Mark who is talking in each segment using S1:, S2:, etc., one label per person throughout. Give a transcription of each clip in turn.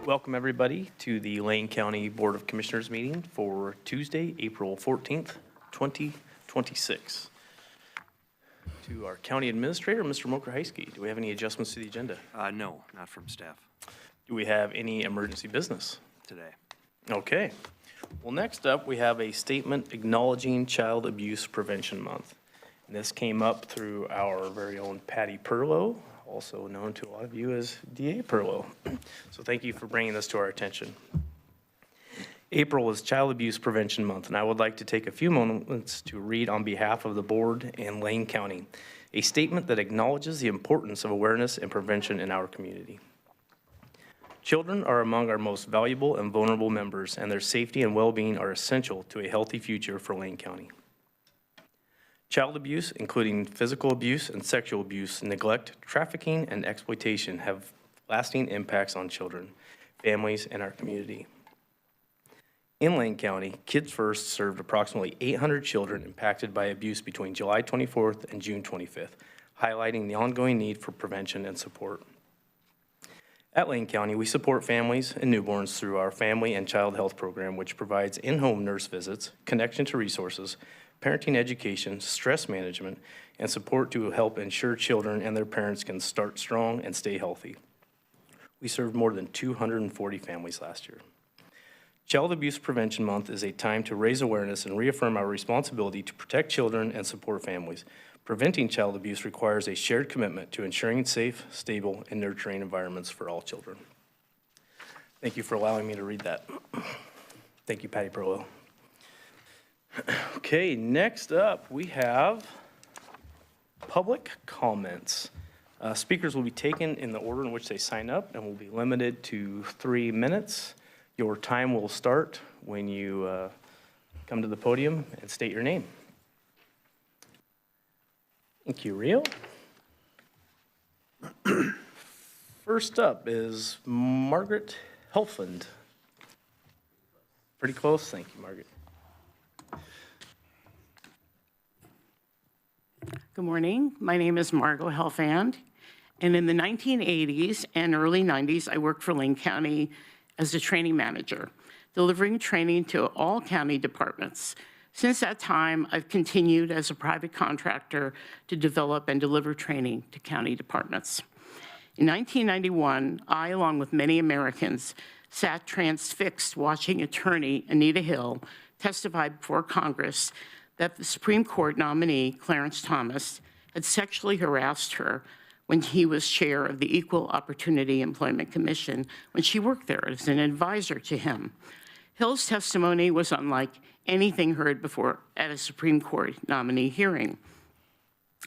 S1: Welcome everybody to the Lane County Board of Commissioners meeting for Tuesday, April 14th, 2026. To our County Administrator, Mr. Mokraheiski, do we have any adjustments to the agenda?
S2: No, not from staff
S1: Do we have any emergency business?
S2: today.
S1: Okay. Well, next up, we have a statement acknowledging Child Abuse Prevention Month. And this came up through our very own Patty Perlow, also known to a lot of you as DA Perlow. So thank you for bringing this to our attention. April is Child Abuse Prevention Month, and I would like to take a few moments to read on behalf of the board and Lane County a statement that acknowledges the importance of awareness and prevention in our community. Children are among our most valuable and vulnerable members, and their safety and well-being are essential to a healthy future for Lane County. Child abuse, including physical abuse and sexual abuse, neglect, trafficking, and exploitation, have lasting impacts on children, families, and our community. In Lane County, Kids First served approximately 800 children impacted by abuse between July 24th and June 25th, highlighting the ongoing need for prevention and support. At Lane County, we support families and newborns through our Family and Child Health Program, which provides in-home nurse visits, connection to resources, parenting education, stress management, and support to help ensure children and their parents can start strong and stay healthy. We served more than 240 families last year. Child Abuse Prevention Month is a time to raise awareness and reaffirm our responsibility to protect children and support families. Preventing child abuse requires a shared commitment to ensuring safe, stable, and nurturing environments for all children. Thank you for allowing me to read that. Thank you, Patty Perlow. Okay, next up we have public comments. Speakers will be taken in the order in which they sign up and will be limited to 3 minutes. Your time will start when you come to the podium and state your name. Thank you, Rio. First up is Margaret Helfand. Pretty close. Thank you, Margaret.
S2: Good morning. My name is Margot Helfand, and in the 1980s and early 90s, I worked for Lane County as a training manager, delivering training to all county departments. Since that time, I've continued as a private contractor to develop and deliver training to county departments. In 1991, I, along with many Americans, sat transfixed watching attorney Anita Hill testify before Congress that the Supreme Court nominee, Clarence Thomas, had sexually harassed her when he was chair of the Equal Opportunity Employment Commission when she worked there as an advisor to him. Hill's testimony was unlike anything heard before at a Supreme Court nominee hearing.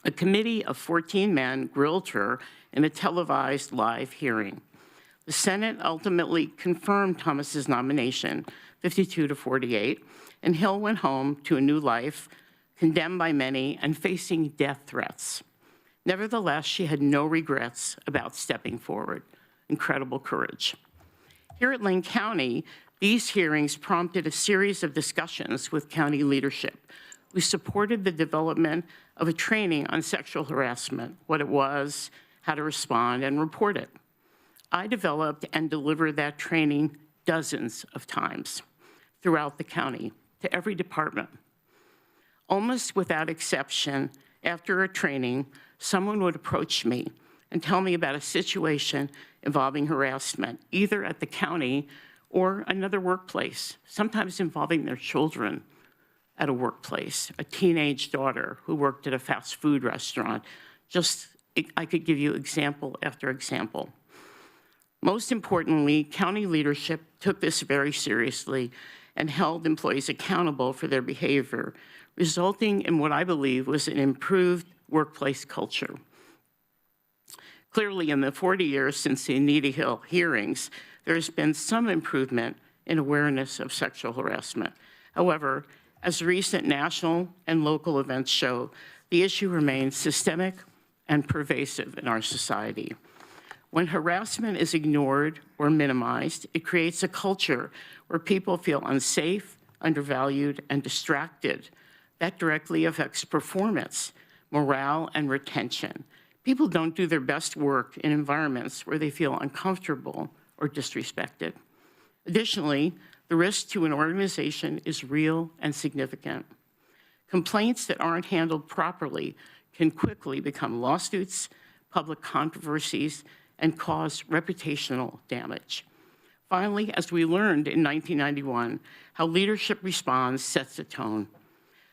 S2: A committee of 14 men grilled her in a televised live hearing. The Senate ultimately confirmed Thomas's nomination, 52-48, and Hill went home to a new life, condemned by many and facing death threats. Nevertheless, she had no regrets about stepping forward. Incredible courage. Here at Lane County, these hearings prompted a series of discussions with county leadership. We supported the development of a training on sexual harassment, what it was, how to respond and report it. I developed and delivered that training dozens of times throughout the county to every department. Almost without exception, after a training, someone would approach me and tell me about a situation involving harassment, either at the county or another workplace, sometimes involving their children at a workplace, a teenage daughter who worked at a fast food restaurant. I could give you example after example. Most importantly, county leadership took this very seriously and held employees accountable for their behavior, resulting in what I believe was an improved workplace culture. Clearly, in the 40 years since the Anita Hill hearings, there's been some improvement in awareness of sexual harassment. However, as recent national and local events show, the issue remains systemic and pervasive in our society. When harassment is ignored or minimized, it creates a culture where people feel unsafe, undervalued, and distracted. That directly affects performance, morale, and retention. People don't do their best work in environments where they feel uncomfortable or disrespected. Additionally, the risk to an organization is real and significant. Complaints that aren't handled properly can quickly become lawsuits, public controversies, and cause reputational damage. Finally, as we learned in 1991, how leadership responds sets the tone.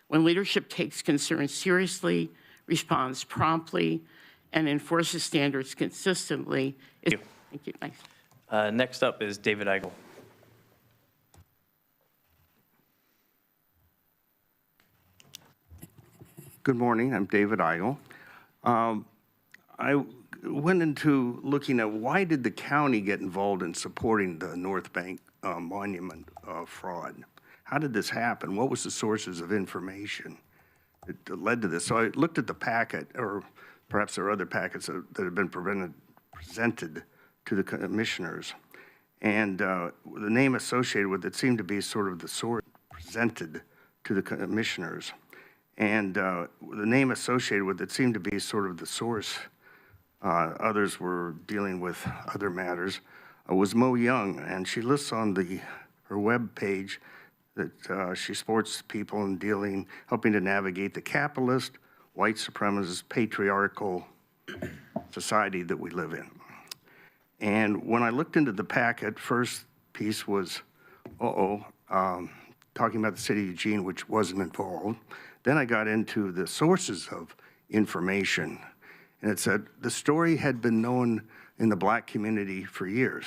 S2: When leadership takes concerns seriously, responds promptly, and enforces standards consistently.
S1: Thank
S2: you. Thanks.
S1: Next up is David Eigel.
S3: Good morning, I'm David Eigel. I went into looking at why did the county get involved in supporting the North Bank monument fraud? How did this happen? What was the sources of information that led to this? So I looked at the packet, or perhaps there are other packets that have been presented to the commissioners. And the name associated with it seemed to be sort of the source presented to the commissioners. And the name associated with it seemed to be sort of the source. Others were dealing with other matters. Was Mo Young, and she lists on her web page that she supports people in helping to navigate the capitalist, white supremacist, patriarchal society that we live in. And when I looked into the packet, first piece was, talking about the city of Eugene, which wasn't involved. Then I got into the sources of information, and it said the story had been known in the black community for years.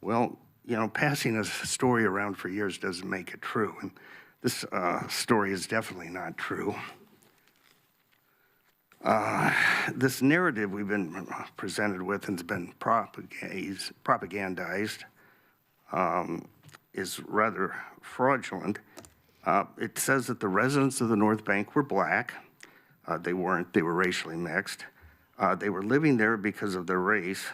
S3: Well, you know, passing a story around for years doesn't make it true, and this story is definitely not true. This narrative we've been presented with and has been propagandized is rather fraudulent. It says that the residents of the North Bank were black. They weren't, they were racially mixed. They were living there because of their race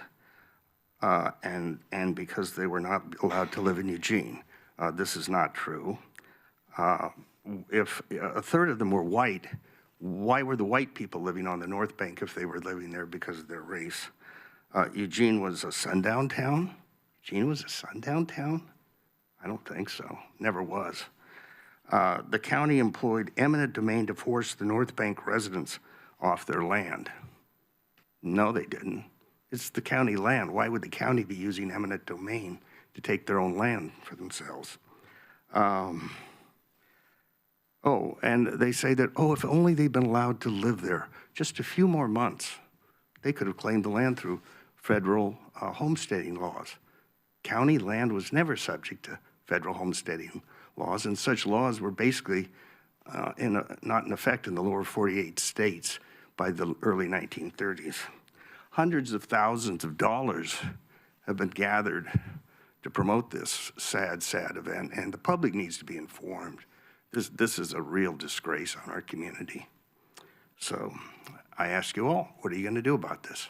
S3: and because they were not allowed to live in Eugene. This is not true. If a third of them were white, why were the white people living on the North Bank if they were living there because of their race? Eugene was a sundown town? Eugene was a sundown town? I don't think so. Never was. The county employed eminent domain to force the North Bank residents off their land. No, they didn't. It's the county land. Why would the county be using eminent domain to take their own land for themselves? Oh, and they say that, oh, if only they'd been allowed to live there just a few more months, they could have claimed the land through federal homesteading laws. County land was never subject to federal homesteading laws, and such laws were basically not in effect in the lower 48 states by the early 1930s. Hundreds of thousands of dollars have been gathered to promote this sad, sad event, and the public needs to be informed. This is a real disgrace on our community. So I ask you all, what are you going to do about this?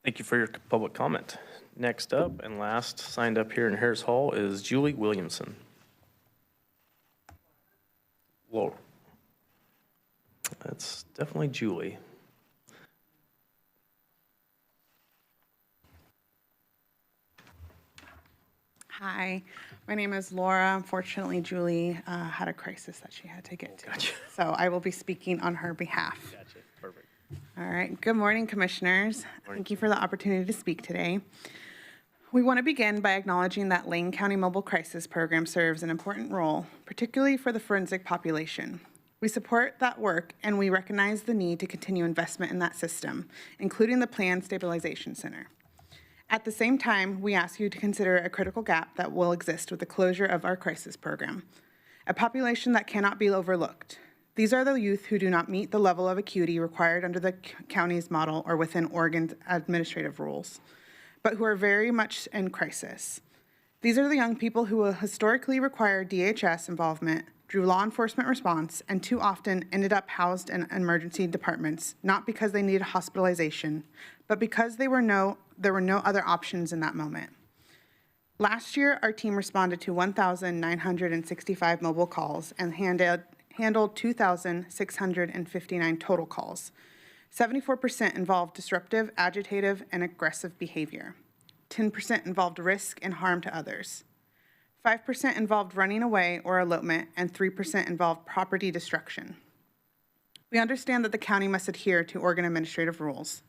S1: Thank you for your public comment. Next up and last signed up here in Harris Hall is Julie Williamson. Whoa. That's definitely Julie.
S4: Hi, my name is Laura. Unfortunately, Julie had a crisis that she had to get to.
S1: Gotcha.
S4: So I will be speaking on her behalf.
S1: Gotcha. Perfect.
S4: All right. Good morning, Commissioners. Thank you for the opportunity to speak today. We want to begin by acknowledging that Lane County Mobile Crisis Program serves an important role, particularly for the forensic population. We support that work, and we recognize the need to continue investment in that system, including the Planned Stabilization Center. At the same time, we ask you to consider a critical gap that will exist with the closure of our crisis program, a population that cannot be overlooked. These are the youth who do not meet the level of acuity required under the county's model or within Oregon's administrative rules, but who are very much in crisis. These are the young people who will historically require DHS involvement, drew law enforcement response, and too often ended up housed in emergency departments, not because they needed hospitalization, but because there were no other options in that moment. Last year, our team responded to 1,965 mobile calls and handled 2,659 total calls. 74% involved disruptive, agitative, and aggressive behavior. 10% involved risk and harm to others. 5% involved running away or elopement, and 3% involved property destruction. We understand that the county must adhere to Oregon administrative rules,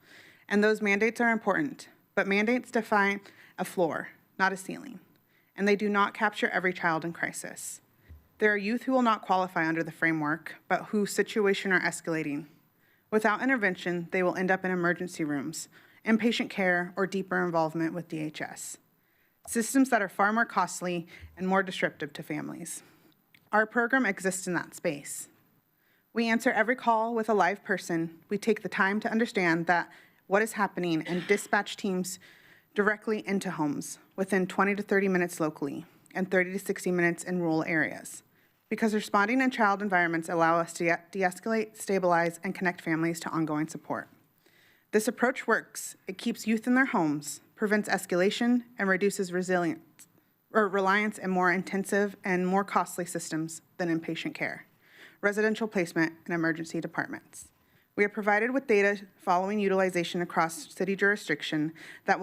S4: and those mandates are important, but mandates define a floor, not a ceiling, and they do not capture every child in crisis. There are youth who will not qualify under the framework, but whose situation are escalating. Without intervention, they will end up in emergency rooms, inpatient care, or deeper involvement with DHS. Systems that are far more costly and more disruptive to families. Our program exists in that space. We answer every call with a live person. We take the time to understand that what is happening and dispatch teams directly into homes within 20 to 30 minutes locally and 30 to 60 minutes in rural areas. Because responding in child environments allow us to de-escalate, stabilize, and connect families to ongoing support. This approach works. It keeps youth in their homes, prevents escalation, and reduces reliance in more intensive and more costly systems than inpatient care, residential placement, and emergency departments. We are provided with data following utilization across city jurisdiction that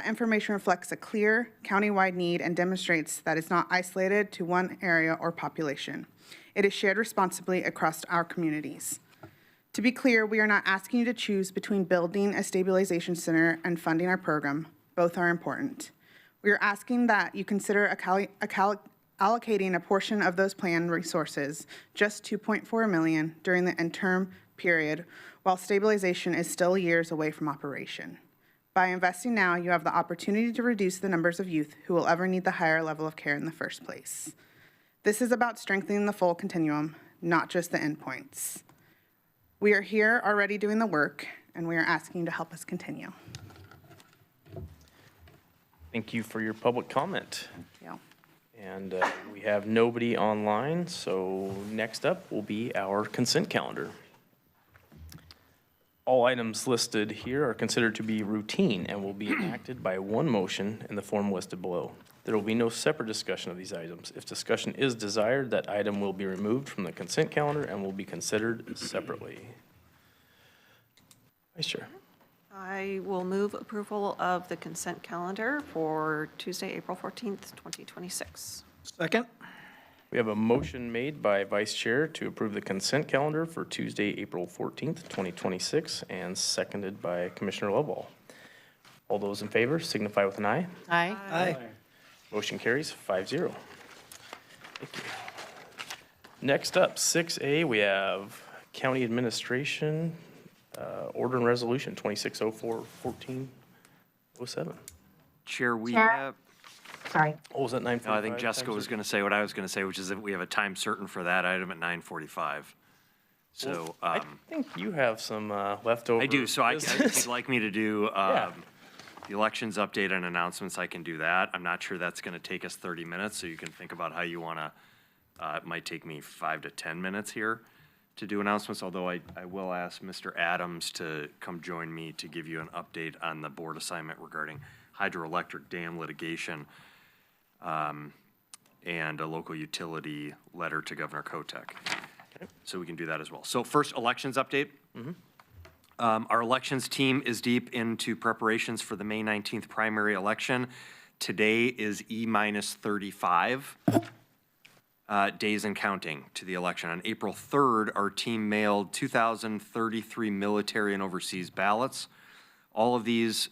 S4: information reflects a clear countywide need and demonstrates that it's not isolated to one area or population. It is shared responsibly across our communities. To be clear, we are not asking you to choose between building a stabilization center and funding our program. Both are important. We are asking that you consider allocating a portion of those planned resources, just $2.4 million during the interim period, while stabilization is still years away from operation. By investing now, you have the opportunity to reduce the numbers of youth who will ever need the higher level of care in the first place. This is about strengthening the full continuum, not just the endpoints. We are here already doing the work, and we are asking you to help us continue.
S1: Thank you for your public comment.
S4: Thank you.
S1: And we have nobody online, so next up will be our consent calendar. All items listed here are considered to be routine and will be enacted by one motion in the form listed below. There will be no separate discussion of these items. If discussion is desired, that item will be removed from the consent calendar and will be considered separately. Vice Chair.
S5: I will move approval of the consent calendar for Tuesday, April 14th, 2026.
S6: Second?
S1: We have a motion made by Vice Chair to approve the consent calendar for Tuesday, April 14th, 2026, and seconded by Commissioner Lovall. All those in favor signify with an aye.
S2: Aye.
S6: Aye.
S1: Motion carries 5-0. Thank you. Next up, 6A, we have County Administration Order and Resolution 2604-1407.
S7: Chair, we
S8: Chair?
S7: have,
S8: Sorry.
S1: Oh, was that 9:45?
S7: no, I think Jessica was going to say what I was going to say, which is that we have a time certain for that item at 9:45. So,
S1: I think you have some leftover.
S7: I do, so if
S1: business.
S7: you'd like me to do
S1: Yeah.
S7: the elections update and announcements, I can do that. I'm not sure that's going to take us 30 minutes, so you can think about how you want to, it might take me 5 to 10 minutes here to do announcements, although I will ask Mr. Adams to come join me to give you an update on the board assignment regarding hydroelectric dam litigation and a local utility letter to Governor Kotek. So we can do that as well. So first, elections update. Our elections team is deep into preparations for the May 19th primary election. Today is E-35 days and counting to the election. On April 3rd, our team mailed 2,033 military and overseas ballots. All of these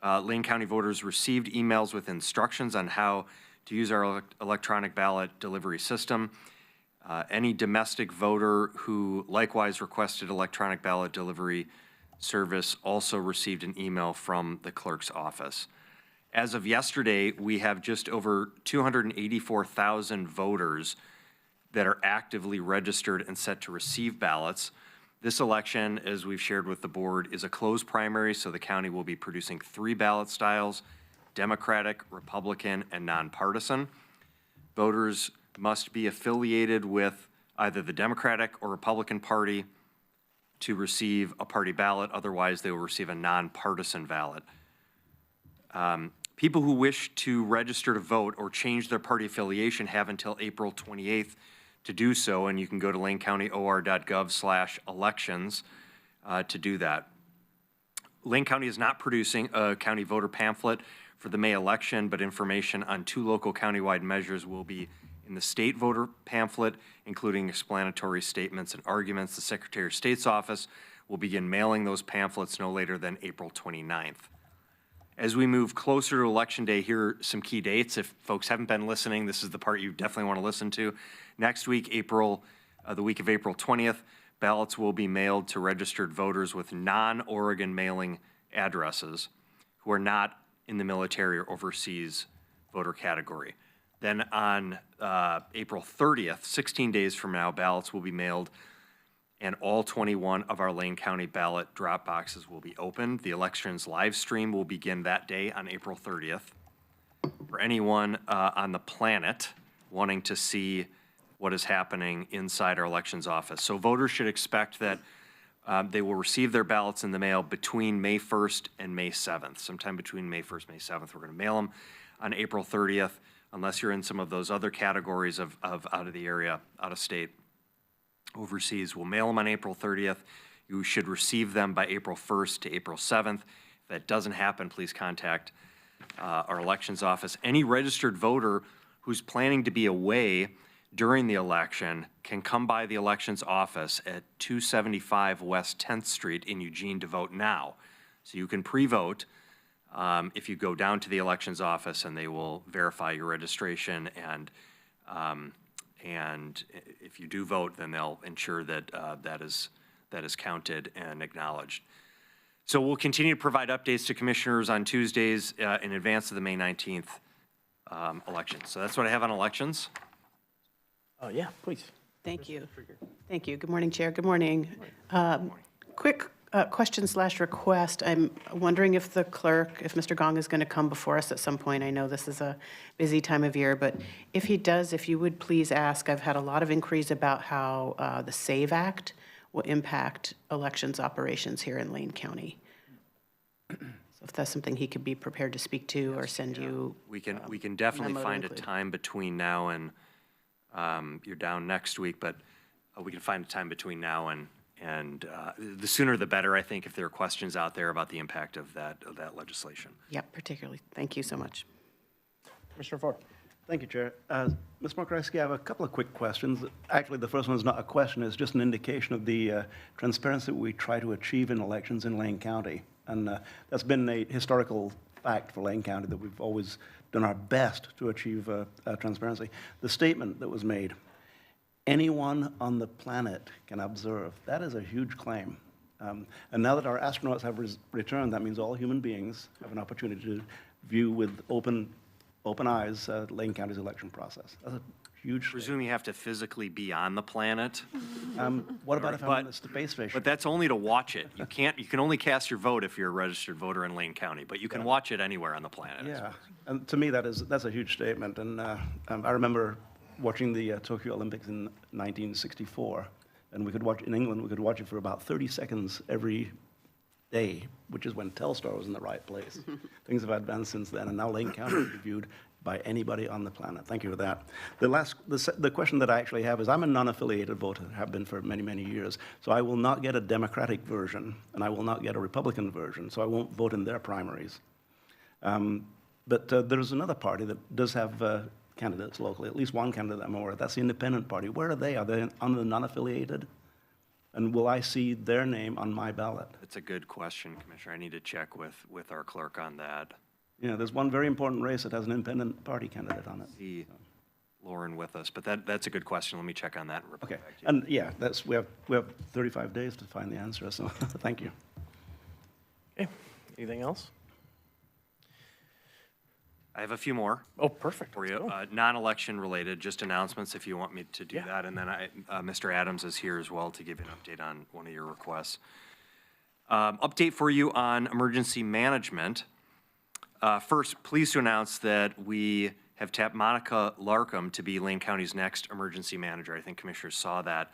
S7: Lane County voters received emails with instructions on how to use our electronic ballot delivery system. Any domestic voter who likewise requested electronic ballot delivery service also received an email from the clerk's office. As of yesterday, we have just over 284,000 voters that are actively registered and set to receive ballots. This election, as we've shared with the board, is a closed primary, so the county will be producing 3 ballot styles: Democratic, Republican, and nonpartisan. Voters must be affiliated with either the Democratic or Republican Party to receive a party ballot. Otherwise, they will receive a nonpartisan ballot. People who wish to register to vote or change their party affiliation have until April 28th to do so, and you can go to lanecountyor.gov/elections to do that. Lane County is not producing a county voter pamphlet for the May election, but information on 2 local countywide measures will be in the state voter pamphlet, including explanatory statements and arguments. The Secretary of State's office will begin mailing those pamphlets no later than April 29th. As we move closer to Election Day, here are some key dates. If folks haven't been listening, this is the part you definitely want to listen to. Next week, the week of April 20th, ballots will be mailed to registered voters with non-Oregon mailing addresses who are not in the military or overseas voter category. Then on April 30th, 16 days from now, ballots will be mailed and all 21 of our Lane County ballot drop boxes will be opened. The elections live stream will begin that day on April 30th. For anyone on the planet wanting to see what is happening inside our elections office. So voters should expect that they will receive their ballots in the mail between May 1st and May 7th. Sometime between May 1st and May 7th, we're going to mail them on April 30th, unless you're in some of those other categories of out of the area, out of state, overseas. We'll mail them on April 30th. You should receive them by April 1st to April 7th. If that doesn't happen, please contact our elections office. Any registered voter who's planning to be away during the election can come by the elections office at 275 West 10th Street in Eugene to vote now. So you can pre-vote if you go down to the elections office, and they will verify your registration, and if you do vote, then they'll ensure that that is counted and acknowledged. So we'll continue to provide updates to commissioners on Tuesdays in advance of the May 19th election. So that's what I have on elections.
S1: Yeah, please.
S9: Thank you. Thank you. Good morning, Chair. Good morning. Quick question/request. I'm wondering if the clerk, if Mr. Gong is going to come before us at some point. I know this is a busy time of year, but if he does, if you would please ask, I've had a lot of inquiries about how the SAVE Act will impact elections operations here in Lane County. So if that's something he could be prepared to speak to or send you.
S7: We can definitely
S9: memo to
S7: find a
S9: include.
S7: time between now and, you're down next week, but we can find a time between now and the sooner the better, I think, if there are questions out there about the impact of that legislation.
S9: Yep, particularly. Thank you so much.
S1: Commissioner Ford.
S6: Thank you, Chair. Ms. Markowski, I have a couple of quick questions. Actually, the first one is not a question, it's just an indication of the transparency we try to achieve in elections in Lane County. And that's been a historical fact for Lane County, that we've always done our best to achieve transparency. The statement that was made, anyone on the planet can observe, that is a huge claim. And now that our astronauts have returned, that means all human beings have an opportunity to view with open eyes Lane County's election process. That's a huge.
S7: Presume you have to physically be on the planet,
S6: What about if I'm on the space station?
S7: but that's only to watch it. You can only cast your vote if you're a registered voter in Lane County, but you can watch it anywhere on the planet.
S6: Yeah, and to me, that's a huge statement. And I remember watching the Tokyo Olympics in 1964, and in England, we could watch it for about 30 seconds every day, which is when Telstar was in the right place. Things have advanced since then, and now Lane County can be viewed by anybody on the planet. Thank you for that. The question that I actually have is, I'm a non-affiliated voter, have been for many, many years, so I will not get a Democratic version, and I will not get a Republican version, so I won't vote in their primaries. But there's another party that does have candidates locally, at least one candidate I'm aware of. That's the Independent Party. Where are they? Are they on the non-affiliated? And will I see their name on my ballot?
S7: That's a good question, Commissioner. I need to check with our clerk on that.
S6: Yeah, there's one very important race that has an Independent Party candidate on it.
S7: See Lauren with us, but that's a good question. Let me check on that and report
S6: Okay,
S7: back to you.
S6: and yeah, we have 35 days to find the answer, so thank you.
S1: Okay, anything else?
S7: I have a few more
S1: Oh, perfect.
S7: for you.
S1: Let's go.
S7: Non-election related, just announcements if you want me to do
S1: Yeah.
S7: that. And then Mr. Adams is here as well to give you an update on one of your requests. Update for you on emergency management. First, pleased to announce that we have tapped Monica Larkham to be Lane County's next emergency manager. I think commissioners saw that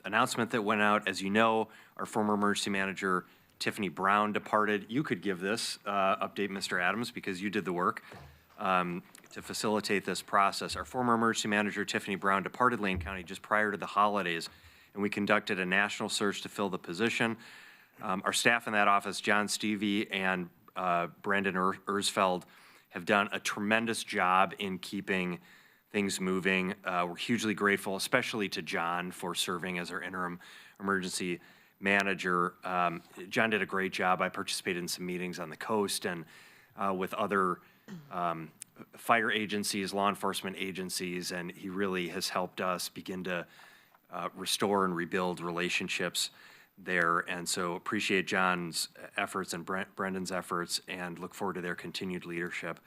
S7: announcement that went out. As you know, our former emergency manager, Tiffany Brown, departed. You could give this update, Mr. Adams, because you did the work to facilitate this process. Our former emergency manager, Tiffany Brown, departed Lane County just prior to the holidays, and we conducted a national search to fill the position. Our staff in that office, John Stevie and Brandon Ersfeld, have done a tremendous job in keeping things moving. We're hugely grateful, especially to John, for serving as our interim emergency manager. John did a great job. I participated in some meetings on the coast and with other fire agencies, law enforcement agencies, and he really has helped us begin to restore and rebuild relationships there. And so appreciate John's efforts and Brendan's efforts and look forward to their continued leadership.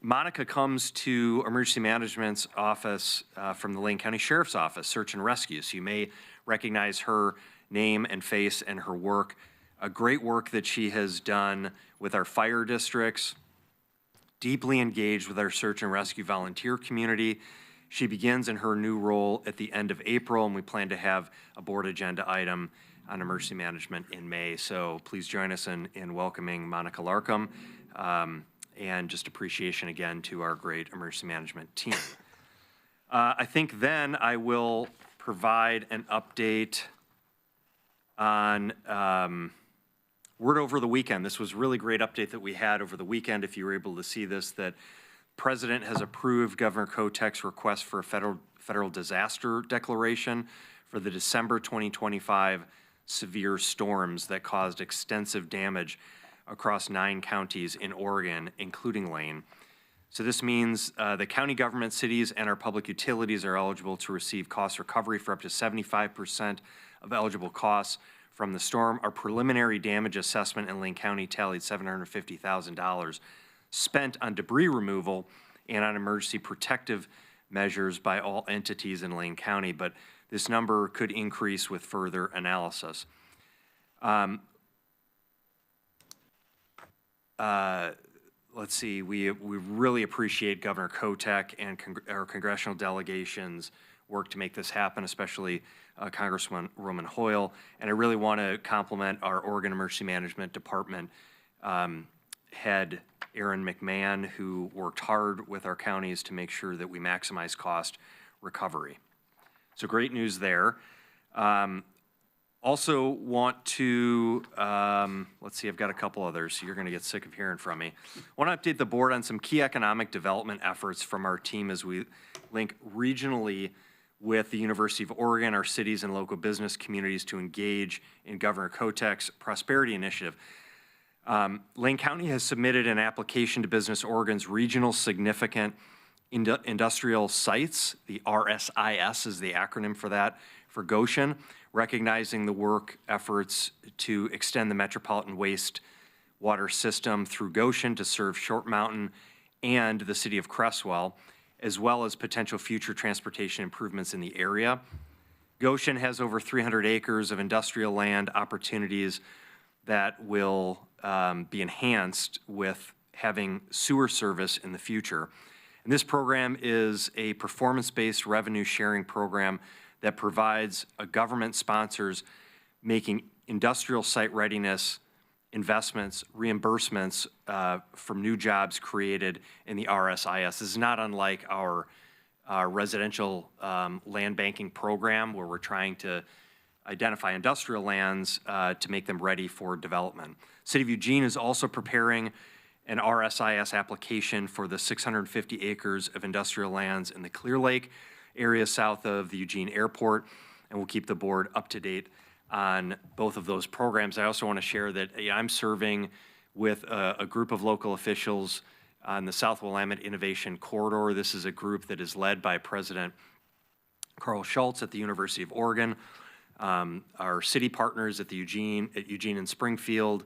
S7: Monica comes to Emergency Management's office from the Lane County Sheriff's Office, Search and Rescue. So you may recognize her name and face and her work. A great work that she has done with our fire districts, deeply engaged with our search and rescue volunteer community. She begins in her new role at the end of April, and we plan to have a board agenda item on emergency management in May. So please join us in welcoming Monica Larkham, and just appreciation again to our great emergency management team. I think then I will provide an update on word over the weekend. This was a really great update that we had over the weekend. If you were able to see this, that President has approved Governor Kotek's request for a federal disaster declaration for the December 2025 severe storms that caused extensive damage across 9 counties in Oregon, including Lane. So this means the county government, cities, and our public utilities are eligible to receive cost recovery for up to 75% of eligible costs from the storm. Our preliminary damage assessment in Lane County tallied $750,000 spent on debris removal and on emergency protective measures by all entities in Lane County, but this number could increase with further analysis. Let's see, we really appreciate Governor Kotek and our congressional delegations work to make this happen, especially Congresswoman Hoyle. And I really want to compliment our Oregon Emergency Management Department head, Aaron McMahon, who worked hard with our counties to make sure that we maximize cost recovery. So great news there. Also want to, let's see, I've got a couple others, so you're going to get sick of hearing from me. I want to update the board on some key economic development efforts from our team as we link regionally with the University of Oregon, our cities and local business communities to engage in Governor Kotek's Prosperity Initiative. Lane County has submitted an application to Business Oregon's Regional Significant Industrial Sites, the RSIS is the acronym for that, for Goshen, recognizing the work efforts to extend the metropolitan wastewater system through Goshen to serve Short Mountain and the city of Cresswell, as well as potential future transportation improvements in the area. Goshen has over 300 acres of industrial land opportunities that will be enhanced with having sewer service in the future. And this program is a performance-based revenue sharing program that provides government sponsors making industrial site readiness investments, reimbursements from new jobs created in the RSIS. This is not unlike our residential land banking program, where we're trying to identify industrial lands to make them ready for development. City of Eugene is also preparing an RSIS application for the 650 acres of industrial lands in the Clear Lake area south of the Eugene Airport, and we'll keep the board up to date on both of those programs. I also want to share that I'm serving with a group of local officials on the South Willamette Innovation Corridor. This is a group that is led by President Carl Schultz at the University of Oregon, our city partners at Eugene and Springfield,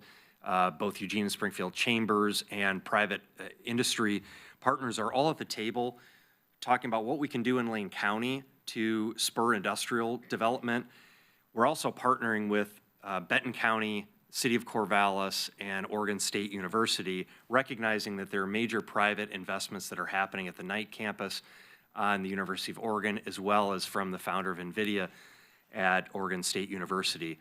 S7: both Eugene and Springfield chambers and private industry partners are all at the table talking about what we can do in Lane County to spur industrial development. We're also partnering with Benton County, City of Corvallis, and Oregon State University, recognizing that there are major private investments that are happening at the Knight campus on the University of Oregon, as well as from the founder of NVIDIA at Oregon State University.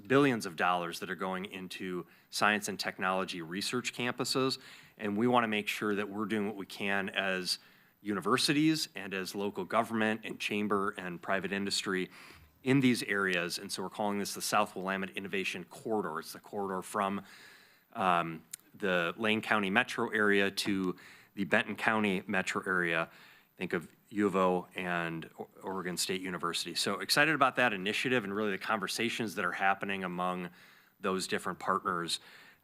S7: Billions of dollars that are going into science and technology research campuses, and we want to make sure that we're doing what we can as universities and as local government and chamber and private industry in these areas. And so we're calling this the South Willamette Innovation Corridor. It's the corridor from the Lane County metro area to the Benton County metro area. Think of U of O and Oregon State University. So excited about that initiative and really the conversations that are happening among those different partners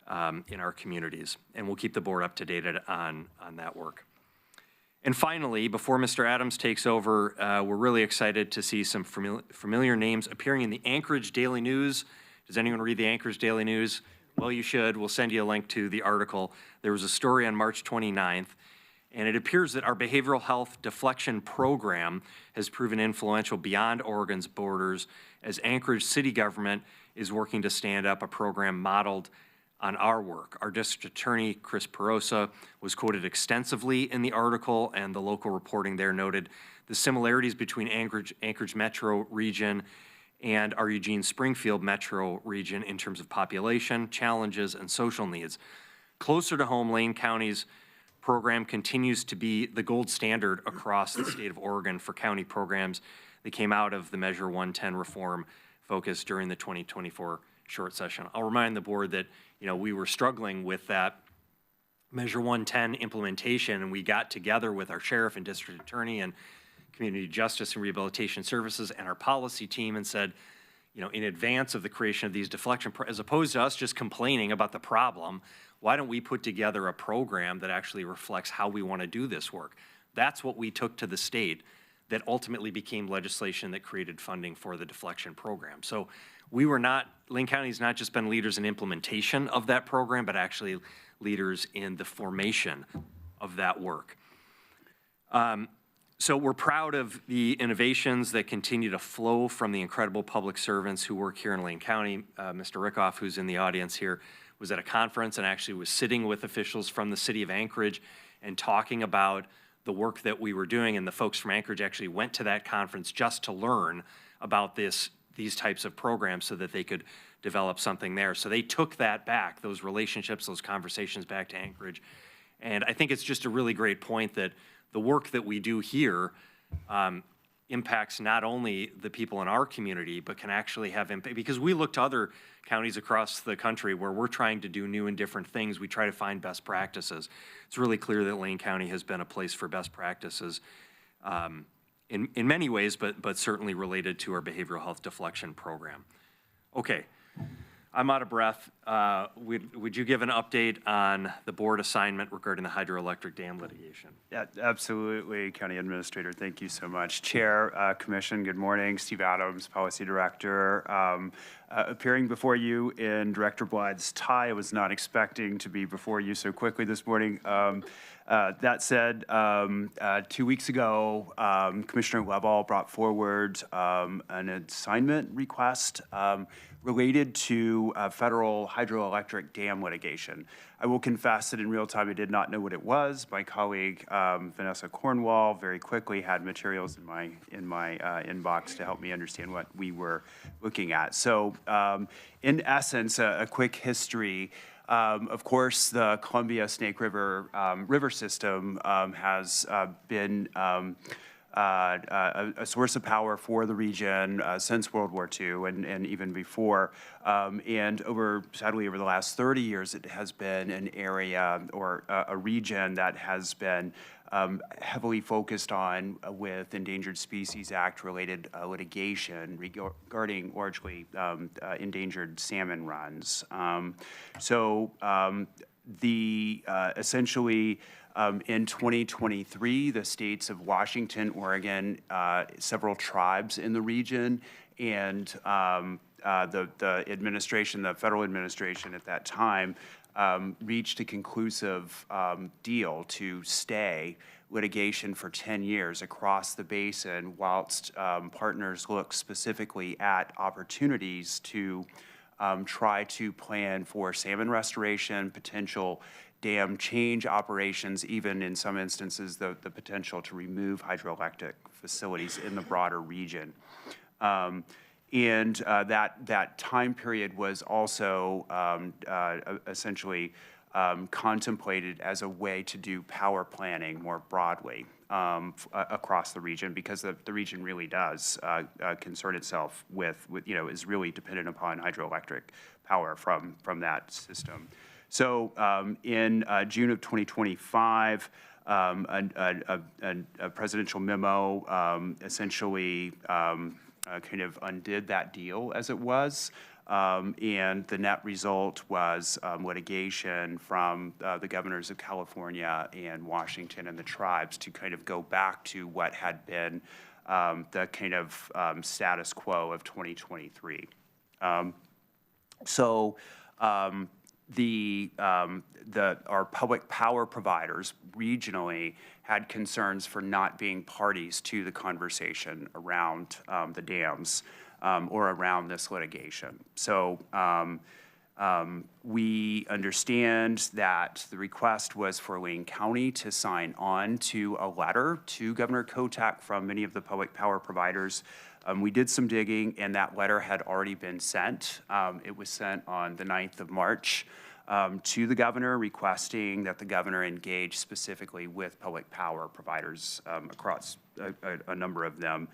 S7: in our communities. And we'll keep the board up to date on that work. And finally, before Mr. Adams takes over, we're really excited to see some familiar names appearing in the Anchorage Daily News. Does anyone read the Anchorage Daily News? Well, you should. We'll send you a link to the article. There was a story on March 29th, and it appears that our behavioral health deflection program has proven influential beyond Oregon's borders, as Anchorage city government is working to stand up a program modeled on our work. Our district attorney, Chris Perosa, was quoted extensively in the article, and the local reporting there noted the similarities between Anchorage metro region and our Eugene-Springfield metro region in terms of population, challenges, and social needs. Closer to home, Lane County's program continues to be the gold standard across the state of Oregon for county programs that came out of the Measure 110 reform focus during the 2024 short session. I'll remind the board that we were struggling with that Measure 110 implementation, and we got together with our sheriff and district attorney and community justice and rehabilitation services and our policy team and said, in advance of the creation of these deflection, as opposed to us just complaining about the problem, why don't we put together a program that actually reflects how we want to do this work? That's what we took to the state that ultimately became legislation that created funding for the deflection program. So Lane County's not just been leaders in implementation of that program, but actually leaders in the formation of that work. So we're proud of the innovations that continue to flow from the incredible public servants who work here in Lane County. Mr. Rickoff, who's in the audience here, was at a conference and actually was sitting with officials from the city of Anchorage and talking about the work that we were doing, and the folks from Anchorage actually went to that conference just to learn about these types of programs so that they could develop something there. So they took that back, those relationships, those conversations back to Anchorage. And I think it's just a really great point that the work that we do here impacts not only the people in our community, but can actually have impact, because we look to other counties across the country where we're trying to do new and different things. We try to find best practices. It's really clear that Lane County has been a place for best practices in many ways, but certainly related to our behavioral health deflection program. Okay, I'm out of breath. Would you give an update on the board assignment regarding the hydroelectric dam litigation?
S8: Yeah, absolutely, County Administrator. Thank you so much. Chair, Commission, good morning. Steve Adams, Policy Director. Appearing before you in Director Blythe's tie. I was not expecting to be before you so quickly this morning. That said, 2 weeks ago, Commissioner Lovell brought forward an assignment request related to federal hydroelectric dam litigation. I will confess that in real time I did not know what it was. My colleague Vanessa Cornwall very quickly had materials in my inbox to help me understand what we were looking at. So in essence, a quick history. Of course, the Columbia Snake River river system has been a source of power for the region since World War II and even before. And sadly, over the last 30 years, it has been an area or a region that has been heavily focused on with Endangered Species Act related litigation regarding largely endangered salmon runs. Essentially, in 2023, the states of Washington, Oregon, several tribes in the region, and the administration, the federal administration at that time, reached a conclusive deal to stay litigation for 10 years across the basin, whilst partners look specifically at opportunities to try to plan for salmon restoration, potential dam change operations, even in some instances, the potential to remove hydroelectric facilities in the broader region. That time period was also essentially contemplated as a way to do power planning more broadly across the region, because the region really does concern itself with is really dependent upon hydroelectric power from that system. So in June of 2025, a presidential memo essentially kind of undid that deal as it was. And the net result was litigation from the governors of California and Washington and the tribes to kind of go back to what had been the kind of status quo of 2023. Our public power providers regionally had concerns for not being parties to the conversation around the dams or around this litigation. So we understand that the request was for Lane County to sign on to a letter to Governor Kotak from many of the public power providers. We did some digging, and that letter had already been sent. It was sent on the 9th of March to the governor, requesting that the governor engage specifically with public power providers across a number of them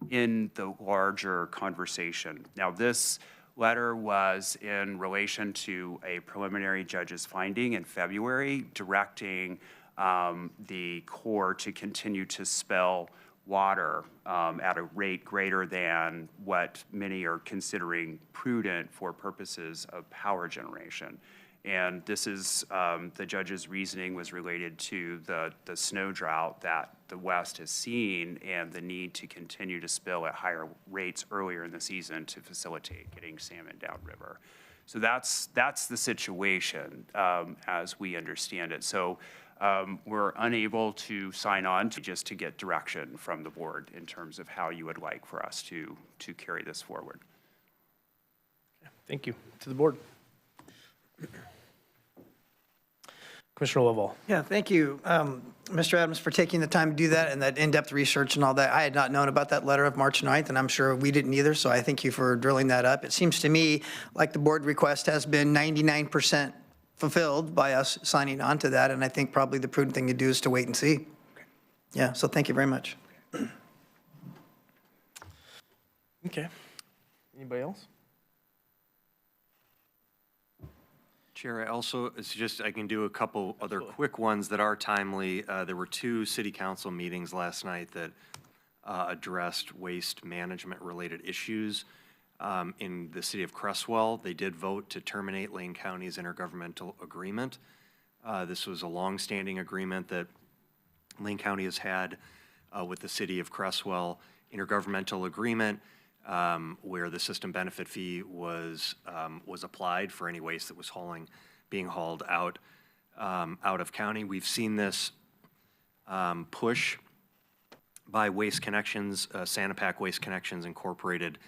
S8: in the larger conversation. Now, this letter was in relation to a preliminary judge's finding in February, directing the Corps to continue to spill water at a rate greater than what many are considering prudent for purposes of power generation. And this is, the judge's reasoning was related to the snow drought that the West has seen and the need to continue to spill at higher rates earlier in the season to facilitate getting salmon downriver. So that's the situation as we understand it. So we're unable to sign on to get direction from the board in terms of how you would like for us to carry this forward.
S1: Thank you. To the board. Commissioner Lovall.
S10: Yeah, thank you, Mr. Adams, for taking the time to do that and that in-depth research and all that. I had not known about that letter of March 9th, and I'm sure we didn't either, so I thank you for drilling that up. It seems to me like the board request has been 99% fulfilled by us signing on to that, and I think probably the prudent thing to do is to wait and see. Yeah, so thank you very much.
S1: Okay. Anybody else?
S7: Chair, I can do a couple other quick ones that are timely. There were 2 city council meetings last night that addressed waste management related issues. In the city of Cresswell, they did vote to terminate Lane County's intergovernmental agreement. This was a longstanding agreement that Lane County has had with the city of Cresswell, intergovernmental agreement where the system benefit fee was applied for any waste that was being hauled out of county. We've seen this push by Waste Connections, Sanapak Waste Connections Incorporated,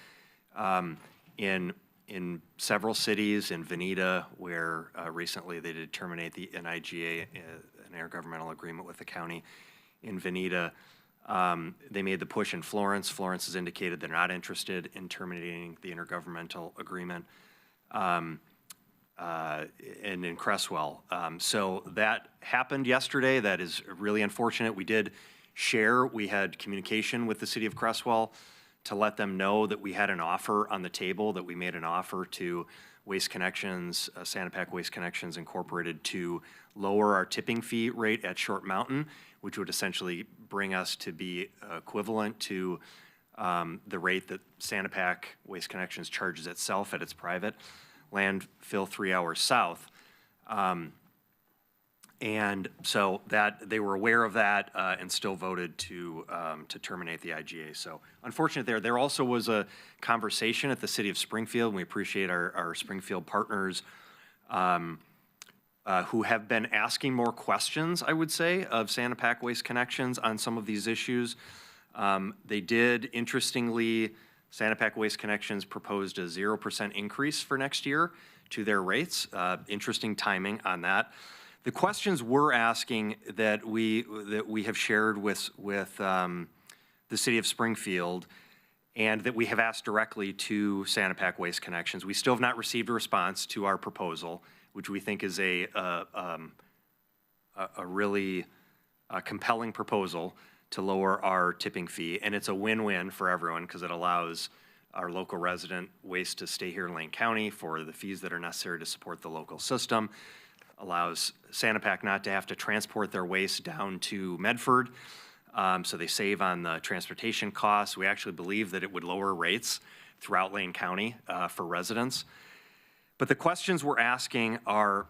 S7: in several cities, in Veneta, where recently they did terminate the NIGA, an intergovernmental agreement with the county in Veneta. They made the push in Florence. Florence has indicated they're not interested in terminating the intergovernmental agreement, and in Cresswell. So that happened yesterday. That is really unfortunate. We had communication with the city of Cresswell to let them know that we had an offer on the table, that we made an offer to Waste Connections, Sanapak Waste Connections Incorporated, to lower our tipping fee rate at Short Mountain, which would essentially bring us to be equivalent to the rate that Sanapak Waste Connections charges itself at its private landfill 3 hours south. And so that they were aware of that and still voted to terminate the IGA. So unfortunate there. There also was a conversation at the city of Springfield, and we appreciate our Springfield partners who have been asking more questions, I would say, of Sanapak Waste Connections on some of these issues. They did, interestingly, Sanapak Waste Connections proposed a 0% increase for next year to their rates. Interesting timing on that. The questions we're asking that we have shared with the city of Springfield and that we have asked directly to Sanapak Waste Connections, we still have not received a response to our proposal, which we think is a really compelling proposal to lower our tipping fee. And it's a win-win for everyone because it allows our local resident waste to stay here in Lane County for the fees that are necessary to support the local system, allows Sanapak not to have to transport their waste down to Medford, so they save on the transportation costs. We actually believe that it would lower rates throughout Lane County for residents. But the questions we're asking are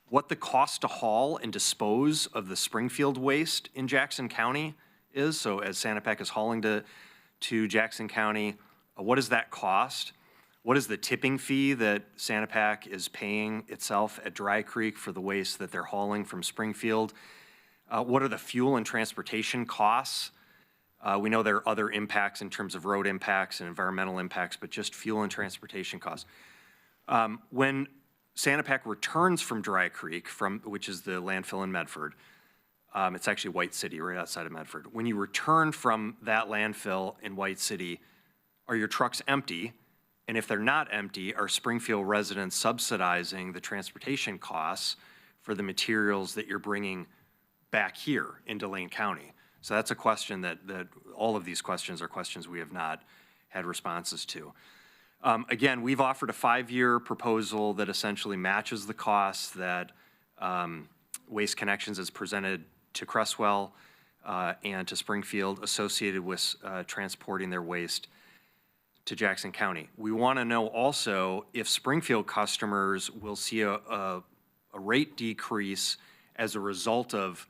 S7: what the cost to haul and dispose of the Springfield waste in Jackson County is. So as Sanapak is hauling to Jackson County, what does that cost? What is the tipping fee that Sanapak is paying itself at Dry Creek for the waste that they're hauling from Springfield? What are the fuel and transportation costs? We know there are other impacts in terms of road impacts and environmental impacts, but just fuel and transportation costs. When Sanapak returns from Dry Creek, which is the landfill in Medford, it's actually White City, right outside of Medford. When you return from that landfill in White City, are your trucks empty? And if they're not empty, are Springfield residents subsidizing the transportation costs for the materials that you're bringing back here into Lane County? So that's a question that all of these questions are questions we have not had responses to. Again, we've offered a 5-year proposal that essentially matches the costs that Waste Connections has presented to Cresswell and to Springfield associated with transporting their waste to Jackson County. We want to know also if Springfield customers will see a rate decrease as a result of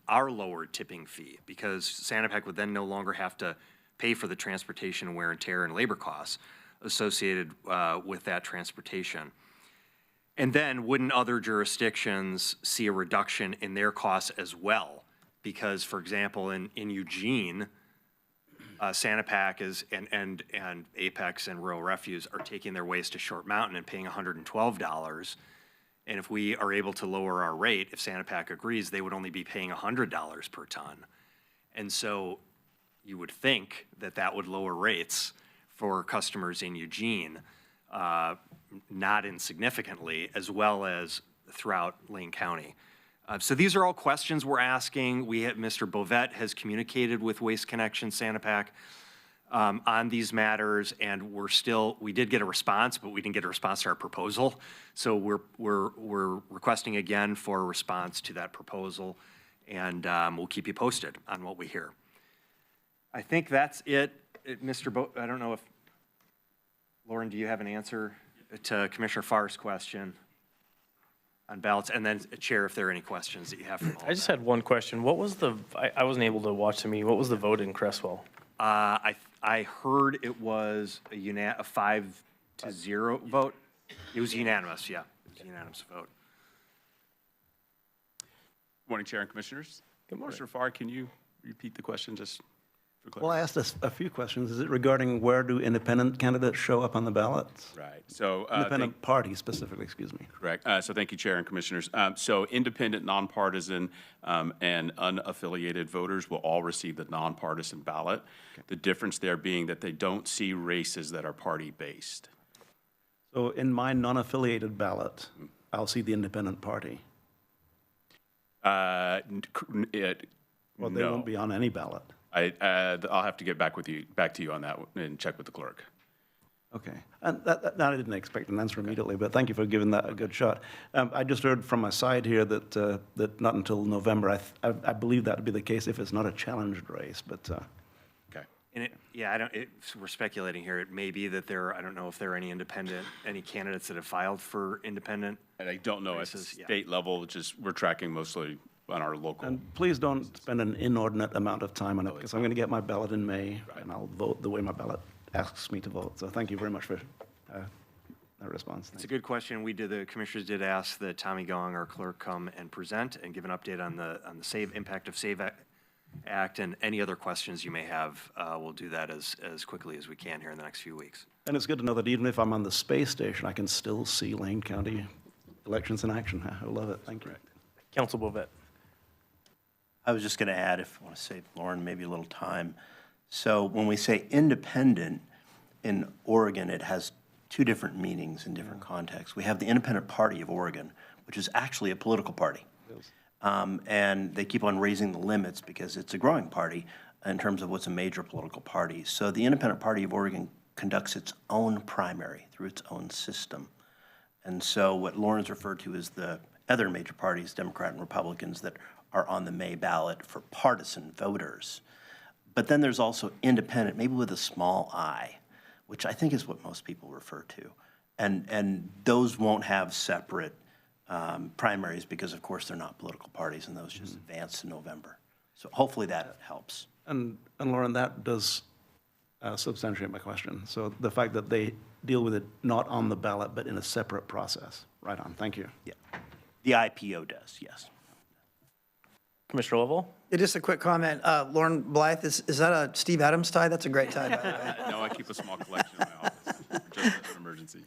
S7: our lowered tipping fee, because Sanapak would then no longer have to pay for the transportation wear and tear and labor costs associated with that transportation. And then wouldn't other jurisdictions see a reduction in their costs as well? Because, for example, in Eugene, Sanapak and Apex and Rural Refuse are taking their waste to Short Mountain and paying $112 And if we are able to lower our rate, if Sanapak agrees, they would only be paying $100 per ton. And so you would think that that would lower rates for customers in Eugene, not insignificantly, as well as throughout Lane County. So these are all questions we're asking. Mr. Bovet has communicated with Waste Connection Sanapak on these matters, and we did get a response, but we didn't get a response to our proposal. So we're requesting again for a response to that proposal, and we'll keep you posted on what we hear. I think that's it. I don't know if, Lauren, do you have an answer to Commissioner Farr's question on ballots? And then, Chair, if there are any questions that you have from all
S1: I just had one question. What was I wasn't able to watch the meeting. What was the vote in Cresswell?
S7: I heard it was a 5-0 vote. It was unanimous, yeah. It was a unanimous vote.
S11: Morning, Chair and Commissioners.
S1: Good morning.
S11: Commissioner Farr, can you repeat the question just for clarity?
S6: Well, I asked a few questions. Is it regarding where do independent candidates show up on the ballots?
S11: Right. So
S6: Independent party specifically, excuse me.
S11: correct. So thank you, Chair and Commissioners. So independent, nonpartisan, and unaffiliated voters will all receive the nonpartisan ballot. The difference there being that they don't see races that are party-based.
S6: So in my non-affiliated ballot, I'll see the independent party.
S11: Well,
S6: Well, they won't be on any ballot.
S11: I'll have to get back to you on that and check with the clerk.
S6: Okay. And that I didn't expect an answer immediately, but thank you for giving that a good shot. I just heard from my side here that not until November. I believe that would be the case if it's not a challenged race, but.
S11: Okay.
S7: And we're speculating here. It may be that I don't know if there are any candidates that have filed for independent.
S11: And I don't know at the
S7: races, yeah.
S11: state level, we're tracking mostly on our local.
S6: And please don't spend an inordinate amount of time on it, because I'm going to get my ballot in May, and I'll vote the way my ballot asks me to vote. So thank you very much for that response.
S7: It's a good question. The commissioners did ask that Tommy Gong, our clerk, come and present and give an update on the impact of SAVE Act, and any other questions you may have. We'll do that as quickly as we can here in the next few weeks.
S6: And it's good to know that even if I'm on the space station, I can still see Lane County elections in action. I love it. Thank you.
S1: Council Bovet.
S12: I was just going to add, if I want to save Lauren maybe a little time. So when we say independent in Oregon, it has two different meanings in different contexts. We have the Independent Party of Oregon, which is actually a political party. And they keep on raising the limits because it's a growing party in terms of what's a major political party. So the Independent Party of Oregon conducts its own primary through its own system. And so what Lauren's referred to as the other major parties, Democrat and Republicans, that are on the May ballot for partisan voters. But then there's also independent, maybe with a small I, which I think is what most people refer to. And those won't have separate primaries because, of course, they're not political parties, and those just advance to November. So hopefully that helps.
S6: And Lauren, that does substantiate my question. So the fact that they deal with it not on the ballot, but in a separate process. Right on. Thank you.
S12: Yeah. The IPO does, yes.
S1: Commissioner Lovell?
S10: Yeah, just a quick comment. Lauren Blythe, is that a Steve Adams tie? That's a great tie, by the way.
S11: No, I keep a small collection in my office, just as an emergency.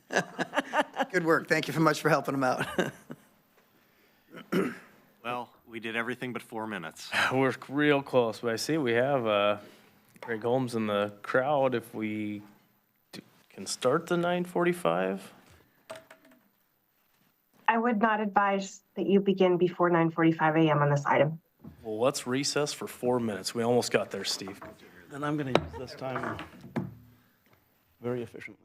S10: Good work. Thank you so much for helping him out.
S7: Well, we did everything but 4 minutes.
S1: We're real close, but I see we have Greg Holmes in the crowd. If we can start the 9:45.
S13: I would not advise that you begin before 9:45 a.m. on this item.
S1: Well, let's recess for 4 minutes. We almost got there, Steve.
S6: And I'm going to use this time very efficiently.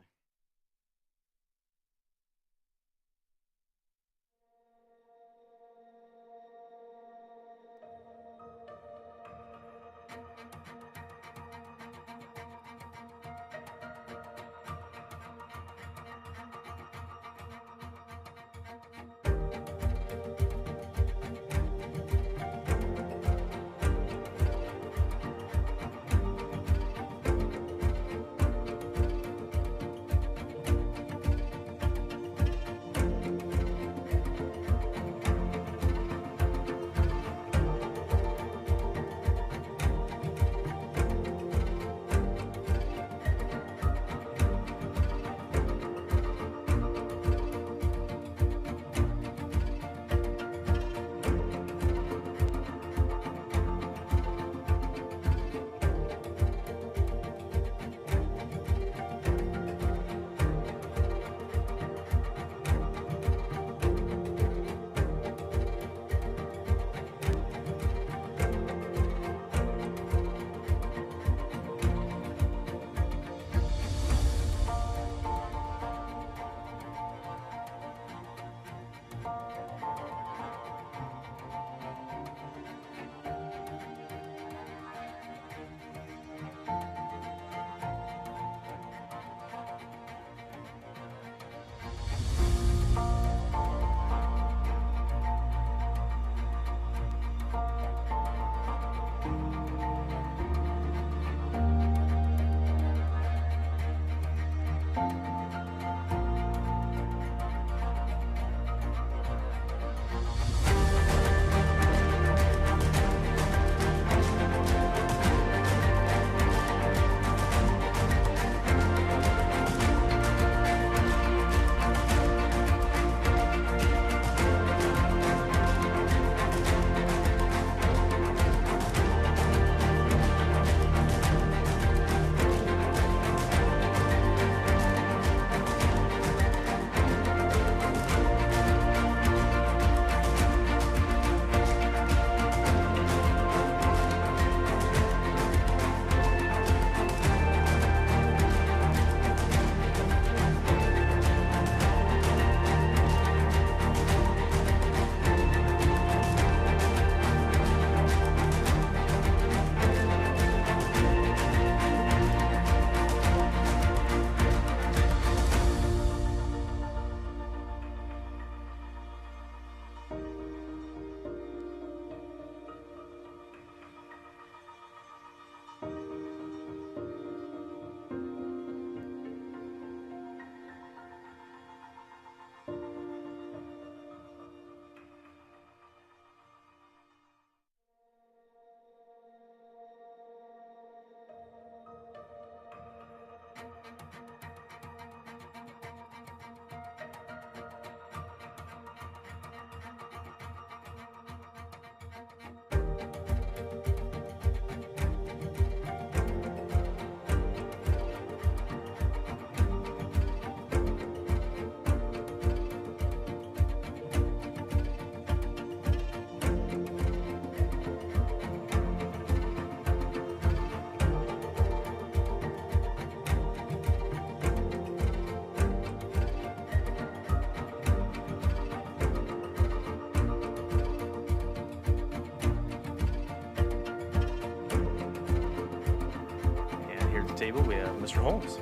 S1: table, we have Mr. Holmes.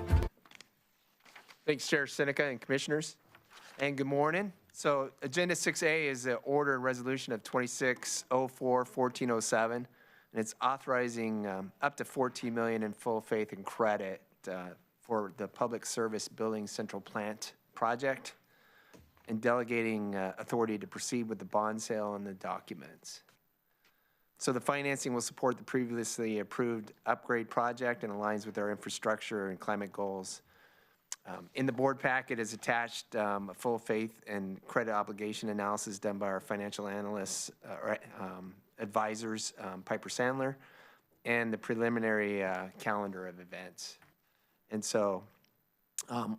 S14: Thanks, Chair Seneca and Commissioners, and good morning. So Agenda 6A is the order and resolution of 2604-1407, and it's authorizing up to $14 million in full faith and credit for the Public Service Building Central Plant project and delegating authority to proceed with the bond sale and the documents. So the financing will support the previously approved upgrade project and aligns with our infrastructure and climate goals. In the board packet is attached a full faith and credit obligation analysis done by our financial analysts, advisors, Piper Sandler, and the preliminary calendar of events. And so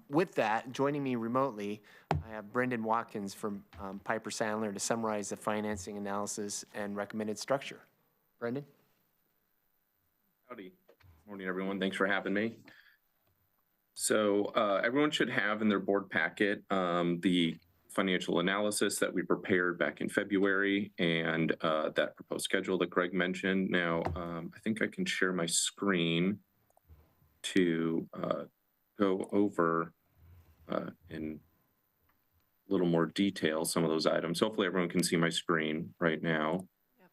S14: with that, joining me remotely, I have Brendan Watkins from Piper Sandler to summarize the financing analysis and recommended structure. Brendan?
S15: Howdy. Morning, everyone. Thanks for having me. So everyone should have in their board packet the financial analysis that we prepared back in February and that proposed schedule that Greg mentioned. Now, I think I can share my screen to go over in a little more detail some of those items. Hopefully everyone can see my screen right now.
S9: Yep.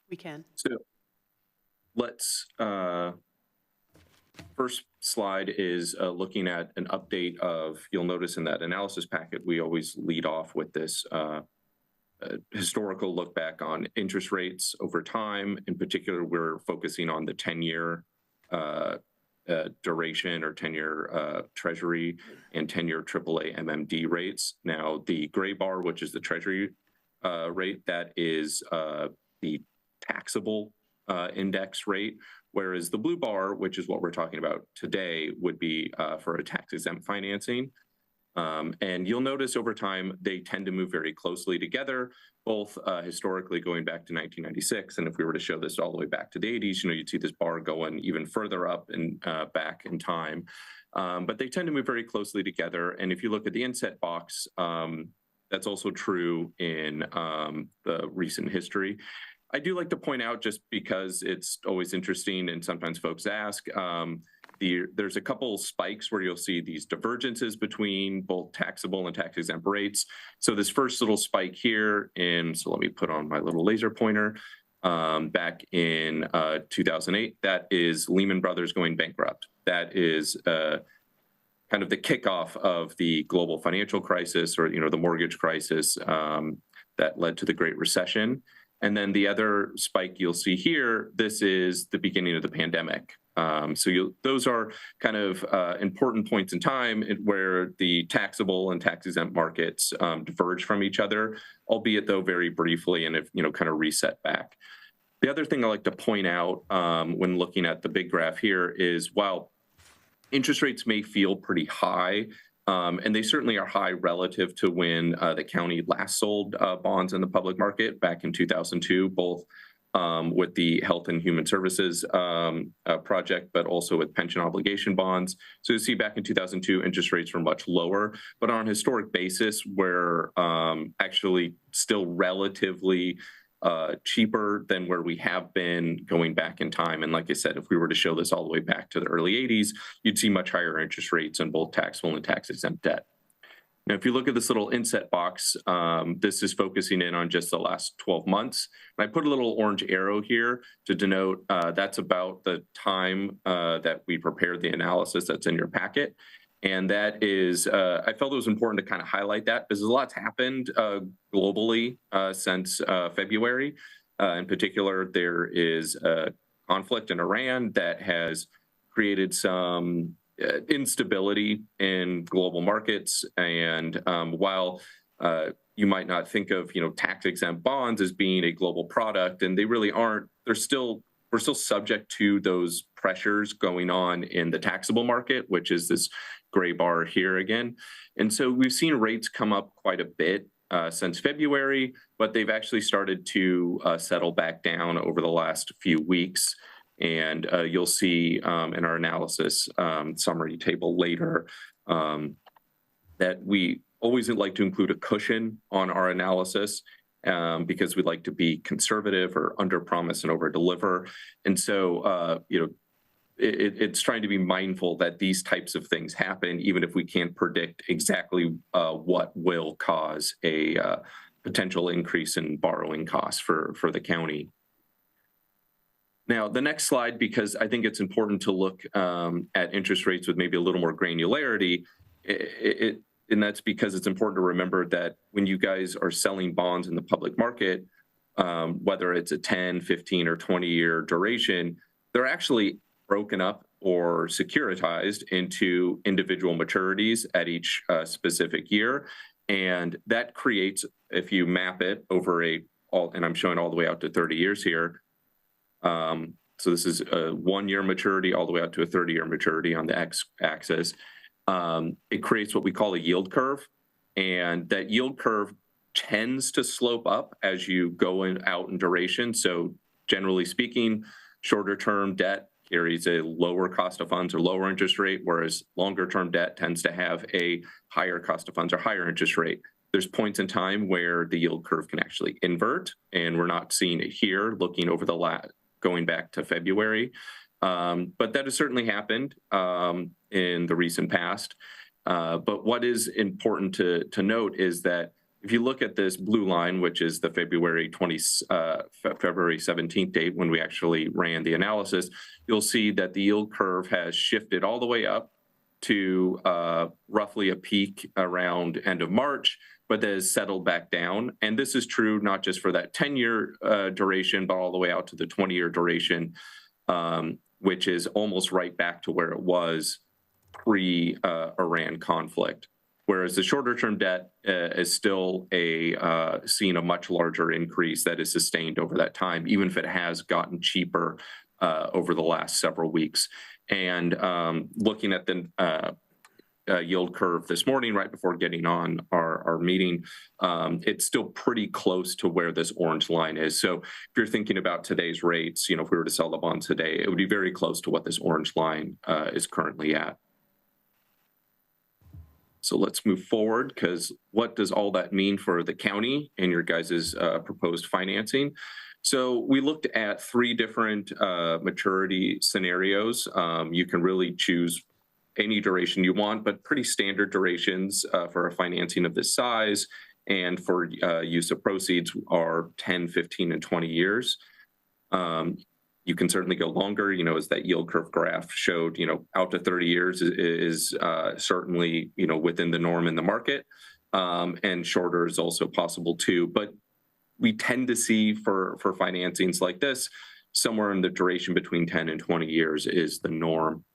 S9: We can.
S15: So let's, first slide is looking at an update of, you'll notice in that analysis packet, we always lead off with this historical look back on interest rates over time. In particular, we're focusing on the 10-year duration or 10-year Treasury and 10-year AAA MMD rates. Now, the gray bar, which is the Treasury rate, that is the taxable index rate, whereas the blue bar, which is what we're talking about today, would be for a tax-exempt financing. And you'll notice over time, they tend to move very closely together, both historically going back to 1996. And if we were to show this all the way back to the 80s, you'd see this bar going even further up and back in time. But they tend to move very closely together. And if you look at the inset box, that's also true in the recent history. I do like to point out, just because it's always interesting and sometimes folks ask, there's a couple spikes where you'll see these divergences between both taxable and tax exempt rates. So this first little spike here so let me put on my little laser pointer, back in 2008, that is Lehman Brothers going bankrupt. That is kind of the kickoff of the global financial crisis, or the mortgage crisis that led to the Great Recession. And then the other spike you'll see here, this is the beginning of the pandemic. So those are kind of important points in time where the taxable and tax-exempt markets diverge from each other, albeit though very briefly, and kind of reset back. The other thing I like to point out when looking at the big graph here is, while interest rates may feel pretty high, and they certainly are high relative to when the county last sold bonds in the public market back in 2002, both with the Health and Human Services project, but also with pension obligation bonds. So you see back in 2002, interest rates were much lower, but on a historic basis, we're actually still relatively cheaper than where we have been going back in time. And like I said, if we were to show this all the way back to the early 80s, you'd see much higher interest rates on both taxable and tax-exempt debt. Now, if you look at this little inset box, this is focusing in on just the last 12 months. And I put a little orange arrow here to denote that's about the time that we prepared the analysis that's in your packet. And that is, I felt it was important to kind of highlight that because a lot's happened globally since February. In particular, there is a conflict in Iran that has created some instability in global markets. And while you might not think of tax-exempt bonds as being a global product, and they really aren't, we're still subject to those pressures going on in the taxable market, which is this gray bar here again. And so we've seen rates come up quite a bit since February, but they've actually started to settle back down over the last few weeks. And you'll see in our analysis summary table later that we always like to include a cushion on our analysis because we'd like to be conservative or under promise and over deliver. And so, it's trying to be mindful that these types of things happen, even if we can't predict exactly what will cause a potential increase in borrowing costs for the county. Now, the next slide, because I think it's important to look at interest rates with maybe a little more granularity, and that's because it's important to remember that when you guys are selling bonds in the public market, whether it's a 10, 15, or 20-year duration, they're actually broken up or securitized into individual maturities at each specific year. And that creates, if you map it over and I'm showing all the way out to 30 years here. So this is a 1-year maturity all the way out to a 30-year maturity on the x-axis. It creates what we call a yield curve. And that yield curve tends to slope up as you go out in duration. So generally speaking, shorter term debt carries a lower cost of funds or lower interest rate, whereas longer term debt tends to have a higher cost of funds or higher interest rate. There's points in time where the yield curve can actually invert, and we're not seeing it here looking over going back to February. But that has certainly happened in the recent past. But what is important to note is that if you look at this blue line, which is the February 17th date when we actually ran the analysis, you'll see that the yield curve has shifted all the way up to roughly a peak around end of March, but that has settled back down. And this is true not just for that 10-year duration, but all the way out to the 20-year duration, which is almost right back to where it was pre-Iran conflict. Whereas the shorter term debt is still seeing a much larger increase that is sustained over that time, even if it has gotten cheaper over the last several weeks. And looking at the yield curve this morning, right before getting on our meeting, it's still pretty close to where this orange line is. So if you're thinking about today's rates, if we were to sell the bonds today, it would be very close to what this orange line is currently at. So let's move forward, because what does all that mean for the county and your guys' proposed financing? So we looked at 3 different maturity scenarios. You can really choose any duration you want, but pretty standard durations for a financing of this size and for use of proceeds are 10, 15, and 20 years. You can certainly go longer, as that yield curve graph showed, out to 30 years is certainly, within the norm in the market. And shorter is also possible too. But we tend to see for financings like this, somewhere in the duration between 10 and 20 years is the norm.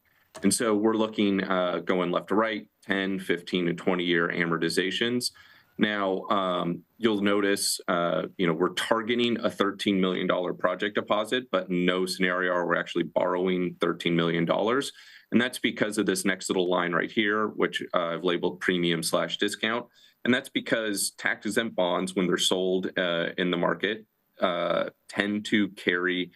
S15: And so we're looking going left to right, 10, 15, and 20-year amortizations. Now, you'll notice, we're targeting a $13 million project deposit, but in no scenario are we actually borrowing $13 million. And that's because of this next little line right here, which I've labeled premium/discount. And that's because tax-exempt bonds, when they're sold in the market, tend to carry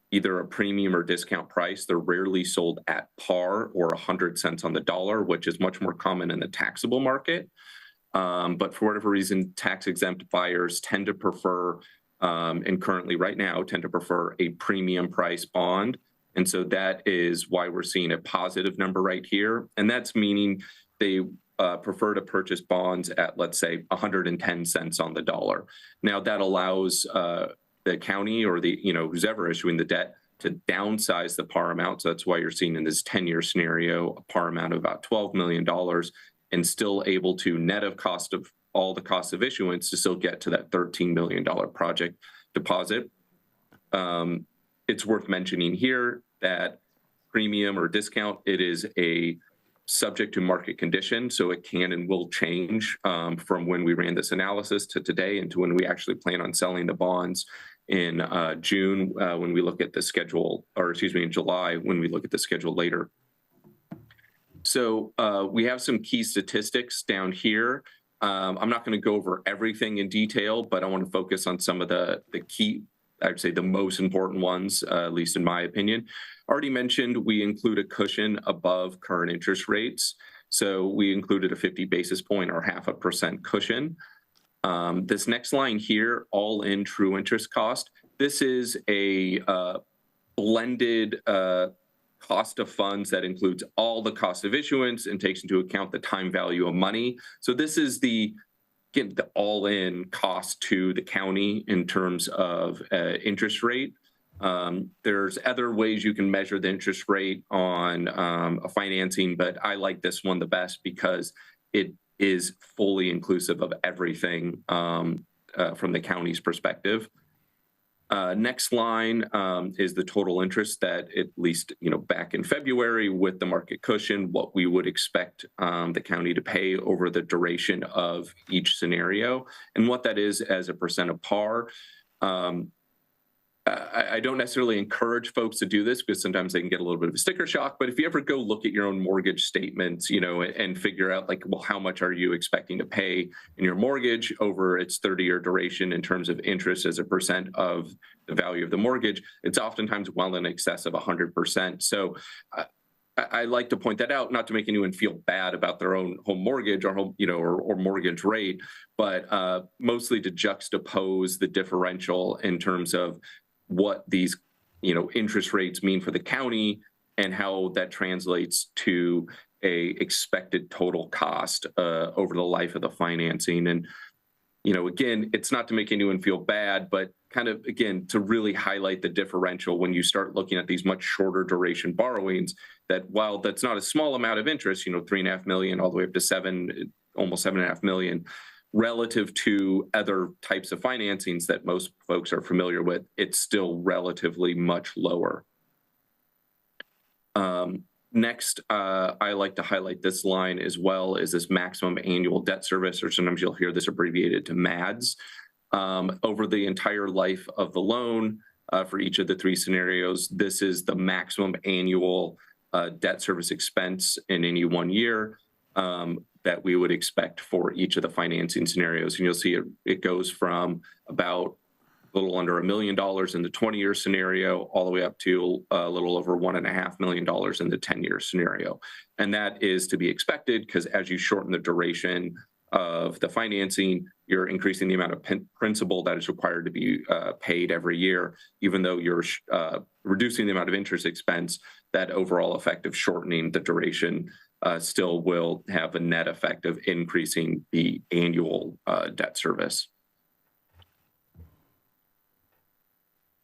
S15: either a premium or discount price. They're rarely sold at par or 100 cents on the dollar, which is much more common in the taxable market. But for whatever reason, tax-exempt buyers tend to prefer, and currently right now, tend to prefer a premium price bond. And so that is why we're seeing a positive number right here. And that's meaning they prefer to purchase bonds at, let's say, 110 cents on the dollar. Now, that allows the county or who's ever issuing the debt to downsize the par amount. So that's why you're seeing in this 10-year scenario, a par amount of about $12 million, and still able to net of cost of all the costs of issuance to still get to that $13 million project deposit. It's worth mentioning here that premium or discount, it is a subject to market condition, so it can and will change from when we ran this analysis to today and to when we actually plan on selling the bonds in June when we look at the schedule, or excuse me, in July when we look at the schedule later. So we have some key statistics down here. I'm not going to go over everything in detail, but I want to focus on some of the key, I'd say the most important ones, at least in my opinion. Already mentioned, we include a cushion above current interest rates. So we included a 50 basis point or 0.5% cushion. This next line here, all in true interest cost, this is a blended cost of funds that includes all the cost of issuance and takes into account the time value of money. So this is the all-in cost to the county in terms of interest rate. There's other ways you can measure the interest rate on a financing, but I like this one the best because it is fully inclusive of everything from the county's perspective. Next line is the total interest that, at least back in February with the market cushion, what we would expect the county to pay over the duration of each scenario, and what that is as a percent of par. I don't necessarily encourage folks to do this because sometimes they can get a little bit of a sticker shock, but if you ever go look at your own mortgage statements, and figure out well, how much are you expecting to pay in your mortgage over its 30-year duration in terms of interest as a percent of the value of the mortgage, it's oftentimes well in excess of 100%. So I like to point that out, not to make anyone feel bad about their own home mortgage or home, or mortgage rate, but mostly to juxtapose the differential in terms of what these, interest rates mean for the county and how that translates to a expected total cost over the life of the financing. And, again, it's not to make anyone feel bad, but kind of, again, to really highlight the differential when you start looking at these much shorter duration borrowings, that while that's not a small amount of interest, $3.5 million all the way up to almost $7.5 million, relative to other types of financings that most folks are familiar with, it's still relatively much lower. Next, I like to highlight this line as well, is this maximum annual debt service, or sometimes you'll hear this abbreviated to MADS. Over the entire life of the loan, for each of the three scenarios, this is the maximum annual debt service expense in any 1 year that we would expect for each of the financing scenarios. And you'll see it goes from about a little under $1 million in the 20-year scenario, all the way up to a little over $1.5 million in the 10-year scenario. And that is to be expected because as you shorten the duration of the financing, you're increasing the amount of principal that is required to be paid every year. Even though you're reducing the amount of interest expense, that overall effect of shortening the duration still will have a net effect of increasing the annual debt service.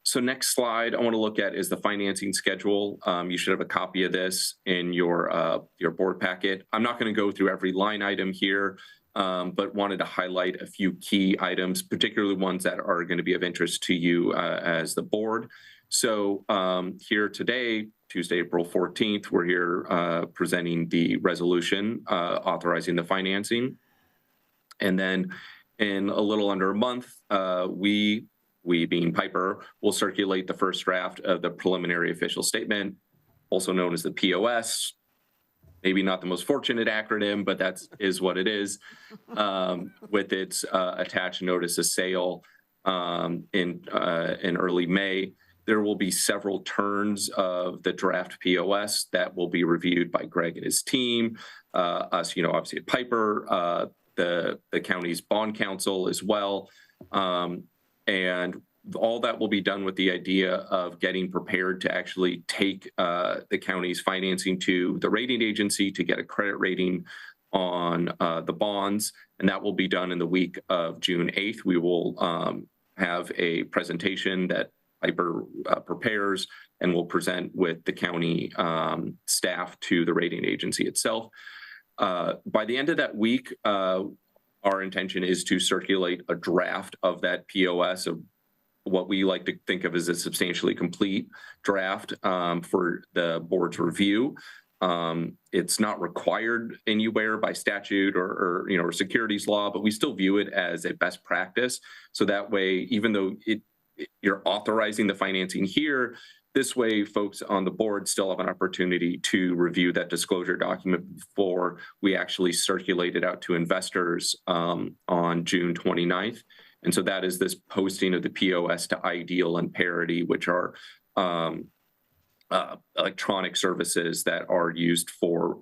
S15: So next slide I want to look at is the financing schedule. You should have a copy of this in your board packet. I'm not going to go through every line item here, but wanted to highlight a few key items, particularly ones that are going to be of interest to you as the board. So here today, Tuesday, April 14th, we're here presenting the resolution authorizing the financing. And then in a little under a month, we being Piper, will circulate the first draft of the preliminary official statement, also known as the POS. Maybe not the most fortunate acronym, but that is what it is, with its attached notice of sale in early May. There will be several turns of the draft POS that will be reviewed by Greg and his team, us, obviously at Piper, the county's bond counsel as well. And all that will be done with the idea of getting prepared to actually take the county's financing to the rating agency to get a credit rating on the bonds. And that will be done in the week of June 8th. We will have a presentation that Piper prepares and will present with the county staff to the rating agency itself. By the end of that week, our intention is to circulate a draft of that POS, of what we like to think of as a substantially complete draft for the board's review. It's not required anywhere by statute or securities law, but we still view it as a best practice. So that way, even though you're authorizing the financing here, this way folks on the board still have an opportunity to review that disclosure document before we actually circulate it out to investors on June 29th. And so that is this posting of the POS to Ideal and Parity, which are electronic services that are used for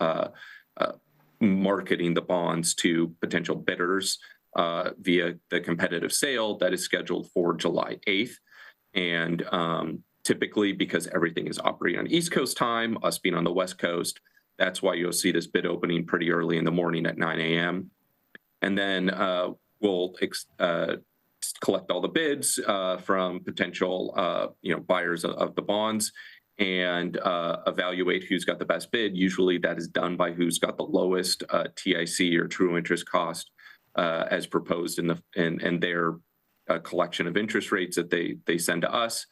S15: marketing the bonds to potential bidders via the competitive sale that is scheduled for July 8th. And Typically, because everything is operating on East Coast time, us being on the West Coast, that's why you'll see this bid opening pretty early in the morning at 9 a.m. And then we'll collect all the bids from potential buyers of the bonds and evaluate who's got the best bid. Usually that is done by who's got the lowest TIC or true interest cost as proposed in their collection of interest rates that they send to us.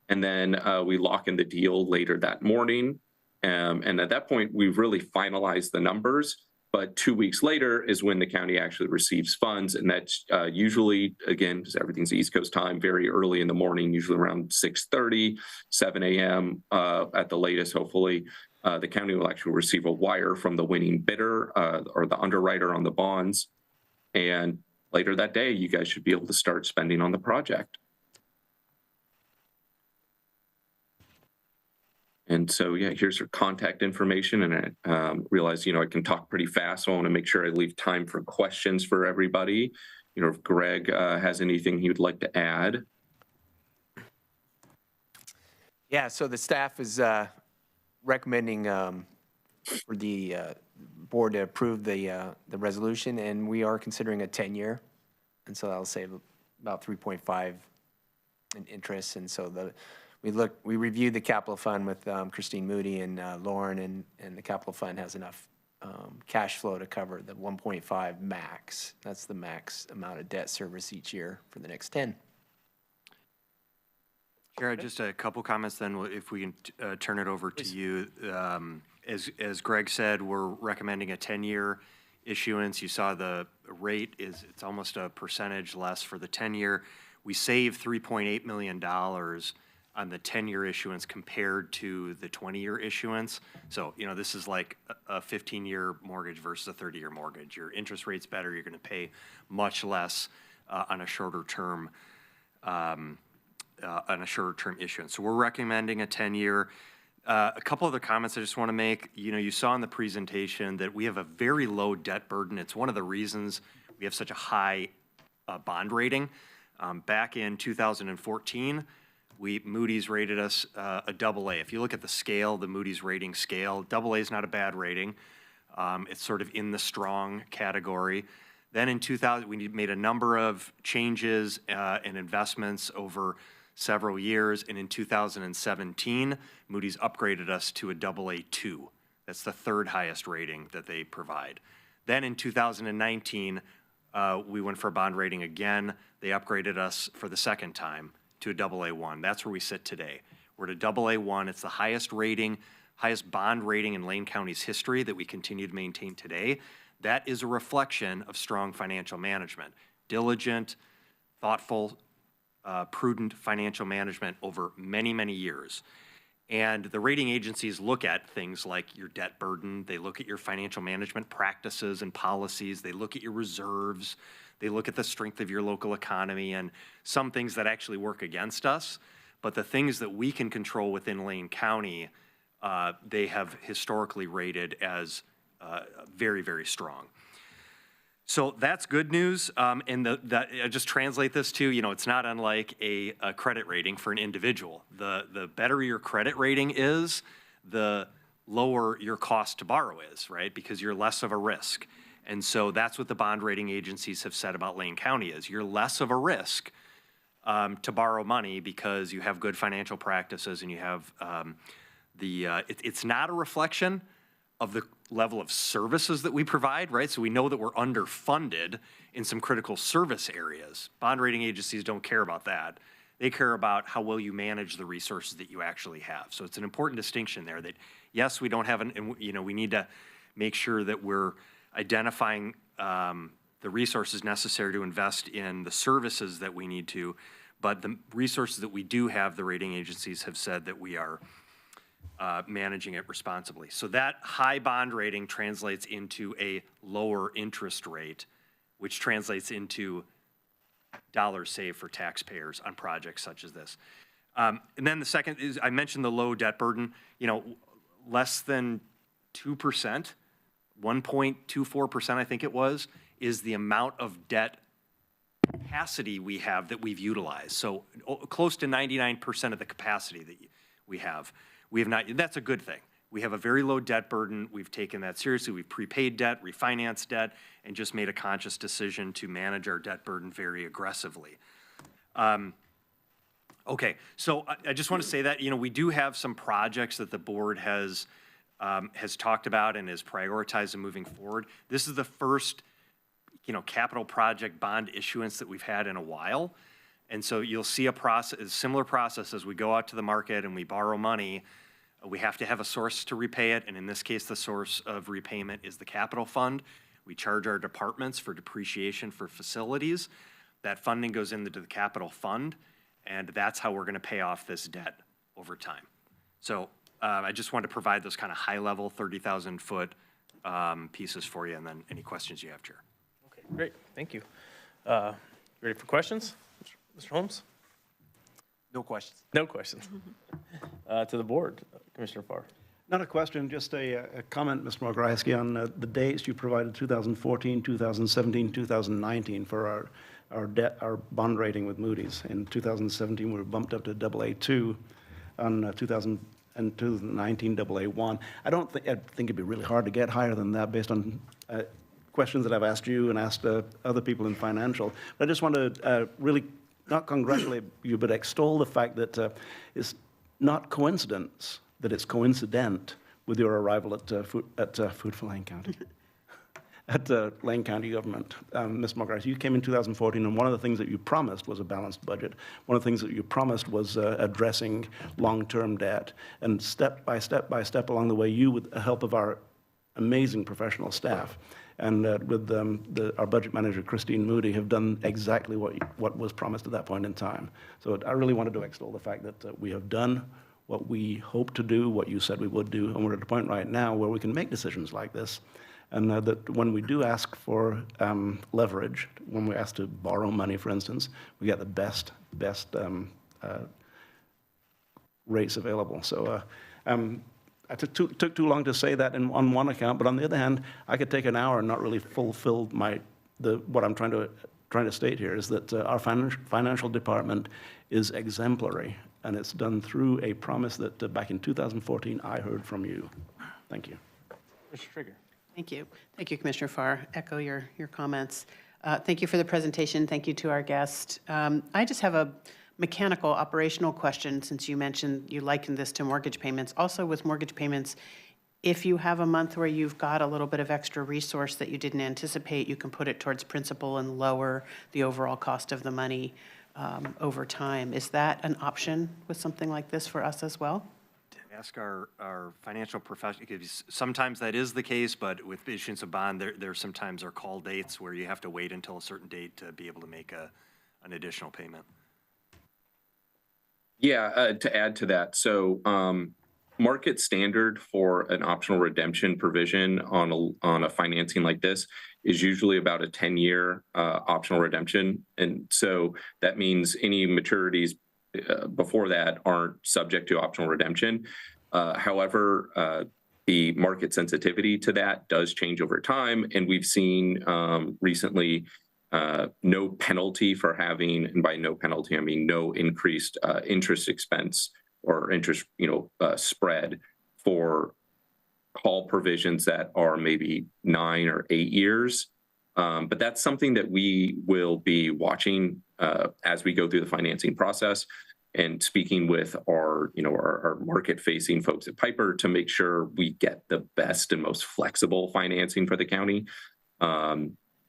S15: And then we lock in the deal later that morning. And at that point, we've really finalized the numbers. But 2 weeks later is when the county actually receives funds. And that's usually, again, because everything's East Coast time, very early in the morning, usually around 6:30, 7 a.m. At the latest, hopefully. The county will actually receive a wire from the winning bidder or the underwriter on the bonds. And later that day, you guys should be able to start spending on the project. And so, yeah, here's your contact information. And I realize, I can talk pretty fast, so I want to make sure I leave time for questions for everybody. If Greg has anything he would like to add.
S14: Yeah, so the staff is recommending for the board to approve the resolution, and we are considering a 10-year. And so that'll save about 3.5 in interest. And so we reviewed the capital fund with Christine Moody and Lauren, and the capital fund has enough cash flow to cover the 1.5 max. That's the max amount of debt service each year for the next 10.
S7: Jared, just a couple comments then, if we can turn it over to you. As Greg said, we're recommending a 10-year issuance. You saw the rate it's almost a percentage less for the 10-year. We save $3.8 million on the 10-year issuance compared to the 20-year issuance. So, this is like a 15-year mortgage versus a 30-year mortgage. Your interest rate's better. You're going to pay much less on a shorter term issuance. So we're recommending a 10-year. A couple other comments I just want to make. You saw in the presentation that we have a very low debt burden. It's one of the reasons we have such a high bond rating. Back in 2014, Moody's rated us a AA. If you look at the scale, the Moody's rating scale, AA is not a bad rating. It's sort of in the strong category. Then in 2000, we made a number of changes and investments over several years, and in 2017, Moody's upgraded us to a AA2. That's the third highest rating that they provide. Then in 2019, we went for a bond rating again. They upgraded us for the second time to a AA1. That's where we sit today. We're at a AA1. It's the highest bond rating in Lane County's history that we continue to maintain today. That is a reflection of strong financial management, diligent, thoughtful, prudent financial management over many, many years. And the rating agencies look at things like your debt burden. They look at your financial management practices and policies. They look at your reserves. They look at the strength of your local economy and some things that actually work against us. But the things that we can control within Lane County, they have historically rated as very, very strong. So that's good news. And I just translate this to, it's not unlike a credit rating for an individual. The better your credit rating is, the lower your cost to borrow is, right? Because you're less of a risk. And so that's what the bond rating agencies have said about Lane County is you're less of a risk to borrow money because you have good financial practices and you have it's not a reflection of the level of services that we provide, right? So we know that we're underfunded in some critical service areas. Bond rating agencies don't care about that. They care about how well you manage the resources that you actually have. So it's an important distinction there that, yes, we don't have we need to make sure that we're identifying the resources necessary to invest in the services that we need to, but the resources that we do have, the rating agencies have said that we are managing it responsibly. So that high bond rating translates into a lower interest rate, which translates into dollars saved for taxpayers on projects such as this. And then the second is, I mentioned the low debt burden, less than 2%, 1.24%, I think it was, is the amount of debt capacity we have that we've utilized. So close to 99% of the capacity that we have not, that's a good thing. We have a very low debt burden. We've taken that seriously. We've prepaid debt, refinanced debt, and just made a conscious decision to manage our debt burden very aggressively. Okay, so I just want to say that, we do have some projects that the board has talked about and is prioritized and moving forward. This is the first, capital project bond issuance that we've had in a while. And so you'll see a similar process as we go out to the market and we borrow money. We have to have a source to repay it, and in this case, the source of repayment is the capital fund. We charge our departments for depreciation for facilities. That funding goes into the capital fund, and that's how we're going to pay off this debt over time. So I just wanted to provide those kind of high-level 30,000-foot pieces for you, and then any questions you have, Chair.
S1: Okay, great, thank you. Ready for questions? Mr. Holmes?
S14: No questions.
S1: No questions. To the board, Commissioner Farr.
S6: Not a question, just a comment, Mr. Mogorowski, on the dates you provided, 2014, 2017, 2019, for our bond rating with Moody's. In 2017, we were bumped up to AA2. On 2019, AA1. I think it'd be really hard to get higher than that based on questions that I've asked you and asked other people in financial. But I just want to really not congratulate you, but extol the fact that it's not coincidence that it's coincident with your arrival at Food for Lane County, at Lane County government. Ms. Mogorowski, you came in 2014, and one of the things that you promised was a balanced budget. One of the things that you promised was addressing long-term debt. And step by step along the way, you, with the help of our amazing professional staff, and with our budget manager, Christine Moody, have done exactly what was promised at that point in time. So I really wanted to extol the fact that we have done what we hoped to do, what you said we would do, and we're at a point right now where we can make decisions like this. And that when we do ask for leverage, when we ask to borrow money, for instance, we get the best rates available. So I took too long to say that on one account, but on the other hand, I could take an hour and not really fulfill what I'm trying to state here is that our financial department is exemplary, and it's done through a promise that back in 2014 I heard from you. Thank you.
S1: Mr. Trigger.
S9: Thank you. Thank you, Commissioner Farr. Echo your comments. Thank you for the presentation. Thank you to our guest. I just have a mechanical operational question, since you mentioned you likened this to mortgage payments. Also with mortgage payments, if you have a month where you've got a little bit of extra resource that you didn't anticipate, you can put it towards principal and lower the overall cost of the money over time. Is that an option with something like this for us as well?
S7: Ask our financial professional, because sometimes that is the case, but with issuance of bond, there sometimes are call dates where you have to wait until a certain date to be able to make an additional payment.
S15: Yeah, to add to that, so market standard for an optional redemption provision on a financing like this is usually about a 10-year optional redemption, and so that means any maturities before that aren't subject to optional redemption. However, the market sensitivity to that does change over time, and we've seen recently no penalty for having, and by no penalty I mean no increased interest expense or interest spread for call provisions that are maybe 9 or 8 years. But that's something that we will be watching as we go through the financing process and speaking with our market-facing folks at Piper to make sure we get the best and most flexible financing for the county.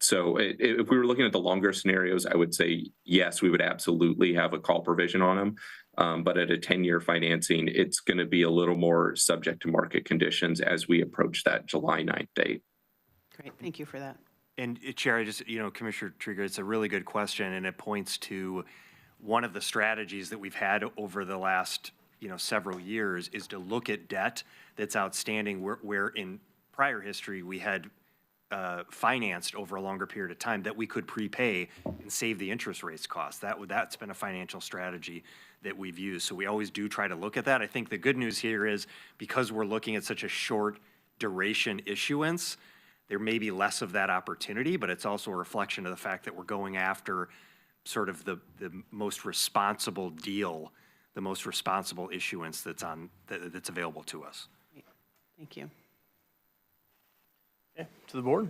S15: So if we were looking at the longer scenarios, I would say, yes, we would absolutely have a call provision on them. But at a 10-year financing, it's going to be a little more subject to market conditions as we approach that July 9th date.
S9: Great, thank you for that.
S7: And Chair, I just, Commissioner Trigger, it's a really good question, and it points to one of the strategies that we've had over the last, several years is to look at debt that's outstanding where in prior history we had financed over a longer period of time that we could prepay and save the interest rates cost. That's been a financial strategy that we've used. So we always do try to look at that. I think the good news here is because we're looking at such a short duration issuance, there may be less of that opportunity, but it's also a reflection of the fact that we're going after sort of the most responsible deal, the most responsible issuance that's available to us.
S9: Thank you.
S1: Okay, to the board.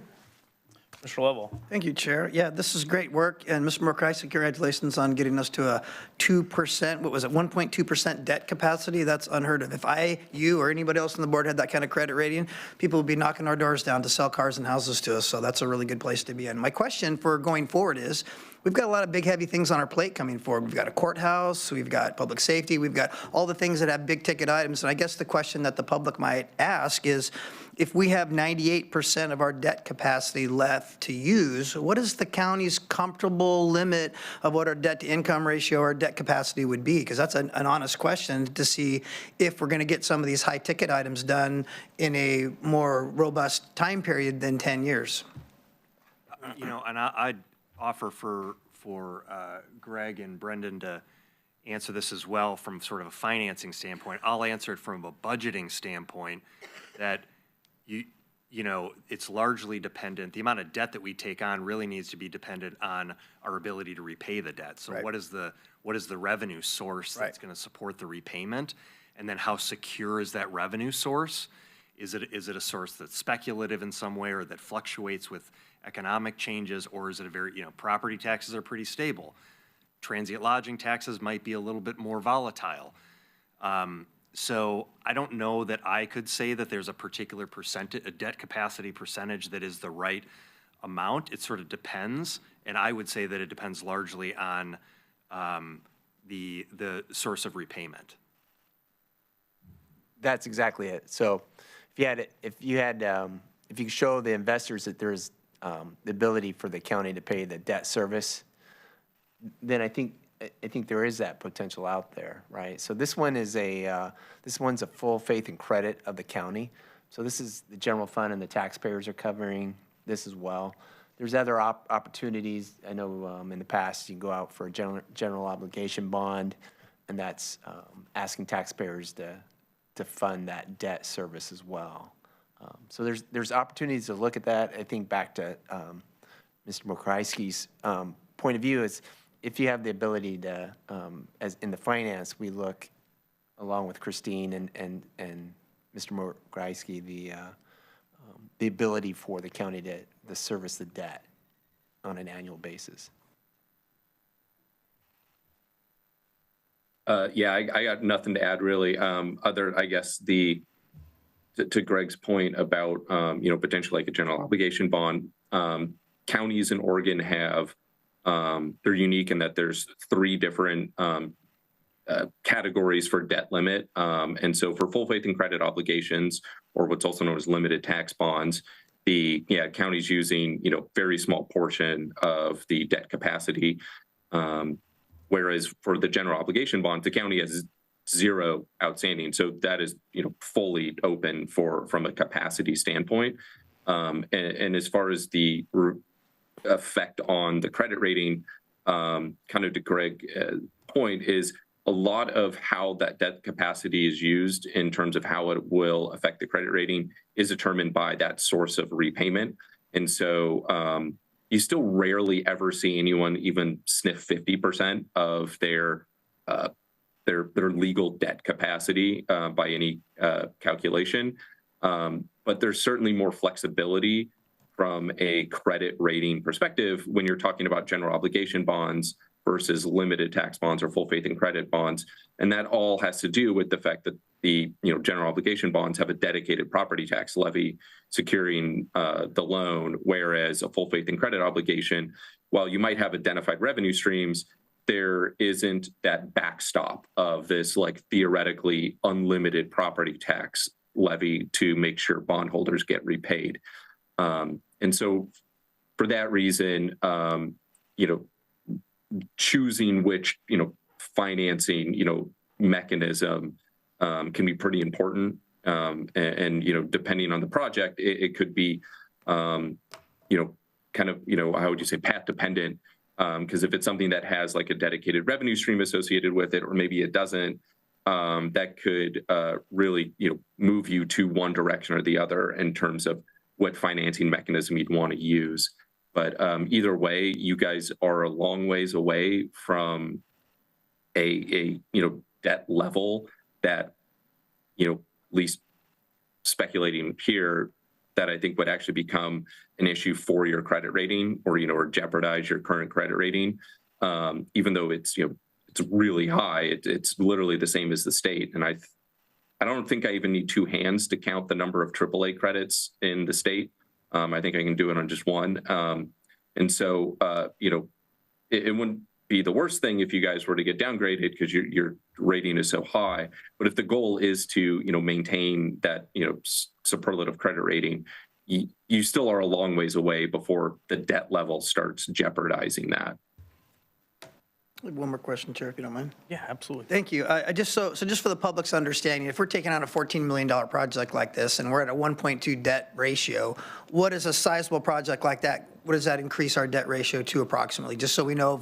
S1: Mr. Lovell.
S10: Thank you, Chair. Yeah, this is great work, and Mr. Murkowski, congratulations on getting us to a 2%, what was it, 1.2% debt capacity? That's unheard of. If you, or anybody else on the board had that kind of credit rating, people would be knocking our doors down to sell cars and houses to us, so that's a really good place to be in. My question for going forward is, we've got a lot of big, heavy things on our plate coming forward. We've got a courthouse, we've got public safety, we've got all the things that have big-ticket items, and I guess the question that the public might ask is, if we have 98% of our debt capacity left to use, what is the county's comfortable limit of what our debt-to-income ratio or debt capacity would be? Because that's an honest question to see if we're going to get some of these high-ticket items done in a more robust time period than 10 years.
S7: You know, and I'd offer for Greg and Brendan to answer this as well from sort of a financing standpoint. I'll answer it from a budgeting standpoint that you know, it's largely dependent. The amount of debt that we take on really needs to be dependent on our ability to repay the debt. So
S10: Right.
S7: what is the revenue source that's going to support the repayment? And then how secure is that revenue source? Is it a source that's speculative in some way or that fluctuates with economic changes, or is it a very, you know, property taxes are pretty stable. Transient lodging taxes might be a little bit more volatile. So I don't know that I could say that there's a particular percentage, a debt capacity percentage that is the right amount. It sort of depends, and I would say that it depends largely on the source of repayment.
S14: That's exactly it. So if you could show the investors that there's the ability for the county to pay the debt service, then I think there is that potential out there, right? So this one's a full faith and credit of the county. So this is the general fund and the taxpayers are covering this as well. There's other opportunities. I know in the past you can go out for a general obligation bond, and that's asking taxpayers to fund that debt service as well. So there's opportunities to look at that. I think back to Mr. Mokryski's point of view is if you have the ability to, as in the finance, we look along with Christine and Mr. Mokryski, the ability for the county to service the debt on an annual basis.
S15: Yeah, I got nothing to add really. I guess to Greg's point about potentially like a general obligation bond. Counties in Oregon have they're unique in that there's 3 different categories for debt limit, and so for full faith and credit obligations, or what's also known as limited tax bonds, the county's using very small portion of the debt capacity. Whereas for the general obligation bond, the county has 0 outstanding. So that is, fully open from a capacity standpoint. And as far as the effect on the credit rating, kind of to Greg's point, is a lot of how that debt capacity is used in terms of how it will affect the credit rating is determined by that source of repayment. And so, you still rarely ever see anyone even sniff 50% of their legal debt capacity by any calculation. But there's certainly more flexibility from a credit rating perspective when you're talking about general obligation bonds versus limited tax bonds or full faith and credit bonds. And that all has to do with the fact that the general obligation bonds have a dedicated property tax levy securing the loan, whereas a full faith and credit obligation, while you might have identified revenue streams, there isn't that backstop of this like theoretically unlimited property tax levy to make sure bondholders get repaid. And so for that reason, choosing which, financing, mechanism can be pretty important. And depending on the project, it could be, kind of, how would you say, path dependent. Because if it's something that has like a dedicated revenue stream associated with it, or maybe it doesn't, that could really, move you to one direction or the other in terms of what financing mechanism you'd want to use. But either way, you guys are a long ways away from a debt level that, at least speculating here, that I think would actually become an issue for your credit rating, or jeopardize your current credit rating. Even though it's really high, it's literally the same as the state. And I don't think I even need two hands to count the number of AAA credits in the state. I think I can do it on just one. And so, it wouldn't be the worst thing if you guys were to get downgraded because your rating is so high. But if the goal is to, maintain that, superlative credit rating, you still are a long ways away before the debt level starts jeopardizing that.
S10: One more question, Chair, if you don't mind.
S1: Yeah, absolutely.
S10: Thank you. I just so just for the public's understanding, if we're taking on a $14 million project like this and we're at a 1.2 debt ratio, what is a sizable project like that? What does that increase our debt ratio to approximately? Just so we know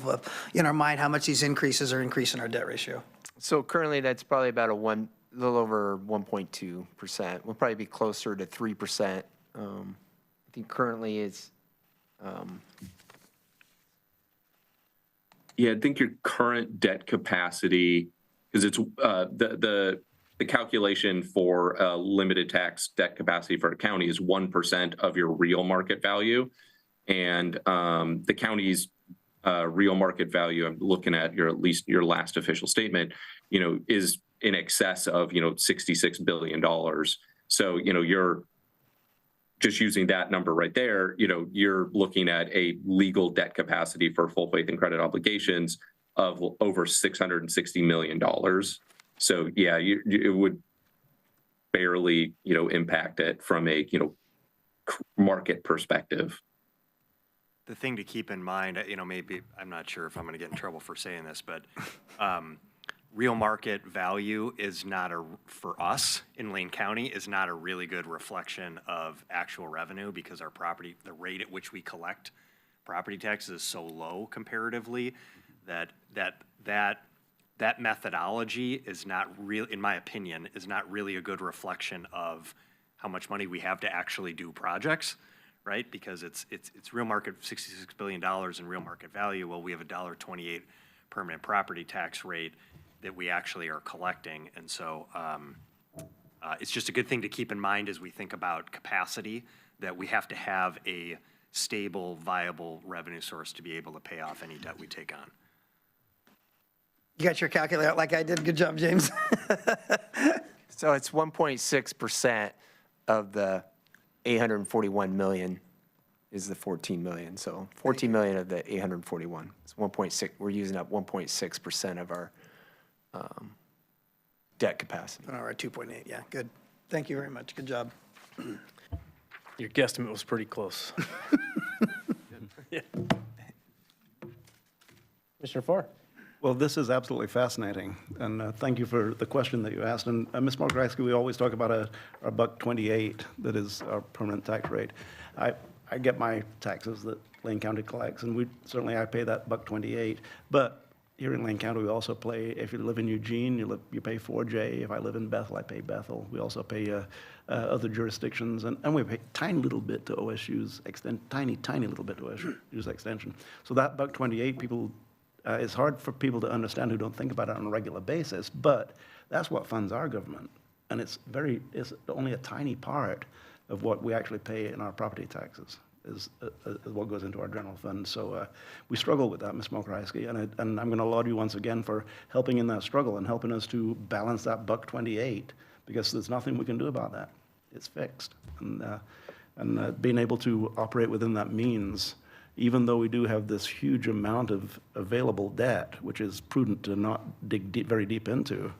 S10: in our mind how much these increases are increasing our debt ratio.
S14: So currently, that's probably about a little over 1.2%. We'll probably be closer to 3%. I think currently it's.
S15: Yeah, I think your current debt capacity, because it's the calculation for limited tax debt capacity for a county is 1% of your real market value, and the county's real market value, I'm looking at at least your last official statement, is in excess of $66 billion. So you're just using that number right there, you're looking at a legal debt capacity for full faith and credit obligations of over $660 million. So yeah, it would barely, impact it from a, market perspective.
S7: The thing to keep in mind, maybe, I'm not sure if I'm going to get in trouble for saying this, but real market value is not for us in Lane County, is not a really good reflection of actual revenue because our property, the rate at which we collect property taxes is so low comparatively that methodology is not real, in my opinion, is not really a good reflection of how much money we have to actually do projects, right? Because it's real market, $66 billion in real market value. Well, we have a $1.28 permanent property tax rate that we actually are collecting. And so it's just a good thing to keep in mind as we think about capacity, that we have to have a stable, viable revenue source to be able to pay off any debt we take on.
S10: You got your calculator out like I did. Good job, James.
S14: So it's 1.6% of the 841 million is the 14 million. So 14 million of the 841. It's 1.6. We're using up 1.6% of our debt capacity.
S10: All right, 2.8. Yeah, good. Thank you very much. Good job.
S1: Your guesstimate was pretty close. Yeah. Commissioner Farr.
S6: Well, this is absolutely fascinating, and thank you for the question that you asked. And Ms. Markowski, we always talk about our $1.28 that is our permanent tax rate. I get my taxes that Lane County collects, and I pay that $1.28. But here in Lane County, we also pay, if you live in Eugene, you pay 4J. If I live in Bethel, I pay Bethel. We also pay other jurisdictions, and we pay a tiny little bit to OSU's tiny little bit to OSU's extension. So that $1.28, people, it's hard for people to understand who don't think about it on a regular basis, but that's what funds our government. And it's only a tiny part of what we actually pay in our property taxes is what goes into our general fund. So we struggle with that, Ms. Mokrowski, and I'm going to laud you once again for helping in that struggle and helping us to balance that $1.28, because there's nothing we can do about that. It's fixed. And being able to operate within that means, even though we do have this huge amount of available debt, which is prudent to not dig very deep into,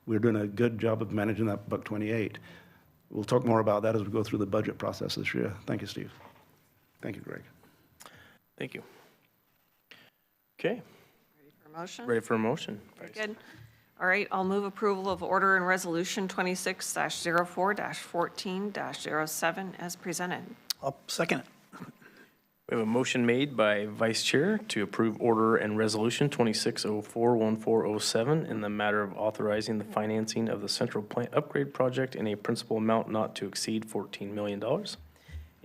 S6: we're doing a good job of managing that $1.28. We'll talk more about that as we go through the budget process this year. Thank you, Steve. Thank you, Greg.
S1: Thank you. Okay.
S5: Ready for a motion?
S1: Ready for a motion.
S5: Very good. All right, I'll move approval of order and resolution 26-04-14-07 as presented.
S10: I'll second it.
S1: We have a motion made by Vice Chair to approve order and resolution 2604-1407 in the matter of authorizing the financing of the central plant upgrade project in a principal amount not to exceed $14 million.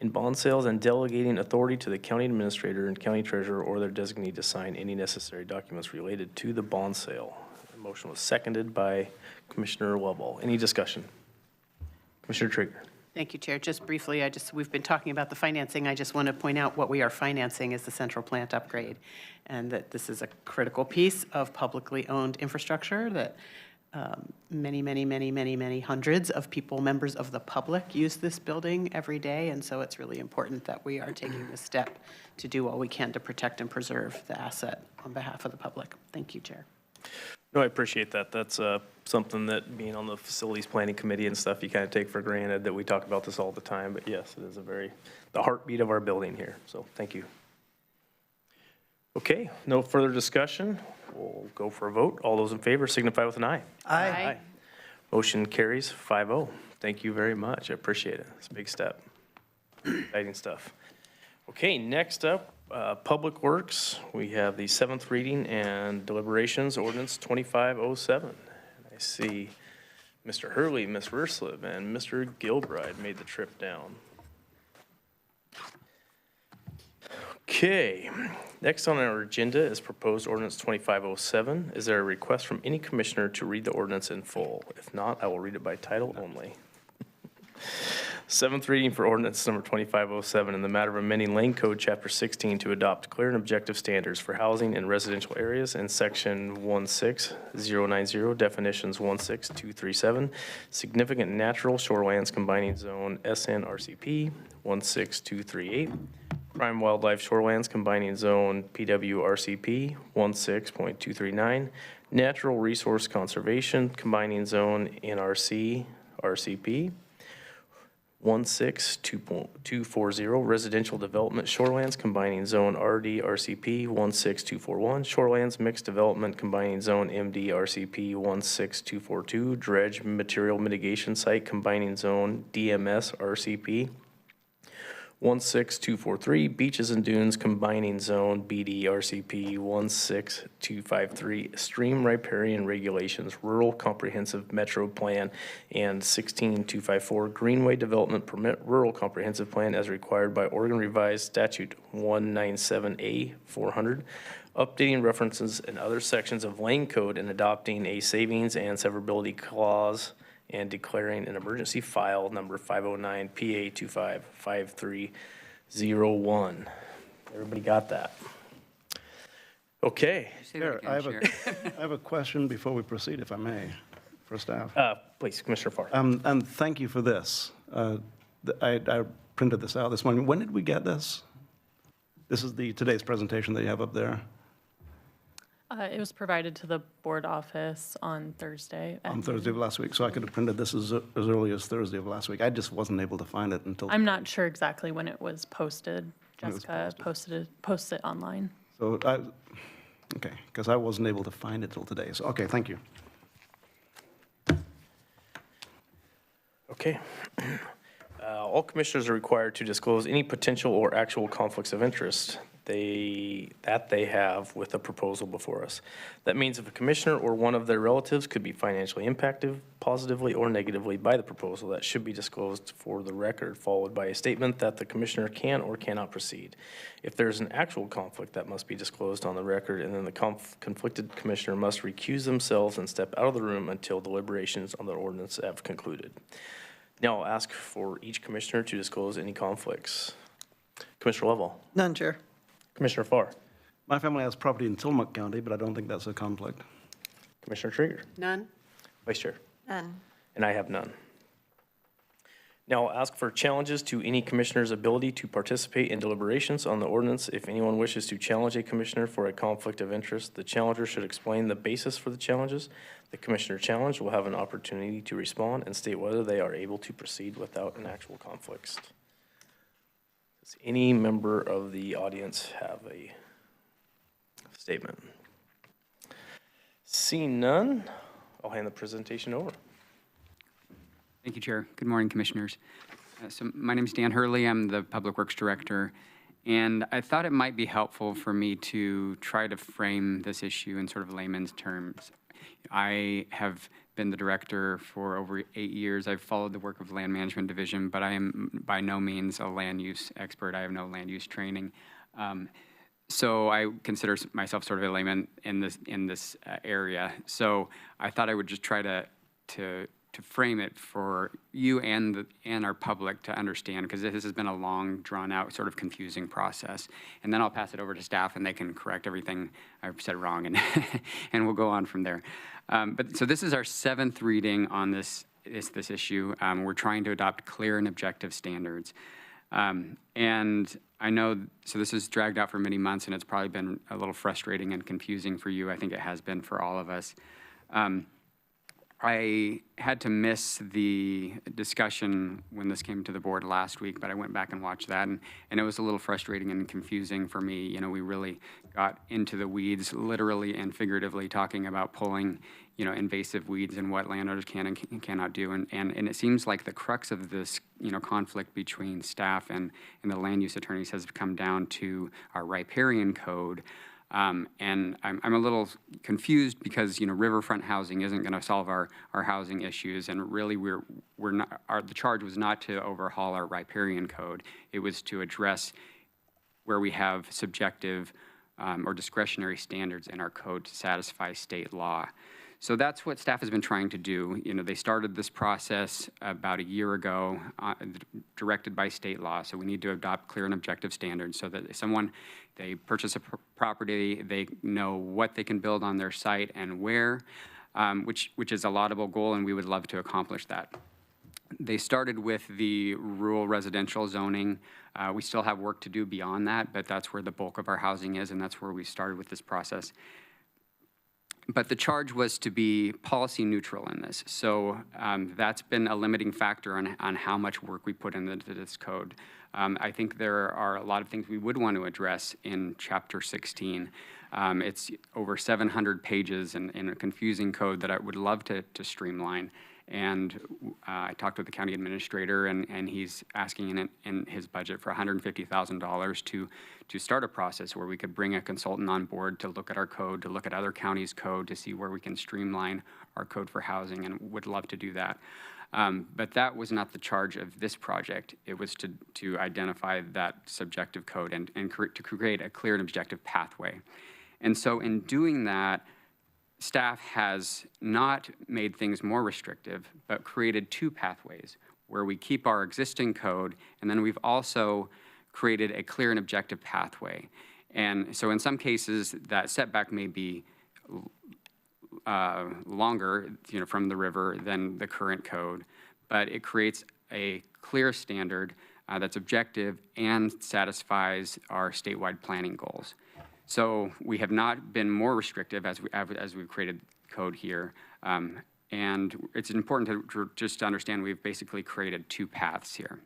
S1: in bond sales and delegating authority to the county administrator and county treasurer or their designee to sign any necessary documents related to the bond sale. The motion was seconded by Commissioner Lovell. Any discussion? Commissioner Trigger.
S9: Thank you, Chair. Just briefly, we've been talking about the financing. I just want to point out what we are financing is the central plant upgrade, and that this is a critical piece of publicly owned infrastructure that many hundreds of people, members of the public, use this building every day, and so it's really important that we are taking this step to do all we can to protect and preserve the asset on behalf of the public. Thank you, Chair.
S1: No, I appreciate that. That's something that, being on the facilities planning committee and stuff, you kind of take for granted that we talk about this all the time. But yes, it is the heartbeat of our building here. So thank you. Okay, no further discussion. We'll go for a vote. All those in favor signify with an aye.
S10: Aye.
S1: Motion carries 5-0. Thank you very much. I appreciate it. It's a big step. Exciting stuff. Okay, next up, Public Works. We have the 7th reading and deliberations, Ordinance 2507. And I see Mr. Hurley, Ms. Verslev, and Mr. Gilbride made the trip down. Okay, next on our agenda is proposed ordinance 2507. Is there a request from any commissioner to read the ordinance in full? If not, I will read it by title only. 7th reading for ordinance number 2507 in the matter of amending Lane Code Chapter 16 to adopt clear and objective standards for housing in residential areas in Section 16090, definitions 16237, significant natural shorelands combining zone SNRCP 16238, prime wildlife shorelands combining zone PWRCP 16.239, natural resource conservation combining zone NRC RCP 16240, residential development shorelands combining zone RD RCP 16241, shorelands mixed development combining zone MD RCP 16242, dredge material mitigation site combining zone DMS RCP 16243, beaches and dunes combining zone BD RCP 16253, stream riparian regulations, rural comprehensive metro plan, and 16254, greenway development permit, rural comprehensive plan as required by Oregon Revised Statute 197A 400, updating references in other sections of Lane Code and adopting a savings and severability clause and declaring an emergency file number 509 PA 255301. Everybody got that? Okay.
S6: Chair, I have a question before we proceed, if I may, for staff.
S1: Please, Commissioner Farr.
S6: And thank you for this. I printed this out this morning. When did we get this? This is today's presentation that you have up there.
S16: It was provided to the board office on Thursday.
S6: On Thursday of last week, so I could have printed this as early as Thursday of last week. I just wasn't able to find it until.
S16: I'm not sure exactly when it was posted. Jessica posted it online.
S6: So, okay, because I wasn't able to find it till today. So, okay, thank you.
S1: Okay. All commissioners are required to disclose any potential or actual conflicts of interest that they have with a proposal before us. That means if a commissioner or one of their relatives could be financially impacted positively or negatively by the proposal, that should be disclosed for the record, followed by a statement that the commissioner can or cannot proceed. If there's an actual conflict, that must be disclosed on the record, and then the conflicted commissioner must recuse themselves and step out of the room until deliberations on the ordinance have concluded. Now I'll ask for each commissioner to disclose any conflicts. Commissioner Lovell.
S10: None, Chair.
S1: Commissioner Farr.
S6: My family has property in Tillamook County, but I don't think that's a conflict.
S1: Commissioner Trigger.
S9: None?
S1: Vice Chair.
S5: None.
S1: And I have none. Now I'll ask for challenges to any commissioner's ability to participate in deliberations on the ordinance. If anyone wishes to challenge a commissioner for a conflict of interest, the challenger should explain the basis for the challenges. The commissioner challenged will have an opportunity to respond and state whether they are able to proceed without an actual conflict. Does any member of the audience have a statement? Seeing none, I'll hand the presentation over.
S17: Thank you, Chair. Good morning, Commissioners. So my name is Dan Hurley. I'm the Public Works Director. And I thought it might be helpful for me to try to frame this issue in sort of layman's terms. I have been the director for over 8 years. I've followed the work of Land Management Division, but I am by no means a land use expert. I have no land use training. So I consider myself sort of a layman in this area. So I thought I would just try to frame it for you and our public to understand, because this has been a long, drawn-out, sort of confusing process. And then I'll pass it over to staff, and they can correct everything I've said wrong, and and we'll go on from there. So this is our 7th reading on this issue. We're trying to adopt clear and objective standards. And I know, so this has dragged out for many months, and it's probably been a little frustrating and confusing for you. I think it has been for all of us. I had to miss the discussion when this came to the board last week, but I went back and watched that, and it was a little frustrating and confusing for me. You know, we really got into the weeds, literally and figuratively, talking about pulling, you know, invasive weeds and what landowners can and cannot do. And it seems like the crux of this, you know, conflict between staff and the land use attorneys has come down to our riparian code. And I'm a little confused because, you know, riverfront housing isn't going to solve our housing issues, and really we're not. The charge was not to overhaul our riparian code. It was to address where we have subjective or discretionary standards in our code to satisfy state law. So that's what staff has been trying to do. You know, they started this process about a year ago, directed by state law. So we need to adopt clear and objective standards so that if they purchase a property, they know what they can build on their site and where, which is a laudable goal, and we would love to accomplish that. They started with the rural residential zoning. We still have work to do beyond that, but that's where the bulk of our housing is, and that's where we started with this process. But the charge was to be policy neutral in this. So that's been a limiting factor on how much work we put into this code. I think there are a lot of things we would want to address in Chapter 16. It's over 700 pages in a confusing code that I would love to streamline. And I talked with the county administrator, and he's asking in his budget for $150,000 to start a process where we could bring a consultant on board to look at our code, to look at other counties' code, to see where we can streamline our code for housing, and would love to do that. But that was not the charge of this project. It was to identify that subjective code and to create a clear and objective pathway. And so in doing that, staff has not made things more restrictive, but created 2 pathways where we keep our existing code, and then we've also created a clear and objective pathway. And so in some cases, that setback may be longer, you know, from the river than the current code, but it creates a clear standard that's objective and satisfies our statewide planning goals. So we have not been more restrictive as we've created code here. And it's important to just understand we've basically created 2 paths here.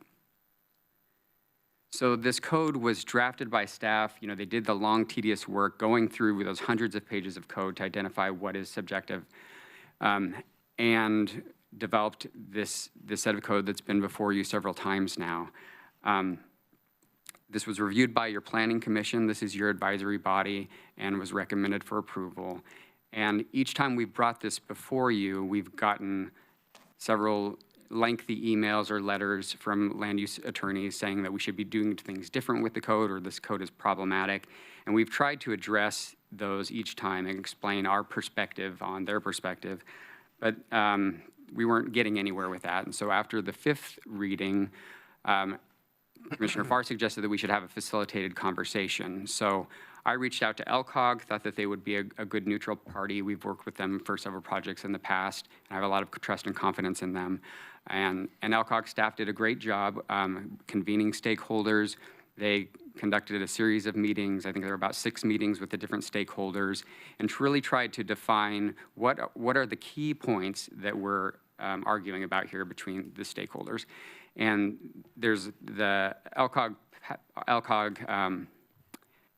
S17: So this code was drafted by staff. You know, they did the long, tedious work going through those hundreds of pages of code to identify what is subjective, and developed this set of code that's been before you several times now. This was reviewed by your planning commission. This is your advisory body, and was recommended for approval. And each time we've brought this before you, we've gotten several lengthy emails or letters from land use attorneys saying that we should be doing things different with the code, or this code is problematic. And we've tried to address those each time and explain our perspective on their perspective. But we weren't getting anywhere with that. And so after the 5th reading, Commissioner Farr suggested that we should have a facilitated conversation. So I reached out to LCOG, thought that they would be a good neutral party. We've worked with them for several projects in the past, and I have a lot of trust and confidence in them. And LCOG staff did a great job convening stakeholders. They conducted a series of meetings. I think there were about 6 meetings with the different stakeholders, and really tried to define what are the key points that we're arguing about here between the stakeholders. And there's the LCOG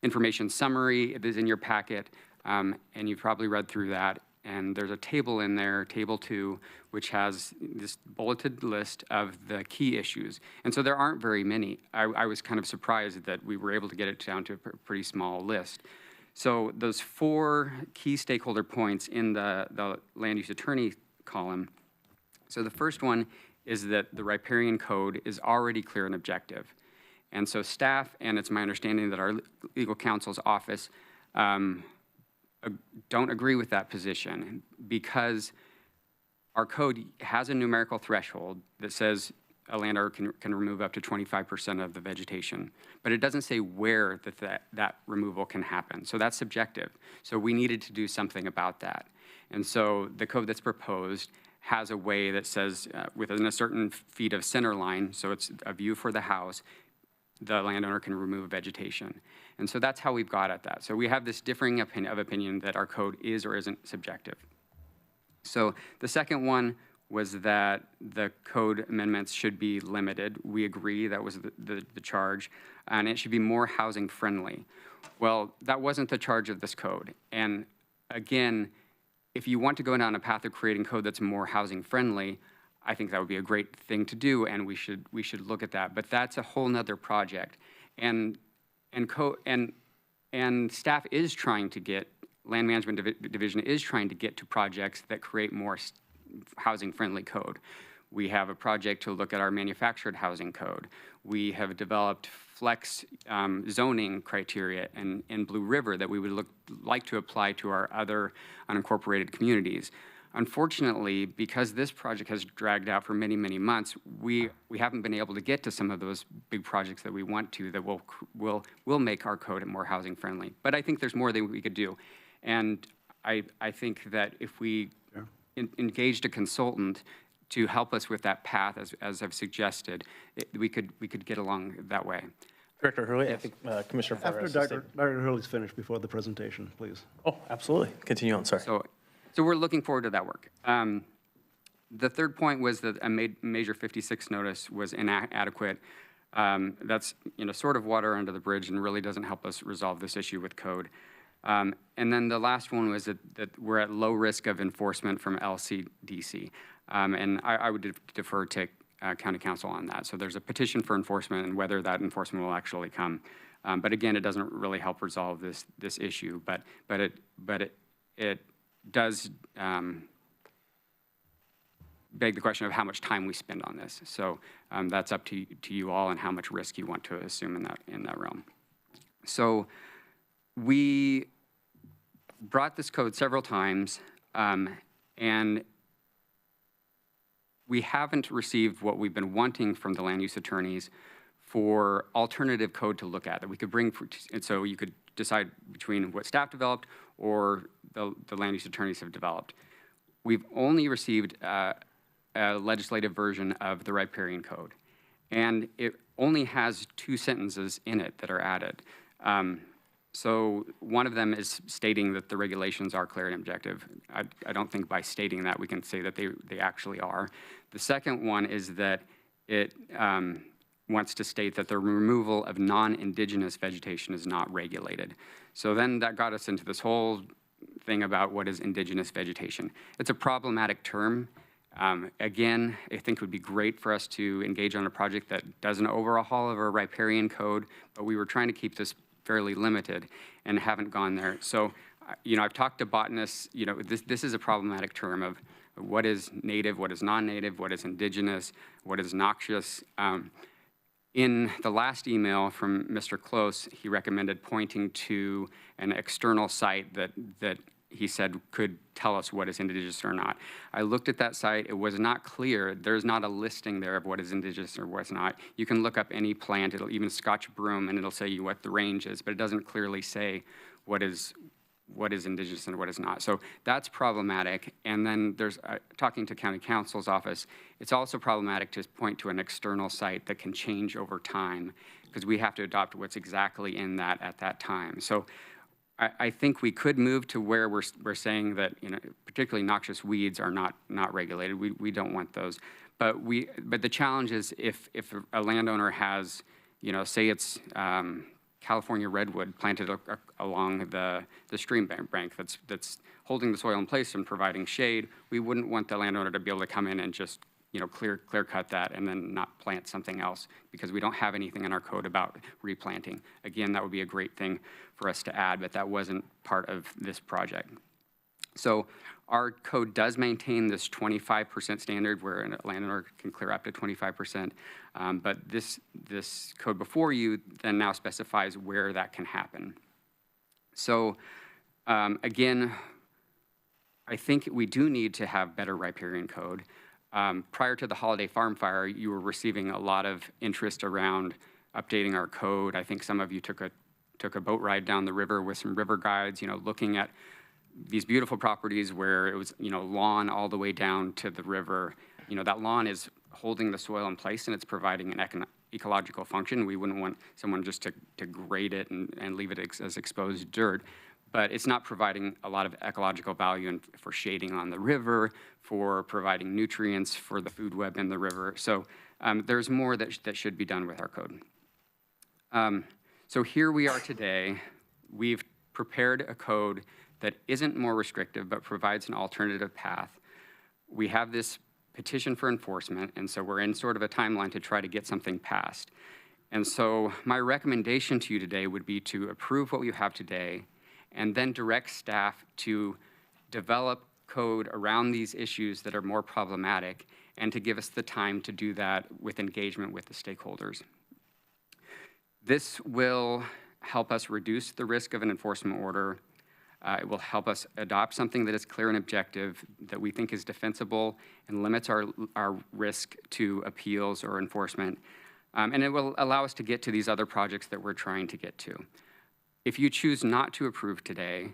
S17: information summary that is in your packet, and you've probably read through that. and there's a table in there, Table 2, which has this bulleted list of the key issues. And so there aren't very many. I was kind of surprised that we were able to get it down to a pretty small list. So those 4 key stakeholder points in the land use attorney column. So the first one is that the riparian code is already clear and objective. And so staff, and it's my understanding that our legal counsel's office don't agree with that position, because our code has a numerical threshold that says a landowner can remove up to 25% of the vegetation, but it doesn't say where that removal can happen. So that's subjective. So we needed to do something about that. And so the code that's proposed has a way that says within a certain feet of center line, so it's a view for the house, the landowner can remove vegetation. And so that's how we've got at that. So we have this differing opinion that our code is or isn't subjective. So the second one was that the code amendments should be limited. We agree, that was the charge, and it should be more housing friendly. Well, that wasn't the charge of this code. And again, if you want to go down a path of creating code that's more housing friendly, I think that would be a great thing to do, and we should look at that. But that's a whole nother project. And staff is trying to get, Land Management Division is trying to get to projects that create more housing-friendly code. We have a project to look at our manufactured housing code. We have developed flex zoning criteria in Blue River that we would like to apply to our other unincorporated communities. Unfortunately, because this project has dragged out for many, many months, we haven't been able to get to some of those big projects that we want to, that will make our code more housing friendly. But I think there's more that we could do. And I think that if we engaged a consultant to help us with that path, as I've suggested, we could get along that way.
S1: Director Hurley, I think Commissioner Farrar has to
S6: After Dr. Hurley's finished, before the presentation, please.
S1: Oh, absolutely. Continue on, sorry.
S17: So we're looking forward to that work. The third point was that a Measure 56 notice was inadequate. That's sort of water under the bridge and really doesn't help us resolve this issue with code. And then the last one was that we're at low risk of enforcement from LCDC. And I would defer to County Council on that. So there's a petition for enforcement and whether that enforcement will actually come. But again, it doesn't really help resolve this issue, but it does beg the question of how much time we spend on this. So that's up to you all and how much risk you want to assume in that realm. So we brought this code several times, and we haven't received what we've been wanting from the land use attorneys for alternative code to look at that we could bring, and so you could decide between what staff developed or the land use attorneys have developed. We've only received a legislative version of the riparian code, and it only has 2 sentences in it that are added. So one of them is stating that the regulations are clear and objective. I don't think by stating that we can say that they actually are. The second one is that it wants to state that the removal of non-indigenous vegetation is not regulated. So then that got us into this whole thing about what is indigenous vegetation. It's a problematic term. Again, I think it would be great for us to engage on a project that does an overhaul of our riparian code, but we were trying to keep this fairly limited and haven't gone there. So, I've talked to botanists, this is a problematic term of what is native, what is non-native, what is indigenous, what is noxious. In the last email from Mr. Close, he recommended pointing to an external site that he said could tell us what is indigenous or not. I looked at that site. It was not clear. There's not a listing there of what is indigenous or what's not. You can look up any plant, it'll even Scotch broom, and it'll say you what the range is, but it doesn't clearly say what is indigenous and what is not. So that's problematic. And then there's, talking to County Council's office, it's also problematic to point to an external site that can change over time because we have to adopt what's exactly in that at that time. So I think we could move to where we're saying that, particularly noxious weeds are not regulated. We don't want those. But the challenge is if a landowner has, say it's California redwood planted along the stream bank that's holding the soil in place and providing shade. We wouldn't want the landowner to be able to come in and just, clear cut that and then not plant something else, because we don't have anything in our code about replanting. Again, that would be a great thing for us to add, but that wasn't part of this project. So our code does maintain this 25% standard where a landowner can clear up to 25%, but this code before you then now specifies where that can happen. So again, I think we do need to have better riparian code. Prior to the Holiday Farm fire, you were receiving a lot of interest around updating our code. I think some of you took a boat ride down the river with some river guides, looking at these beautiful properties where it was, lawn all the way down to the river. That lawn is holding the soil in place and it's providing an ecological function. We wouldn't want someone just to grade it and leave it as exposed dirt. But it's not providing a lot of ecological value for shading on the river, for providing nutrients for the food web in the river. So there's more that should be done with our code. So here we are today. We've prepared a code that isn't more restrictive, but provides an alternative path. We have this petition for enforcement, and so we're in sort of a timeline to try to get something passed. And so my recommendation to you today would be to approve what you have today, and then direct staff to develop code around these issues that are more problematic, and to give us the time to do that with engagement with the stakeholders. This will help us reduce the risk of an enforcement order. It will help us adopt something that is clear and objective, that we think is defensible and limits our risk to appeals or enforcement. And it will allow us to get to these other projects that we're trying to get to. If you choose not to approve today,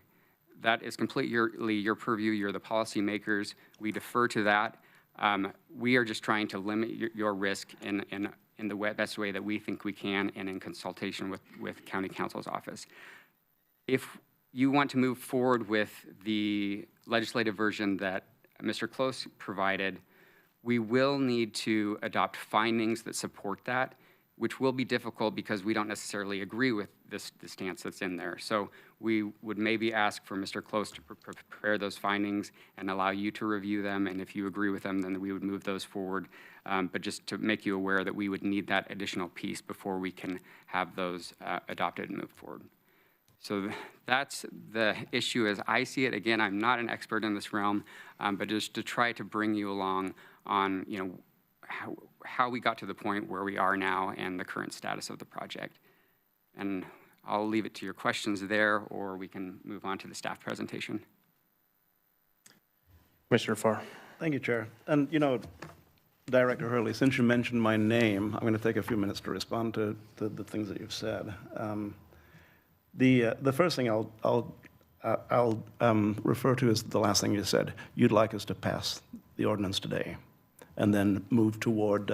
S17: that is completely your purview. You're the policymakers. We defer to that. We are just trying to limit your risk in the best way that we think we can, and in consultation with County Counsel's office. If you want to move forward with the legislative version that Mr. Close provided, we will need to adopt findings that support that, which will be difficult because we don't necessarily agree with the stance that's in there. So we would maybe ask for Mr. Close to prepare those findings and allow you to review them, and if you agree with them, then we would move those forward. But just to make you aware that we would need that additional piece before we can have those adopted and moved forward. So that's the issue as I see it. Again, I'm not an expert in this realm, but just to try to bring you along on, how we got to the point where we are now and the current status of the project. And I'll leave it to your questions there, or we can move on to the staff presentation.
S1: Commissioner Farr.
S6: Thank you, Chair. And, Director Hurley, since you mentioned my name, I'm going to take a few minutes to respond to the things that you've said. The first thing I'll refer to is the last thing you said. You'd like us to pass the ordinance today, and then move toward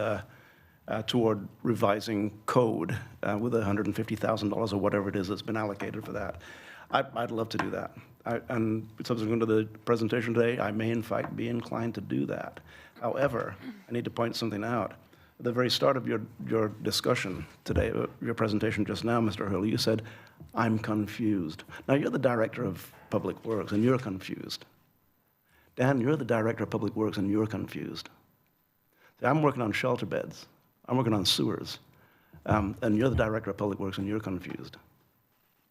S6: revising code with $150,000 or whatever it is that's been allocated for that. I'd love to do that. And subsequent to the presentation today, I may in fact be inclined to do that. However, I need to point something out. At the very start of your discussion today, your presentation just now, Mr. Hurley, you said, "I'm confused." Now, you're the Director of Public Works, and you're confused. Dan, you're the Director of Public Works, and you're confused. See, I'm working on shelter beds. I'm working on sewers. And you're the Director of Public Works, and you're confused.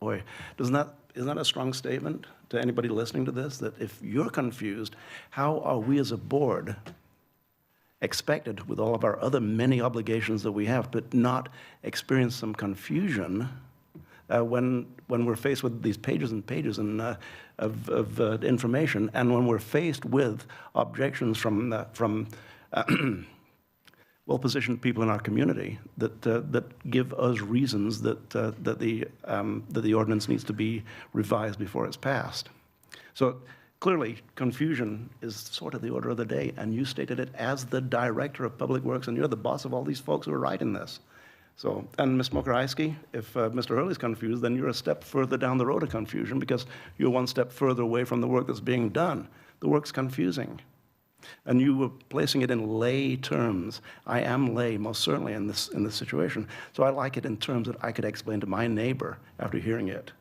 S6: Boy, isn't that a strong statement to anybody listening to this? That if you're confused, how are we as a board expected, with all of our other many obligations that we have, but not experience some confusion when we're faced with these pages and pages of information, and when we're faced with objections from well-positioned people in our community that give us reasons that the ordinance needs to be revised before it's passed. So clearly, confusion is sort of the order of the day, and you stated it as the Director of Public Works, and you're the boss of all these folks who are writing this. So, and Ms. Mokrajewski, if Mr. Hurley's confused, then you're a step further down the road of confusion, because you're one step further away from the work that's being done. The work's confusing. And you were placing it in lay terms. I am lay, most certainly, in this situation. So I like it in terms that I could explain to my neighbor after hearing it.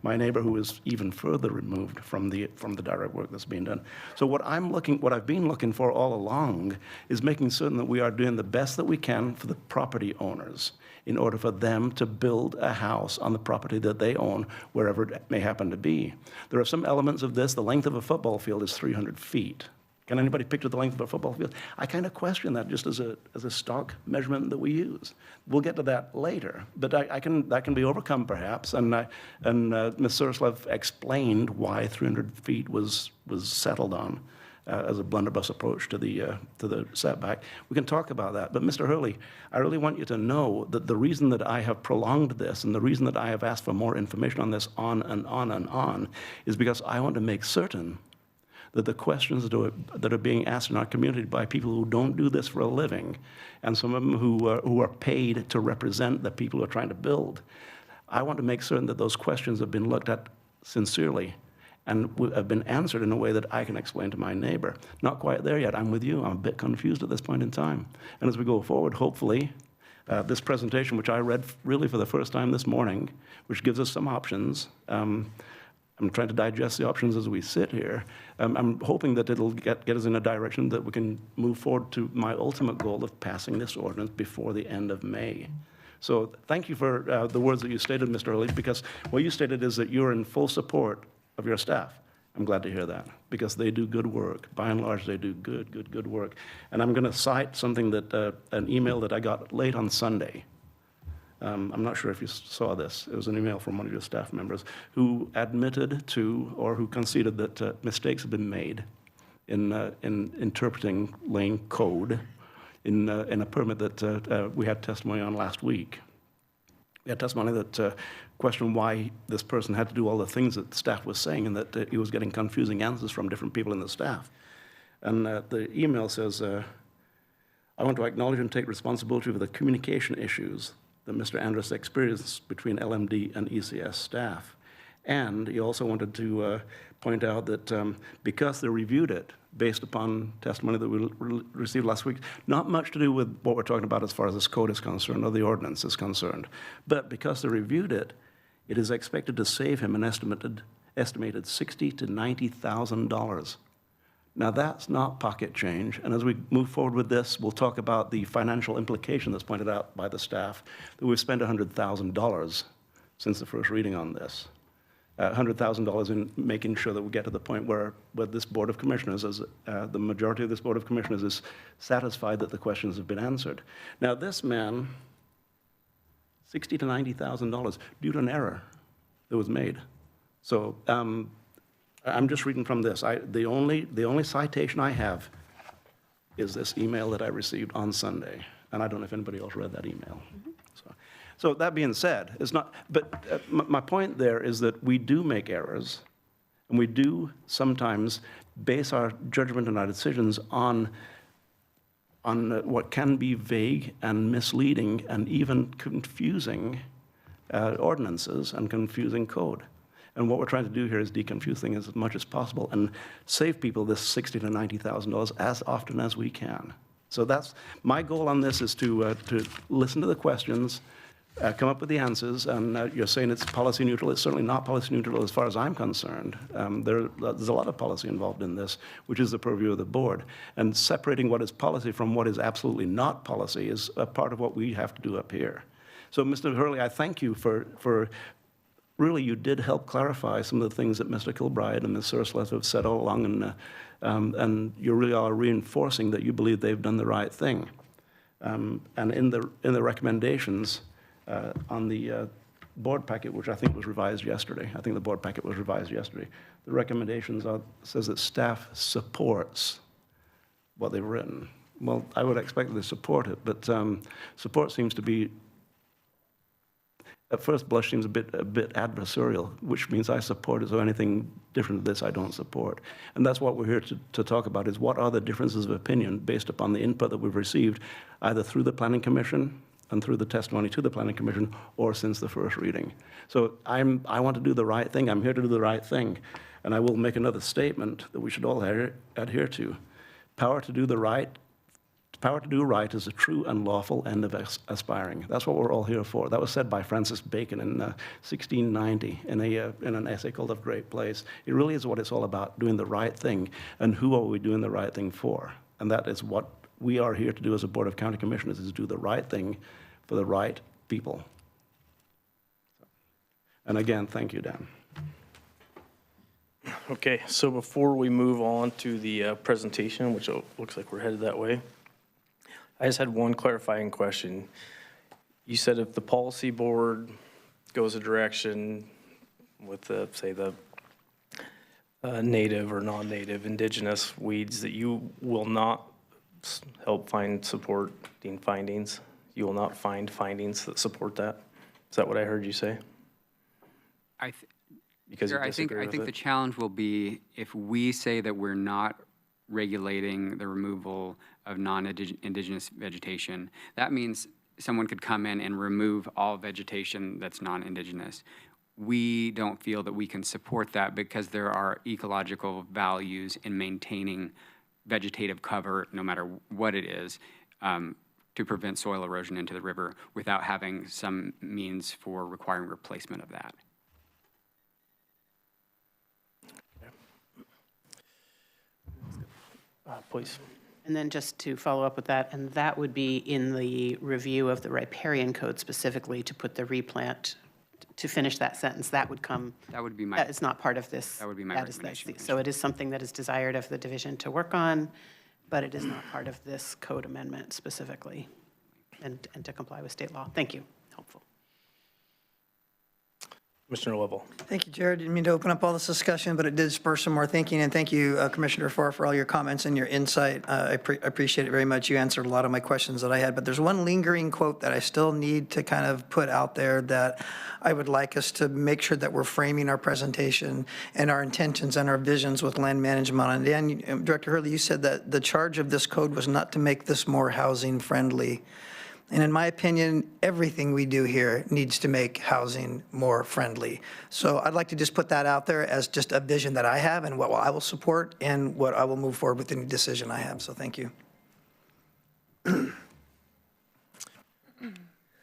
S6: My neighbor who is even further removed from the direct work that's being done. So what I've been looking for all along is making certain that we are doing the best that we can for the property owners in order for them to build a house on the property that they own, wherever it may happen to be. There are some elements of this. The length of a football field is 300 feet. Can anybody picture the length of a football field? I kind of question that just as a stock measurement that we use. We'll get to that later, but that can be overcome perhaps. And Ms. Surslev explained why 300 feet was settled on as a blunderbuss approach to the setback. We can talk about that. But Mr. Hurley, I really want you to know that the reason that I have prolonged this and the reason that I have asked for more information on this on and on and on is because I want to make certain that the questions that are being asked in our community by people who don't do this for a living, and some of them who are paid to represent the people who are trying to build, I want to make certain that those questions have been looked at sincerely and have been answered in a way that I can explain to my neighbor. Not quite there yet. I'm with you. I'm a bit confused at this point in time. And as we go forward, hopefully, this presentation, which I read really for the first time this morning, which gives us some options, I'm trying to digest the options as we sit here. I'm hoping that it'll get us in a direction that we can move forward to my ultimate goal of passing this ordinance before the end of May. So thank you for the words that you stated, Mr. Hurley, because what you stated is that you're in full support of your staff. I'm glad to hear that, because they do good work. By and large, they do good work. And I'm going to cite something that, an email that I got late on Sunday. I'm not sure if you saw this. It was an email from one of your staff members who admitted to, or who conceded that mistakes have been made in interpreting lane code in a permit that we had testimony on last week. We had testimony that questioned why this person had to do all the things that the staff was saying, and that he was getting confusing answers from different people in the staff. And the email says, I want to acknowledge and take responsibility for the communication issues that Mr. Andrus experienced between LMD and ECS staff. And he also wanted to point out that because they reviewed it based upon testimony that we received last week, not much to do with what we're talking about as far as this code is concerned or the ordinance is concerned, but because they reviewed it, it is expected to save him an estimated $60,000 to $90,000. Now, that's not pocket change, and as we move forward with this, we'll talk about the financial implication that's pointed out by the staff, that we've spent $100,000 since the first reading on this. $100,000 in making sure that we get to the point where this Board of Commissioners, the majority of this Board of Commissioners is satisfied that the questions have been answered. Now, this man, $60,000 to $90,000 due to an error that was made. So, I'm just reading from this. The only citation I have is this email that I received on Sunday, and I don't know if anybody else read that email. So that being said, it's not. But my point there is that we do make errors, and we do sometimes base our judgment and our decisions on what can be vague and misleading and even confusing ordinances and confusing code. And what we're trying to do here is deconfuse things as much as possible and save people this $60,000 to $90,000 as often as we can. So that's my goal on this, is to listen to the questions, come up with the answers. And you're saying it's policy neutral. It's certainly not policy neutral as far as I'm concerned. There's a lot of policy involved in this, which is the purview of the board. And separating what is policy from what is absolutely not policy is a part of what we have to do up here. So, Mr. Hurley, I thank you for really, you did help clarify some of the things that Mr. Kilbride and Ms. Surslev have said all along, and you really are reinforcing that you believe they've done the right thing. And in the recommendations on the board packet, which I think was revised yesterday, I think the board packet was revised yesterday, the recommendations says that staff supports what they've written. Well, I would expect them to support it, but support seems to be, at first blush, seems a bit adversarial, which means I support it, so anything different than this I don't support. And that's what we're here to talk about, is what are the differences of opinion based upon the input that we've received, either through the Planning Commission and through the testimony to the Planning Commission, or since the first reading. So I want to do the right thing. I'm here to do the right thing. And I will make another statement that we should all adhere to. power to do the right, power to do right is a true and lawful end of aspiring. That's what we're all here for. That was said by Francis Bacon in 1690 in an essay called Of Great Place. It really is what it's all about, doing the right thing. And who are we doing the right thing for? And that is what we are here to do as a Board of County Commissioners, is do the right thing for the right people. And again, thank you, Dan.
S1: Okay, so before we move on to the presentation, which looks like we're headed that way, I just had one clarifying question. You said if the policy board goes a direction with the, say, the native or non-native indigenous weeds, that you will not help find supporting findings? You will not find findings that support that? Is that what I heard you say? Because you
S17: I think
S1: disagree with
S17: the
S1: it?
S17: challenge will be if we say that we're not regulating the removal of non-indigenous vegetation, that means someone could come in and remove all vegetation that's non-indigenous. We don't feel that we can support that because there are ecological values in maintaining vegetative cover, no matter what it is, to prevent soil erosion into the river without having some means for requiring replacement of that.
S1: Please.
S9: And then just to follow up with that, and that would be in the review of the riparian code specifically to put the replant, to finish that sentence, that would come.
S17: That would be my.
S9: That is not part of this.
S17: That would be my recommendation.
S9: So it is something that is desired of the division to work on, but it is not part of this code amendment specifically, and to comply with state law. Thank you. Helpful.
S1: Commissioner Lovell.
S10: Thank you, Jared. Didn't mean to open up all this discussion, but it did spur some more thinking. And thank you, Commissioner Farr, for all your comments and your insight. I appreciate it very much. You answered a lot of my questions that I had. But there's one lingering quote that I still need to kind of put out there that I would like us to make sure that we're framing our presentation and our intentions and our visions with land management. And Dan, Director Hurley, you said that the charge of this code was not to make this more housing friendly. And in my opinion, everything we do here needs to make housing more friendly. So I'd like to just put that out there as just a vision that I have and what I will support and what I will move forward with any decision I have. So thank you.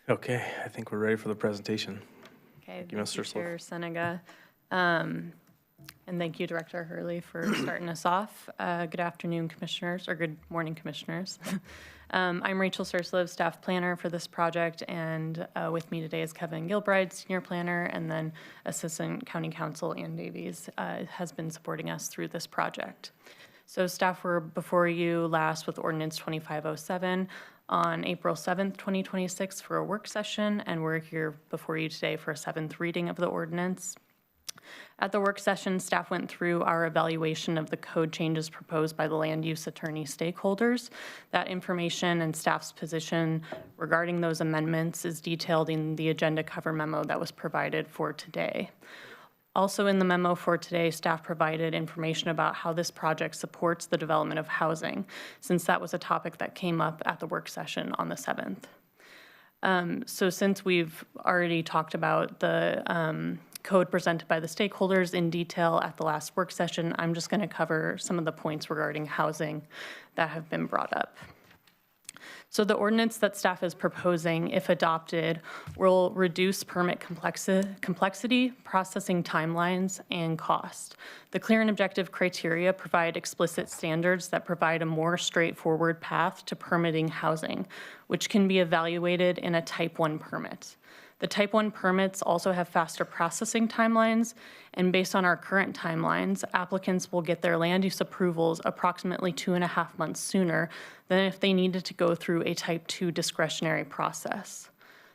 S1: Okay, I think we're ready for the presentation.
S16: Okay,
S1: Thank you, Mr.
S16: Chair Senega. And thank you, Director Hurley, for starting us off. Good afternoon, Commissioners, or good morning, Commissioners. I'm Rachel Sursliv, Staff Planner for this project, and with me today is Kevin Gilbride, Senior Planner, and then Assistant County Counsel Ann Davies has been supporting us through this project. So staff were before you last with Ordinance 2507 on April 7th, 2026 for a work session, and we're here before you today for a 7th reading of the ordinance. At the work session, staff went through our evaluation of the code changes proposed by the land use attorney stakeholders. That information and staff's position regarding those amendments is detailed in the agenda cover memo that was provided for today. Also in the memo for today, staff provided information about how this project supports the development of housing, since that was a topic that came up at the work session on the 7th. So since we've already talked about the code presented by the stakeholders in detail at the last work session, I'm just going to cover some of the points regarding housing that have been brought up. So the ordinance that staff is proposing, if adopted, will reduce permit complexity, processing timelines, and cost. The clear and objective criteria provide explicit standards that provide a more straightforward path to permitting housing, which can be evaluated in a Type 1 permit. The Type 1 permits also have faster processing timelines, and based on our current timelines, applicants will get their land use approvals approximately 2.5 months sooner than if they needed to go through a Type 2 discretionary process.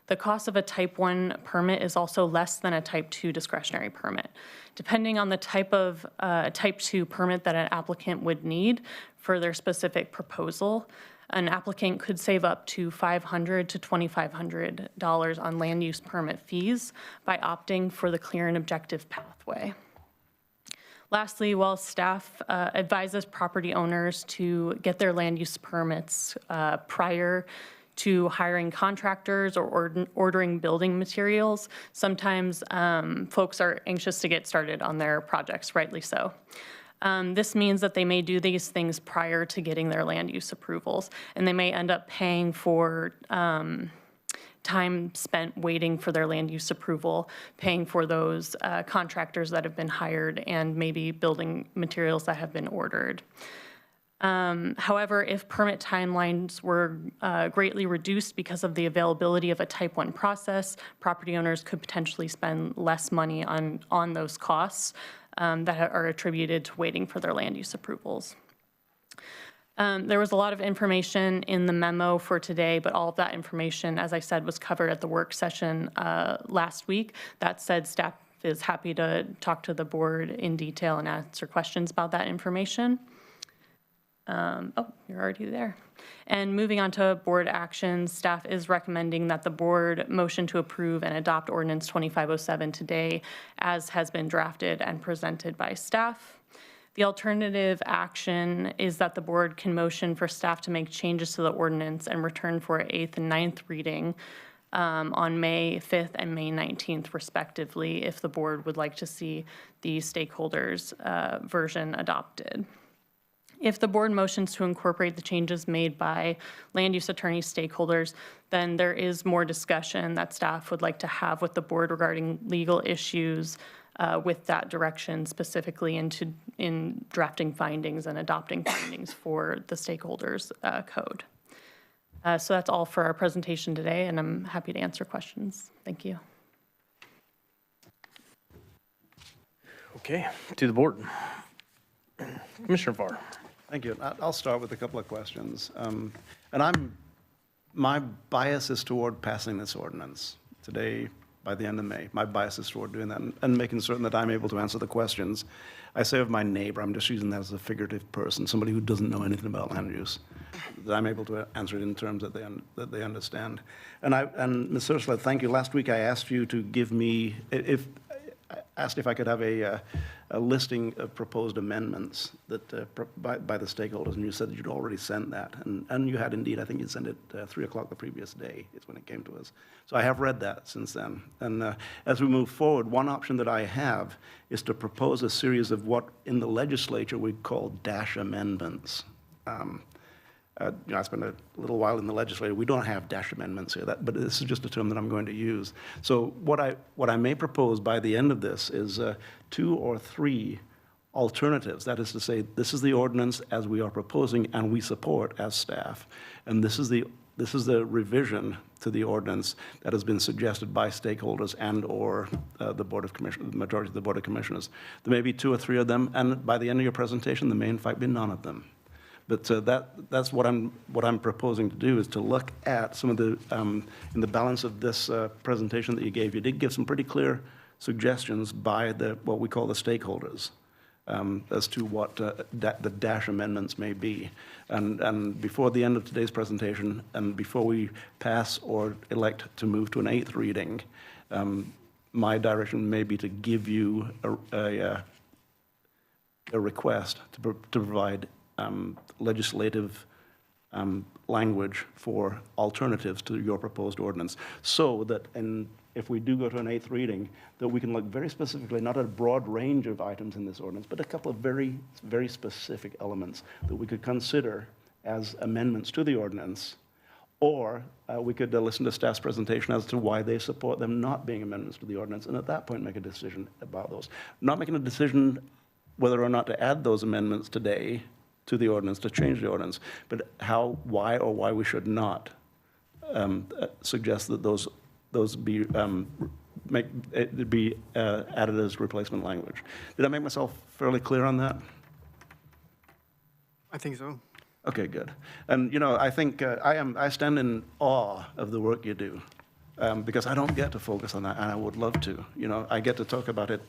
S16: The cost of a Type 1 permit is also less than a Type 2 discretionary permit. Depending on the type of Type 2 permit that an applicant would need for their specific proposal, an applicant could save up to $500 to $2,500 on land use permit fees by opting for the clear and objective pathway. Lastly, while staff advises property owners to get their land use permits prior to hiring contractors or ordering building materials, sometimes folks are anxious to get started on their projects, rightly so. This means that they may do these things prior to getting their land use approvals, and they may end up paying for time spent waiting for their land use approval, paying for those contractors that have been hired, and maybe building materials that have been ordered. However, if permit timelines were greatly reduced because of the availability of a Type 1 process, property owners could potentially spend less money on those costs that are attributed to waiting for their land use approvals. There was a lot of information in the memo for today, but all of that information, as I said, was covered at the work session last week. That said, staff is happy to talk to the board in detail and answer questions about that information. Oh, you're already there. And moving on to board actions, staff is recommending that the board motion to approve and adopt Ordinance 2507 today as has been drafted and presented by staff. The alternative action is that the board can motion for staff to make changes to the ordinance and return for 8th and 9th reading on May 5th and May 19th respectively, if the board would like to see the stakeholders' version adopted. If the board motions to incorporate the changes made by land use attorney stakeholders, then there is more discussion that staff would like to have with the board regarding legal issues with that direction, specifically in drafting findings and adopting findings for the stakeholders code. So that's all for our presentation today, and I'm happy to answer questions. Thank you.
S1: Okay, to the board. Commissioner Farr.
S6: Thank you. I'll start with a couple of questions. My bias is toward passing this ordinance today by the end of May. My bias is toward doing that and making certain that I'm able to answer the questions. I say of my neighbor, I'm just using that as a figurative person, somebody who doesn't know anything about land use, that I'm able to answer it in terms that they understand. And Ms. Ursula, thank you. Last week I asked you to give me, asked if I could have a listing of proposed amendments that by the stakeholders, and you said that you'd already sent that, and you had indeed. I think you sent it 3 o'clock the previous day is when it came to us. So I have read that since then. And as we move forward, one option that I have is to propose a series of what in the legislature we call dash amendments. I spent a little while in the legislature. We don't have dash amendments here, but this is just a term that I'm going to use. So what I may propose by the end of this is 2 or 3 alternatives. That is to say, this is the ordinance as we are proposing and we support as staff, and this is the revision to the ordinance that has been suggested by stakeholders and or the Board of Commissioners, the majority of the Board of Commissioners. There may be 2 or 3 of them, and by the end of your presentation, there may in fact be none of them. But that's what I'm proposing to do, is to look at some of the, in the balance of this presentation that you gave. You did give some pretty clear suggestions by what we call the stakeholders as to what the dash amendments may be. And before the end of today's presentation, and before we pass or elect to move to an 8th reading, my direction may be to give you a request to provide legislative language for alternatives to your proposed ordinance, so that if we do go to an 8th reading, that we can look very specifically, not at a broad range of items in this ordinance, but a couple of very, very specific elements that we could consider as amendments to the ordinance, or we could listen to staff's presentation as to why they support them not being amendments to the ordinance, and at that point make a decision about those. Not making a decision whether or not to add those amendments today to the ordinance, to change the ordinance, but why we should not suggest that those be added as replacement language. Did I make myself fairly clear on that?
S10: I think so.
S6: Okay, good. And I think I stand in awe of the work you do, because I don't get to focus on that, and I would love to. I get to talk about it.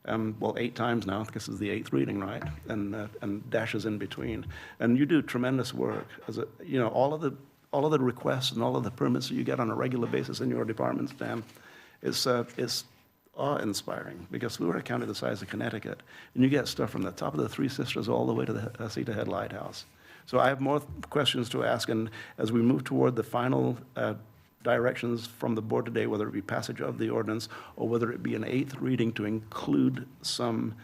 S6: 8 times now, because this is the 8th reading, right? And dashes in between. And you do tremendous work. All of the requests and all of the permits that you get on a regular basis in your department, Stan, is awe-inspiring. Because we're a county the size of Connecticut, and you get stuff from the top of the Three Sisters all the way to the Cedar Head Lighthouse. So I have more questions to ask, and as we move toward the final directions from the board today, whether it be passage of the ordinance or whether it be an 8th reading to include some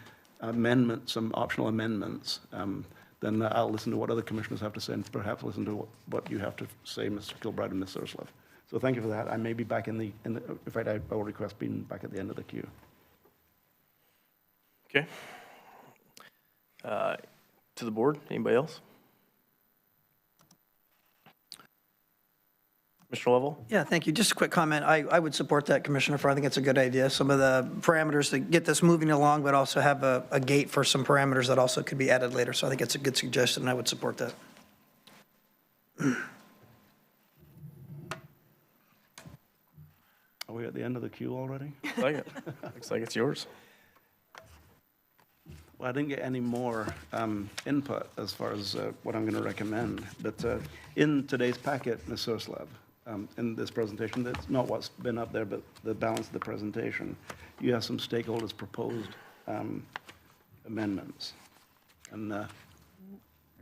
S6: amendments, some optional amendments, then I'll listen to what other commissioners have to say and perhaps listen to what you have to say, Mr. Kilbride and Ms. Surslow. So thank you for that. I may be back in fact, I will request being back at the end of the queue.
S1: Okay. To the board, anybody else? Mr. Lovell?
S10: Yeah, thank you. Just a quick comment. I would support that, Commissioner Farr. I think it's a good idea. Some of the parameters to get this moving along, but also have a gate for some parameters that also could be added later. So I think it's a good suggestion, and I would support that.
S6: Are we at the end of the queue already?
S1: Looks like it's yours.
S6: Well, I didn't get any more input as far as what I'm going to recommend. But in today's packet, Ms. Surslow, in this presentation, that's not what's been up there, but the balance of the presentation, you have some stakeholders' proposed amendments. And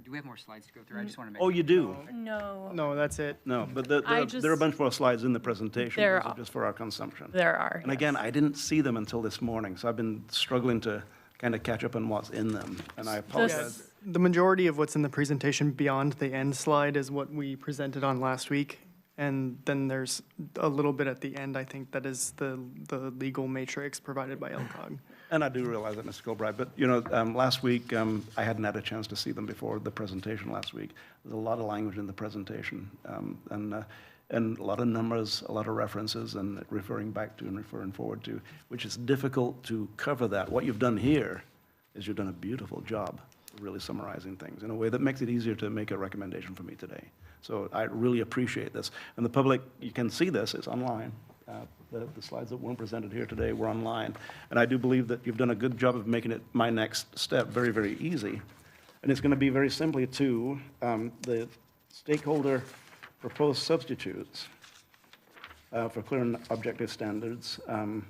S17: Do we have more slides to go through? I just want to make.
S6: oh, you do?
S16: No.
S18: No, that's it.
S6: No, but there are a bunch more slides in the presentation.
S16: There
S6: Those are
S16: are.
S6: just for our consumption.
S16: There are.
S6: And again, I didn't see them until this morning, so I've been struggling to kind of catch up on what's in them, and I apologize.
S18: The majority of what's in the presentation beyond the end slide is what we presented on last week. And then there's a little bit at the end, I think, that is the legal matrix provided by LCOG.
S6: And I do realize that, Mr. Kilbride, but, last week, I hadn't had a chance to see them before the presentation last week. There's a lot of language in the presentation, and a lot of numbers, a lot of references, and referring back to and referring forward to, which is difficult to cover that. What you've done here is you've done a beautiful job of really summarizing things in a way that makes it easier to make a recommendation for me today. So I really appreciate this. And the public, you can see this, it's online. The slides that weren't presented here today were online. And I do believe that you've done a good job of making it my next step very, very easy. And it's going to be very simply to the stakeholder proposed substitutes for clear and objective standards. I'm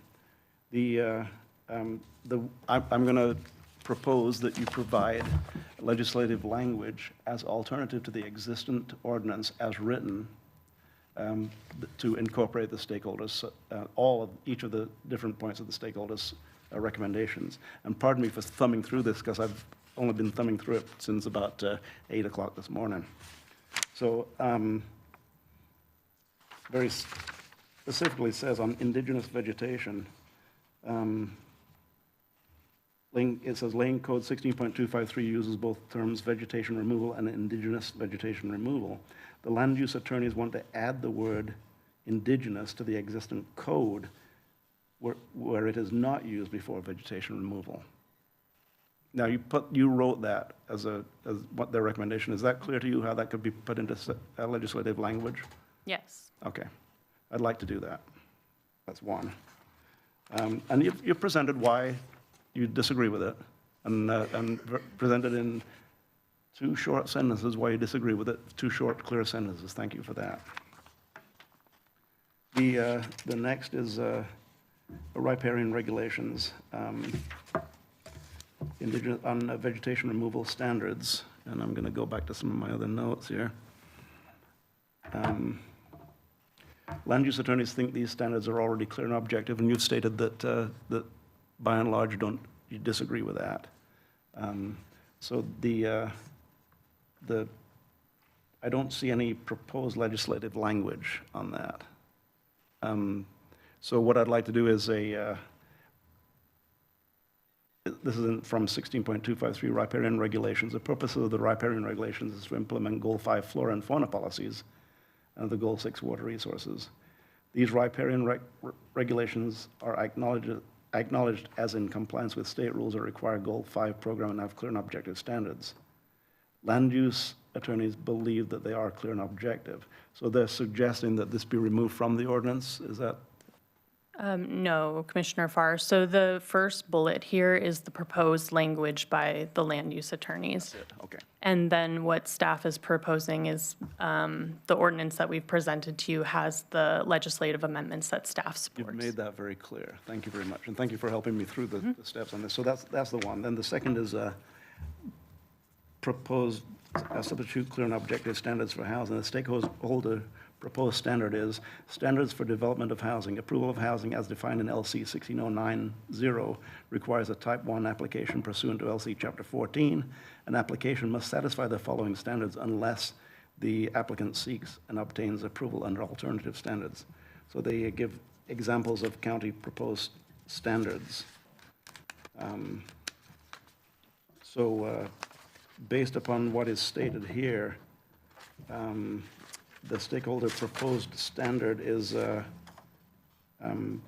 S6: going to propose that you provide legislative language as alternative to the existing ordinance as written to incorporate the stakeholders, each of the different points of the stakeholders' recommendations. And pardon me for thumbing through this, because I've only been thumbing through it since about 8 o'clock this morning. So very specifically says on indigenous vegetation, it says Lane Code 16.253 uses both terms vegetation removal and indigenous vegetation removal. The land use attorneys want to add the word indigenous to the existing code where it is not used before vegetation removal. Now, you wrote that as what their recommendation. Is that clear to you how that could be put into legislative language?
S16: Yes.
S6: Okay. I'd like to do that. That's one. And you've presented why you disagree with it, and presented in 2 short sentences why you disagree with it, 2 short, clear sentences. Thank you for that. The next is riparian regulations, indigenous on vegetation removal standards, and I'm going to go back to some of my other notes here. Land use attorneys think these standards are already clear and objective, and you've stated that by and large you disagree with that. So I don't see any proposed legislative language on that. So what I'd like to do is this is from 16.253 riparian regulations. The purpose of the riparian regulations is to implement Goal 5 flora and fauna policies and the Goal 6 water resources. These riparian regulations are acknowledged as in compliance with state rules that require Goal 5 program and have clear and objective standards. Land use attorneys believe that they are clear and objective. So they're suggesting that this be removed from the ordinance. Is that?
S16: No, Commissioner Farr. So the first bullet here is the proposed language by the land use attorneys.
S6: That's it. Okay.
S16: And then what staff is proposing is the ordinance that we've presented to you has the legislative amendments that staff supports.
S6: You've made that very clear. Thank you very much. And thank you for helping me through the steps on this. So that's the one. Then the second is proposed substitute clear and objective standards for housing. The stakeholder proposed standard is standards for development of housing. Approval of housing as defined in LC 16090 requires a type 1 application pursuant to LC Chapter 14. An application must satisfy the following standards unless the applicant seeks and obtains approval under alternative standards. So they give examples of county proposed standards. Based upon what is stated here, the stakeholder proposed standard is can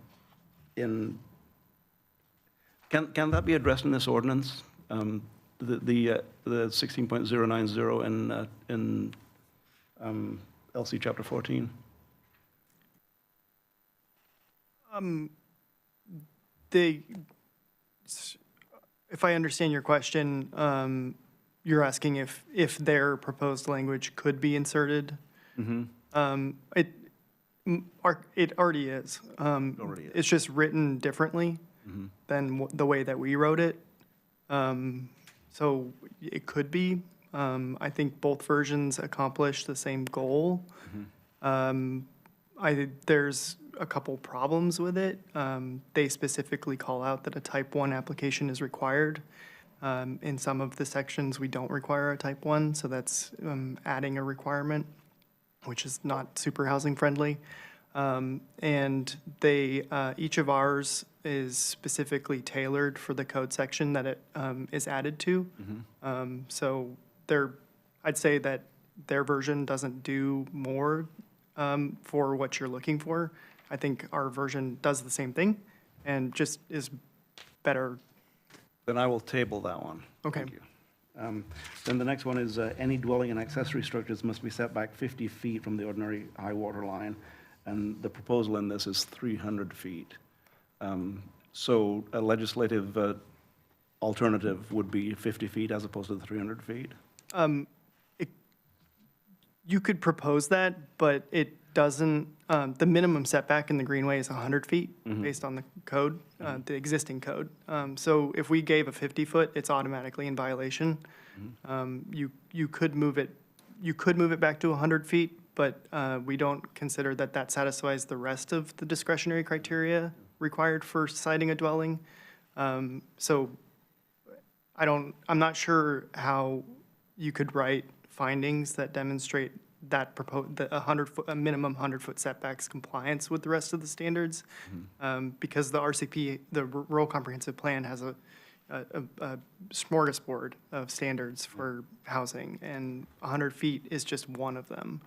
S6: that be addressed in this ordinance? The 16.090 in LC Chapter 14?
S18: If I understand your question, you're asking if their proposed language could be inserted?
S6: Mm-hmm.
S18: It already is. It's just written differently than the way that we wrote it. So it could be. I think both versions accomplish the same goal. There's a couple problems with it. They specifically call out that a type 1 application is required. In some of the sections, we don't require a type 1, so that's adding a requirement, which is not super housing friendly. And each of ours is specifically tailored for the code section that it is added to. So I'd say that their version doesn't do more for what you're looking for. I think our version does the same thing and just is better.
S6: Then I will table that one.
S18: Okay.
S6: Thank you. Then the next one is any dwelling and accessory structures must be set back 50 feet from the ordinary high water line. And the proposal in this is 300 feet. So a legislative alternative would be 50 feet as opposed to the 300 feet?
S18: You could propose that, but it doesn't, the minimum setback in the greenway is 100 feet based on the code, the existing code. So if we gave a 50-foot, it's automatically in violation. You could move it back to 100 feet, but we don't consider that that satisfies the rest of the discretionary criteria required for citing a dwelling. So I'm not sure how you could write findings that demonstrate that a minimum 100-foot setbacks compliance with the rest of the standards, because the RCP, the Rural Comprehensive Plan, has a smorgasbord of standards for housing, and 100 feet is just one of them.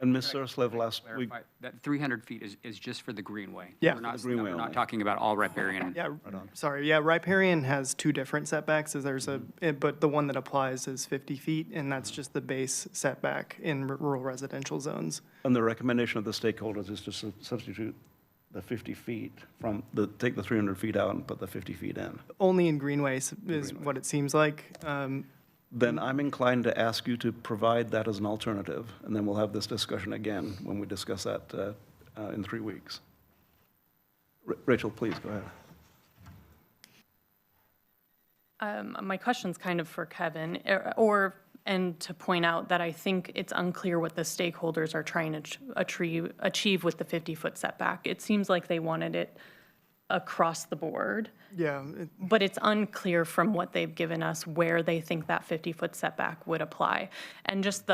S6: And Ms. Surslev last week.
S17: That 300 feet is just for the greenway.
S18: Yeah.
S17: We're not talking about all riparian.
S18: Yeah, sorry, yeah, riparian has two different setbacks, but the one that applies is 50 feet, and that's just the base setback in rural residential zones.
S6: And the recommendation of the stakeholders is to substitute the 50 feet take the 300 feet out and put the 50 feet in.
S18: Only in greenways is what it seems like.
S6: Then I'm inclined to ask you to provide that as an alternative, and then we'll have this discussion again when we discuss that in 3 weeks. Rachel, please go ahead.
S16: My question's kind of for Kevin, and to point out that I think it's unclear what the stakeholders are trying to achieve with the 50-foot setback. It seems like they wanted it across the board.
S18: Yeah.
S16: But it's unclear from what they've given us where they think that 50-foot setback would apply. And just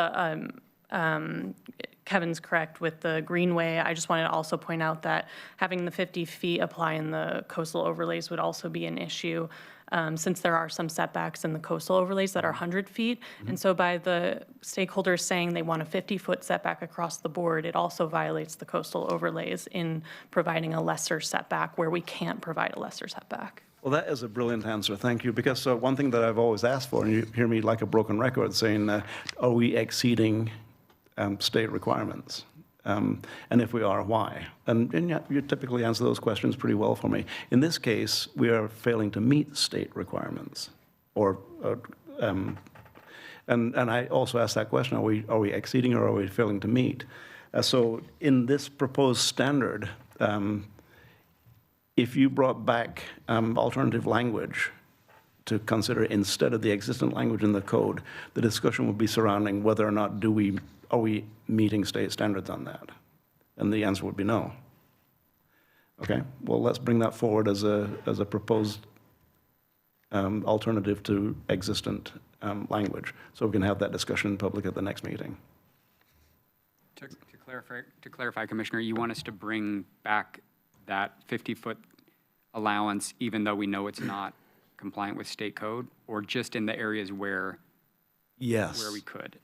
S16: Kevin's correct with the greenway. I just wanted to also point out that having the 50 feet apply in the coastal overlays would also be an issue, since there are some setbacks in the coastal overlays that are 100 feet. And so by the stakeholders saying they want a 50-foot setback across the board, it also violates the coastal overlays in providing a lesser setback where we can't provide a lesser setback.
S6: Well, that is a brilliant answer. Thank you. Because one thing that I've always asked for, and you hear me like a broken record saying, are we exceeding state requirements? And if we are, why? And you typically answer those questions pretty well for me. In this case, we are failing to meet state requirements. And I also asked that question, are we exceeding or are we failing to meet? So in this proposed standard, if you brought back alternative language, to consider instead of the existing language in the code, the discussion would be surrounding whether or not are we meeting state standards on that? And the answer would be no. Okay, well, let's bring that forward as a proposed alternative to existent language, so we can have that discussion in public at the next meeting.
S17: To clarify, Commissioner, you want us to bring back that 50-foot allowance even though we know it's not compliant with state code, or just in the areas where
S6: Yes.
S17: where we could?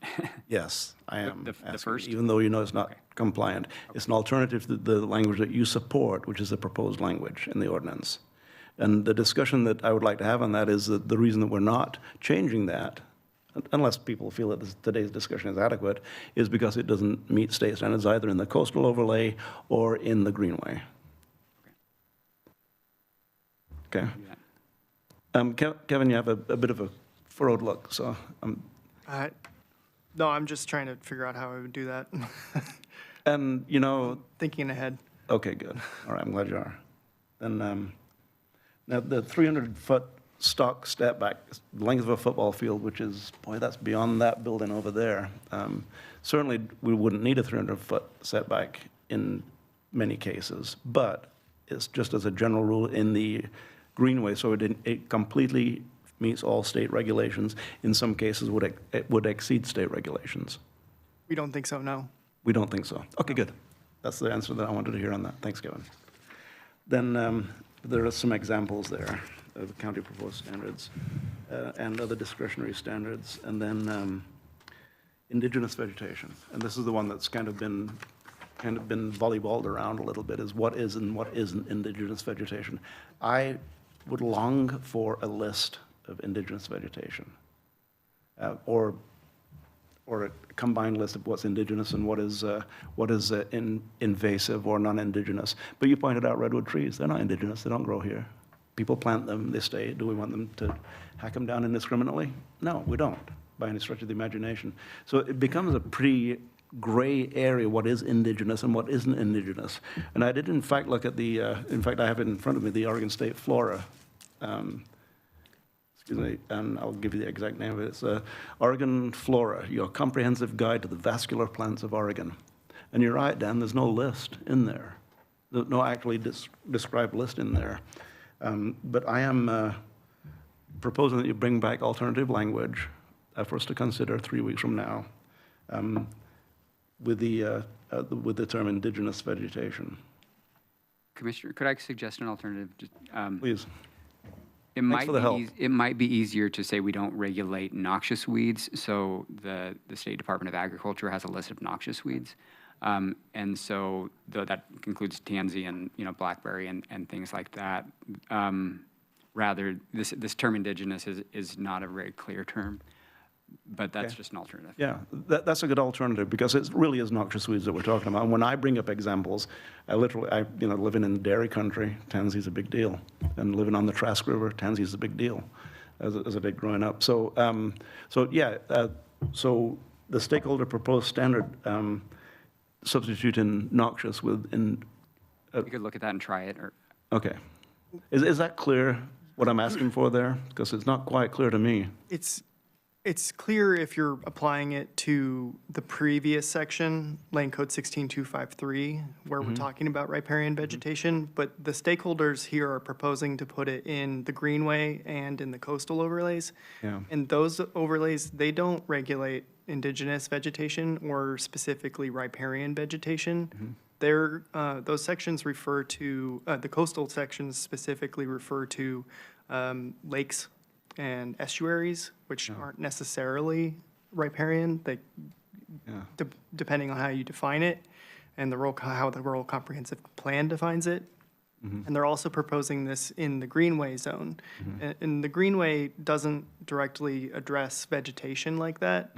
S6: Yes, I am.
S17: The
S6: asking,
S17: first?
S6: even though you know it's not compliant. It's an alternative to the language that you support, which is the proposed language in the ordinance. And the discussion that I would like to have on that is that the reason that we're not changing that, unless people feel that today's discussion is adequate, is because it doesn't meet state standards either in the coastal overlay or in the greenway. Okay. Kevin, you have a bit of a furrowed look, so
S18: No, I'm just trying to figure out how I would do that.
S6: and you know,
S18: Thinking ahead.
S6: okay, good. All right, I'm glad you are. Then now the 300-foot stock step back, length of a football field, which is, boy, that's beyond that building over there. Certainly, we wouldn't need a 300-foot setback in many cases, but it's just as a general rule in the greenway, so it completely meets all state regulations. In some cases, it would exceed state regulations.
S18: We don't think so, no.
S6: We don't think so. Okay, good. That's the answer that I wanted to hear on that. Thanks, Kevin. Then there are some examples there of the county proposed standards and other discretionary standards, and then indigenous vegetation. And this is the one that's kind of been volleyballed around a little bit, is what is and what isn't indigenous vegetation. I would long for a list of indigenous vegetation, or a combined list of what's indigenous and what is invasive or non-indigenous. But you pointed out redwood trees. They're not indigenous. They don't grow here. People plant them. They stay. Do we want them to hack them down indiscriminately? No, we don't, by any stretch of the imagination. So it becomes a pretty gray area, what is indigenous and what isn't indigenous. And I did, in fact, look at the, in fact, I have it in front of me, the Oregon State Flora. Excuse me, and I'll give you the exact name of it. It's Oregon Flora, your comprehensive guide to the vascular plants of Oregon. And you're right, Dan, there's no list in there. There's no actually described list in there. But I am proposing that you bring back alternative language for us to consider 3 weeks from now. With the term indigenous vegetation.
S17: Commissioner, could I suggest an alternative?
S6: Please.
S17: It might be easier to say we don't regulate noxious weeds. So the State Department of Agriculture has a list of noxious weeds. And so that includes tansy and, blackberry and things like that. Rather, this term indigenous is not a very clear term. But that's just an alternative.
S6: Yeah, that's a good alternative because it really is noxious weeds that we're talking about. And when I bring up examples, I living in dairy country, tansy's a big deal. And living on the Trask River, tansy's a big deal as I did growing up. So, so the stakeholder proposed standard substitute in noxious with in.
S17: You could look at that and try it.
S6: Okay. Is that clear, what I'm asking for there? Because it's not quite clear to me.
S18: It's clear if you're applying it to the previous section, Land Code 16253, where we're talking about riparian vegetation, but the stakeholders here are proposing to put it in the greenway and in the coastal overlays.
S6: Yeah.
S18: And those overlays, they don't regulate indigenous vegetation or specifically riparian vegetation. Those sections refer to, the coastal sections specifically refer to lakes and estuaries, which aren't necessarily riparian, depending on how you define it, and how the Rural Comprehensive Plan defines it. And they're also proposing this in the Greenway zone. And the Greenway doesn't directly address vegetation like that.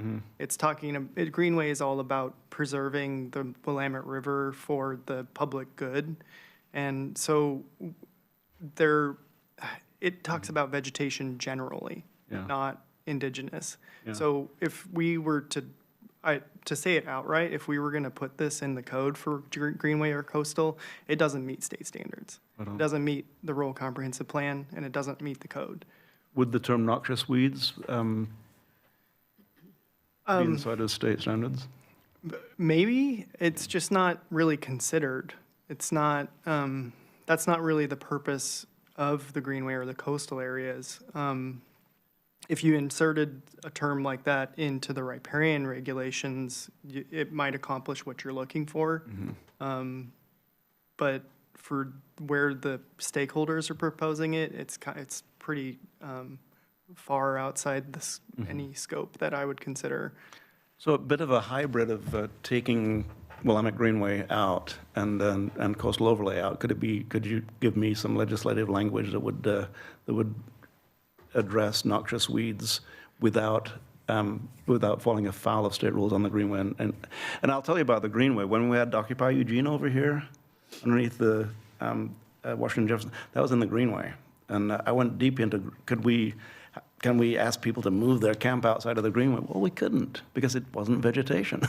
S18: Greenway is all about preserving the Willamette River for the public good. And so it talks about vegetation generally, not indigenous. So if we were to say it outright, if we were going to put this in the code for greenway or coastal, it doesn't meet state standards. It doesn't meet the Rural Comprehensive Plan, and it doesn't meet the code.
S6: would the term noxious weeds be inside of state standards?
S18: Maybe, it's just not really considered. It's not, that's not really the purpose of the greenway or the coastal areas. If you inserted a term like that into the riparian regulations, it might accomplish what you're looking for. But for where the stakeholders are proposing it, it's pretty far outside this, any scope that I would consider.
S6: So a bit of a hybrid of taking Willamette Greenway out and coastal overlay out. Could you give me some legislative language that would address noxious weeds without falling afoul of state rules on the Greenway? And I'll tell you about the Greenway. When we had Occupy Eugene over here, underneath the Washington Jefferson, that was in the Greenway. And I went deep into, can we ask people to move their camp outside of the Greenway? Well, we couldn't, because it wasn't vegetation.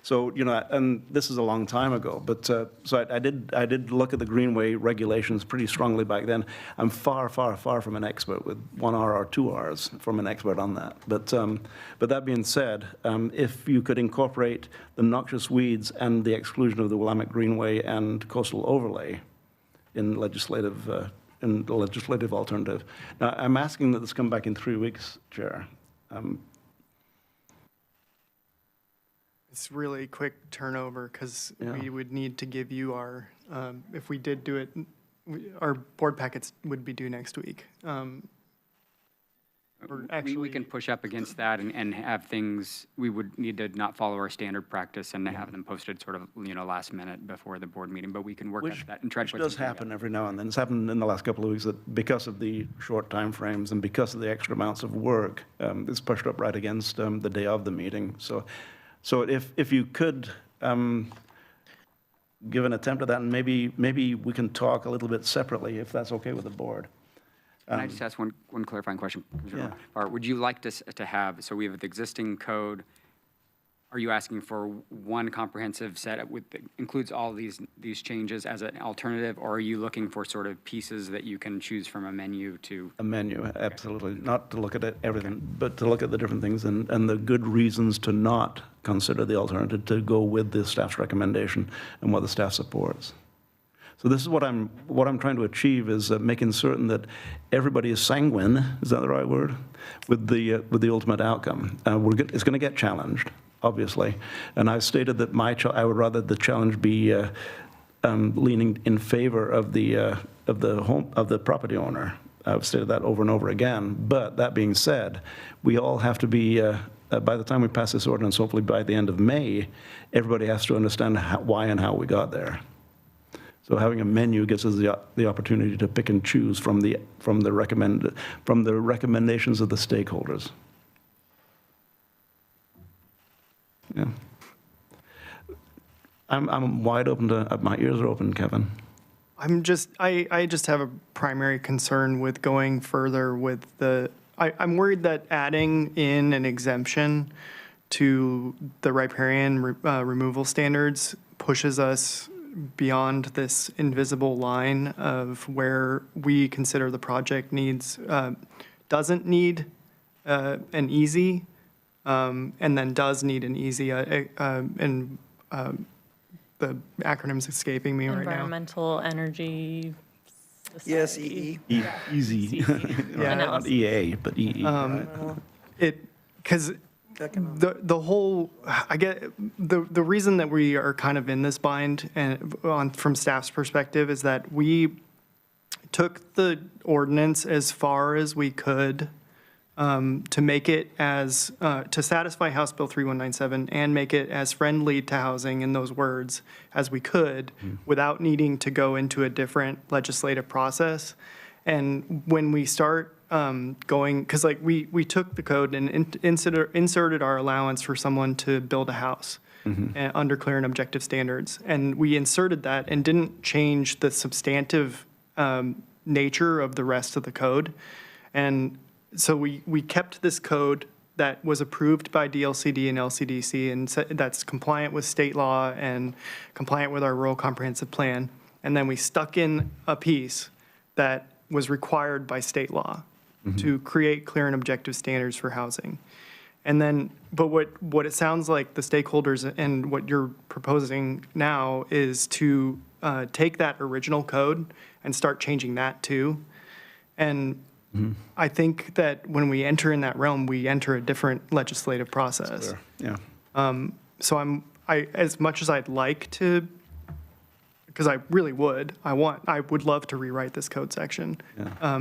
S6: So, and this is a long time ago, but, so I did look at the Greenway regulations pretty strongly back then. I'm far, far, far from an expert with 1 R or 2 Rs from an expert on that. But that being said, if you could incorporate the noxious weeds and the exclusion of the Willamette Greenway and coastal overlay in the legislative alternative. Now, I'm asking that this come back in 3 weeks, Chair.
S18: It's really quick turnover, because we would need to give you our, if we did do it, our board packets would be due next week.
S17: We can push up against that and have things, we would need to not follow our standard practice and have them posted sort of, last minute before the board meeting, but we can work at that and try to put
S6: Which does happen every now and then. It's happened in the last couple of weeks that because of the short time frames and because of the extra amounts of work, it's pushed up right against the day of the meeting. So if you could give an attempt at that, and maybe we can talk a little bit separately, if that's okay with the board.
S17: Can I just ask one clarifying question?
S6: Yeah.
S17: Would you like to have, so we have the existing code, are you asking for one comprehensive set that includes all these changes as an alternative, or are you looking for sort of pieces that you can choose from a menu to?
S6: A menu, absolutely. Not to look at everything, but to look at the different things and the good reasons to not consider the alternative, to go with the staff's recommendation and what the staff supports. So this is what I'm trying to achieve, is making certain that everybody is sanguine, is that the right word, with the ultimate outcome. It's going to get challenged, obviously, and I've stated that I would rather the challenge be leaning in favor of the property owner. I've stated that over and over again. But that being said, we all have to be. By the time we pass this ordinance, hopefully by the end of May, everybody has to understand why and how we got there. So having a menu gives us the opportunity to pick and choose from the recommendations of the stakeholders. Yeah. I'm wide open to, my ears are open, Kevin.
S18: I just have a primary concern with going further with I'm worried that adding in an exemption to the riparian removal standards pushes us beyond this invisible line of where we consider the project doesn't need an easy, and then does need an easy, and the acronym's escaping me right now.
S16: Environmental Energy Society.
S10: Yes, EE.
S6: Easy. Yeah, not EA, but EE.
S18: Because the whole, I get, the reason that we are kind of in this bind and from staff's perspective is that we took the ordinance as far as we could to make it as, to satisfy House Bill 3197 and make it as friendly to housing in those words as we could without needing to go into a different legislative process. And when we start going, because like we took the code and inserted our allowance for someone to build a house under clear and objective standards. And we inserted that and didn't change the substantive nature of the rest of the code. And so we kept this code that was approved by DLCD and LCDC and that's compliant with state law and compliant with our rural comprehensive plan. And then we stuck in a piece that was required by state law. to create clear and objective standards for housing. And then, but what it sounds like the stakeholders and what you're proposing now is to take that original code and start changing that too. And I think that when we enter in that realm, we enter a different legislative process.
S6: Yeah.
S18: So as much as I'd like to, because I really would, I would love to rewrite this code section.
S6: Yeah.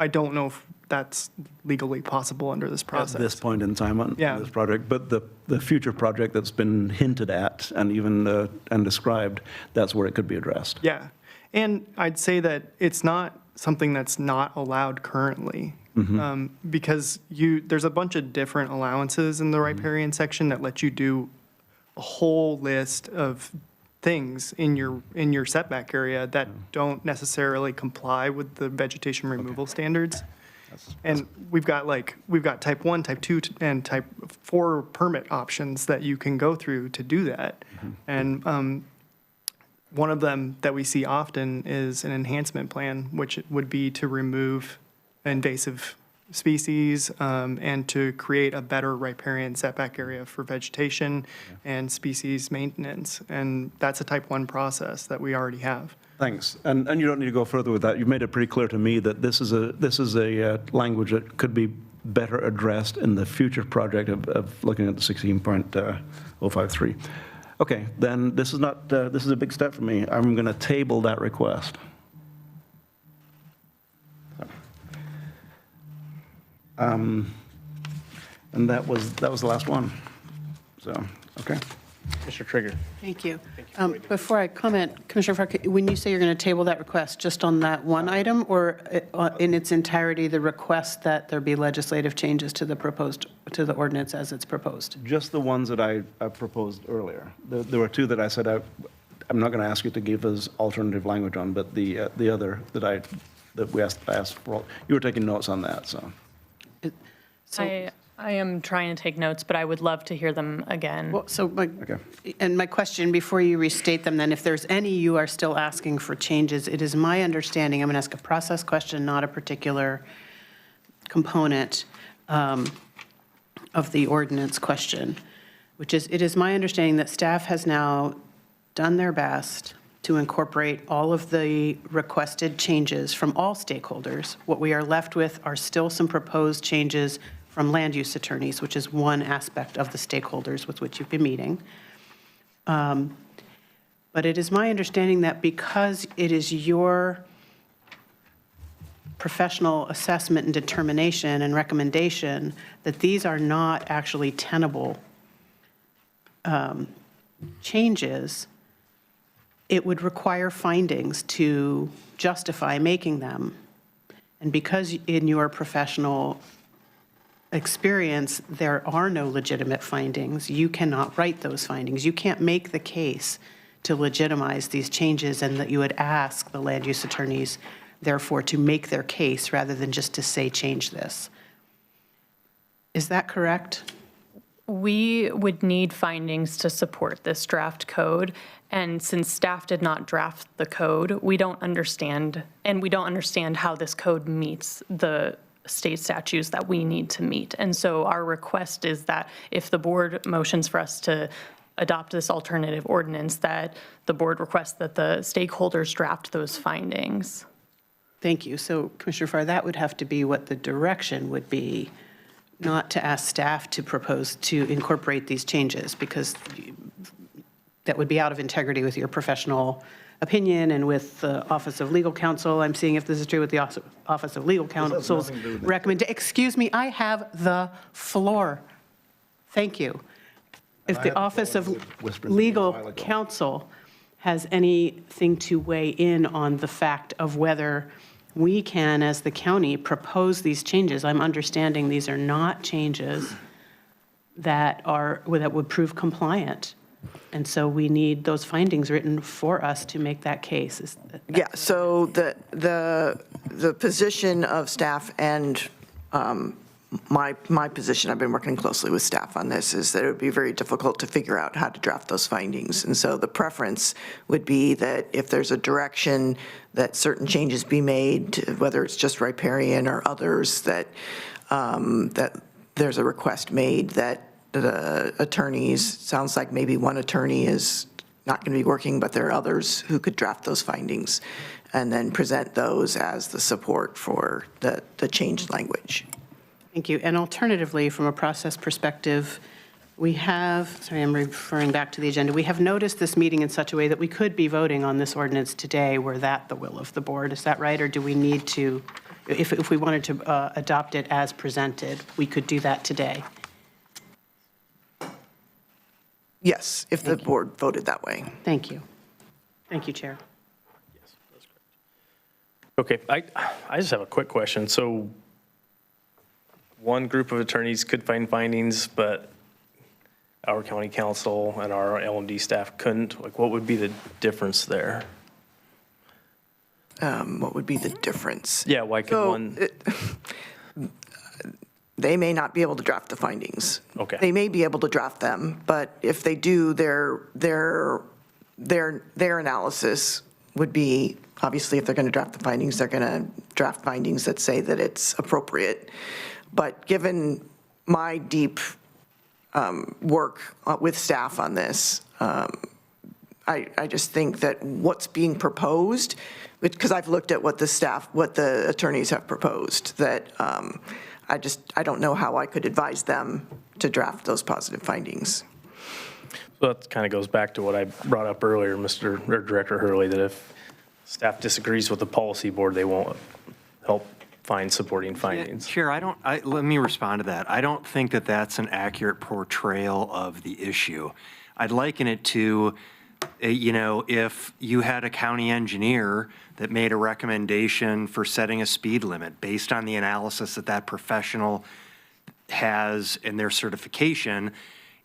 S18: I don't know if that's legally possible under this process.
S6: At this point in time on
S18: Yeah.
S6: this project, but the future project that's been hinted at and even and described, that's where it could be addressed.
S18: Yeah. And I'd say that it's not something that's not allowed currently. Because there's a bunch of different allowances in the riparian section that let you do a whole list of things in your setback area that don't necessarily comply with the vegetation removal standards. And we've got type 1, type 2, and type 4 permit options that you can go through to do that. And one of them that we see often is an enhancement plan, which would be to remove invasive species and to create a better riparian setback area for vegetation and species maintenance. And that's a type 1 process that we already have.
S6: Thanks. And you don't need to go further with that. You've made it pretty clear to me that this is a language that could be better addressed in the future project of looking at the 16.053. Okay, then this is a big step for me. I'm going to table that request. And that was the last one. So, okay.
S1: Mr. Trigger.
S9: Thank you. Before I comment, Commissioner Fark, when you say you're going to table that request just on that one item, or in its entirety, the request that there be legislative changes to the ordinance as it's proposed?
S6: Just the ones that I proposed earlier. There were two that I said I'm not going to ask you to give us alternative language on, but the other that we asked for, you were taking notes on that, so.
S16: I am trying to take notes, but I would love to hear them again.
S9: Well, so my question before you restate them then, if there's any you are still asking for changes, it is my understanding, I'm going to ask a process question, not a particular component of the ordinance question, which is, it is my understanding that staff has now done their best to incorporate all of the requested changes from all stakeholders. What we are left with are still some proposed changes from land use attorneys, which is one aspect of the stakeholders with which you've been meeting. But it is my understanding that because it is your professional assessment and determination and recommendation that these are not actually tenable changes, it would require findings to justify making them. And because in your professional experience, there are no legitimate findings, you cannot write those findings. You can't make the case to legitimize these changes, and that you would ask the land use attorneys, therefore, to make their case rather than just to say, change this. Is that correct?
S16: We would need findings to support this draft code. And since staff did not draft the code, we don't understand how this code meets the state statutes that we need to meet. And so our request is that if the board motions for us to adopt this alternative ordinance, that the board requests that the stakeholders draft those findings.
S9: Thank you. So, Commissioner Farr, that would have to be what the direction would be, not to ask staff to propose to incorporate these changes, because that would be out of integrity with your professional opinion and with the Office of Legal Counsel. I'm seeing if this is true with the Office of Legal Counsel's recommendation. Excuse me, I have the floor. Thank you. If the Office of Legal Counsel has anything to weigh in on the fact of whether we can, as the county, propose these changes. I'm understanding these are not changes that would prove compliant. And so we need those findings written for us to make that case.
S19: Yeah, so the position of staff and my position, I've been working closely with staff on this, is that it would be very difficult to figure out how to draft those findings. And so the preference would be that if there's a direction that certain changes be made, whether it's just riparian or others, that there's a request made that the attorneys, sounds like maybe one attorney is not going to be working, but there are others who could draft those findings and then present those as the support for the changed language.
S9: Thank you. And alternatively, from a process perspective, we have, sorry, I'm referring back to the agenda, we have noticed this meeting in such a way that we could be voting on this ordinance today were that the will of the board. Is that right? Or do we need to, if we wanted to adopt it as presented, we could do that today?
S19: Yes, if the board voted that way.
S9: Thank you. Thank you, Chair.
S1: Yes, that's correct. Okay, I just have a quick question. So one group of attorneys could find findings, but our county counsel and our LMD staff couldn't. Like, what would be the difference there?
S19: What would be the difference?
S1: Yeah, why could one?
S19: They may not be able to draft the findings.
S1: Okay.
S19: They may be able to draft them, but if they do, their analysis would be, obviously, if they're going to draft the findings, they're going to draft findings that say that it's appropriate. But given my deep work with staff on this, I just think that what's being proposed, because I've looked at what the attorneys have proposed, that I don't know how I could advise them to draft those positive findings.
S1: So that kind of goes back to what I brought up earlier, Director Hurley, that if staff disagrees with the policy board, they won't help find supporting findings.
S7: Chair, let me respond to that. I don't think that that's an accurate portrayal of the issue. I'd liken it to, if you had a county engineer that made a recommendation for setting a speed limit based on the analysis that professional has in their certification,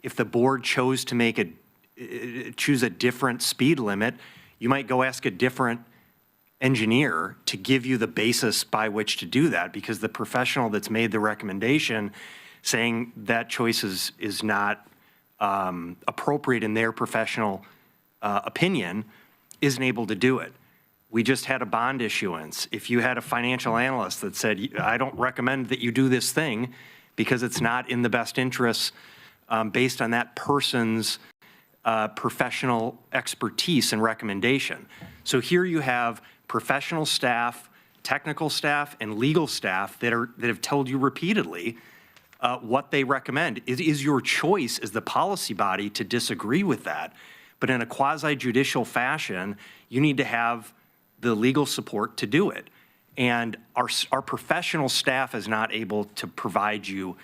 S7: if the board chose to choose a different speed limit, you might go ask a different engineer to give you the basis by which to do that, because the professional that's made the recommendation saying that choice is not appropriate in their professional opinion isn't able to do it. We just had a bond issuance. If you had a financial analyst that said, I don't recommend that you do this thing because it's not in the best interests based on that person's professional expertise and recommendation. So here you have professional staff, technical staff, and legal staff that have told you repeatedly what they recommend. It is your choice as the policy body to disagree with that. But in a quasi-judicial fashion, you need to have the legal support to do it. And our professional staff is not able to provide you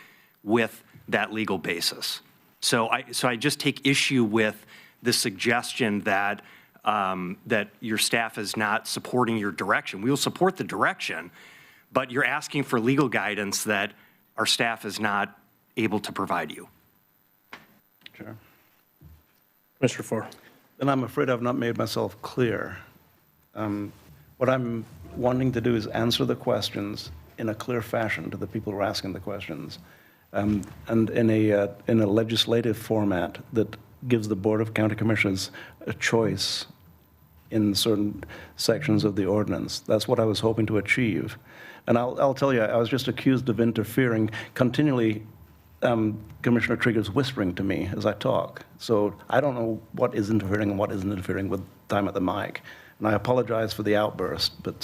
S7: with that legal basis. So I just take issue with the suggestion that that your staff is not supporting your direction. We will support the direction, but you're asking for legal guidance that our staff is not able to provide you.
S6: Sure.
S1: Mr. Farr.
S6: Then I'm afraid I've not made myself clear. What I'm wanting to do is answer the questions in a clear fashion to the people who are asking the questions, and in a legislative format that gives the Board of County Commissioners a choice in certain sections of the ordinance. That's what I was hoping to achieve. And I'll tell you, I was just accused of interfering continually. Commissioner Trigger's whispering to me as I talk. So I don't know what is interfering and what isn't interfering with time at the mic. And I apologize for the outburst. But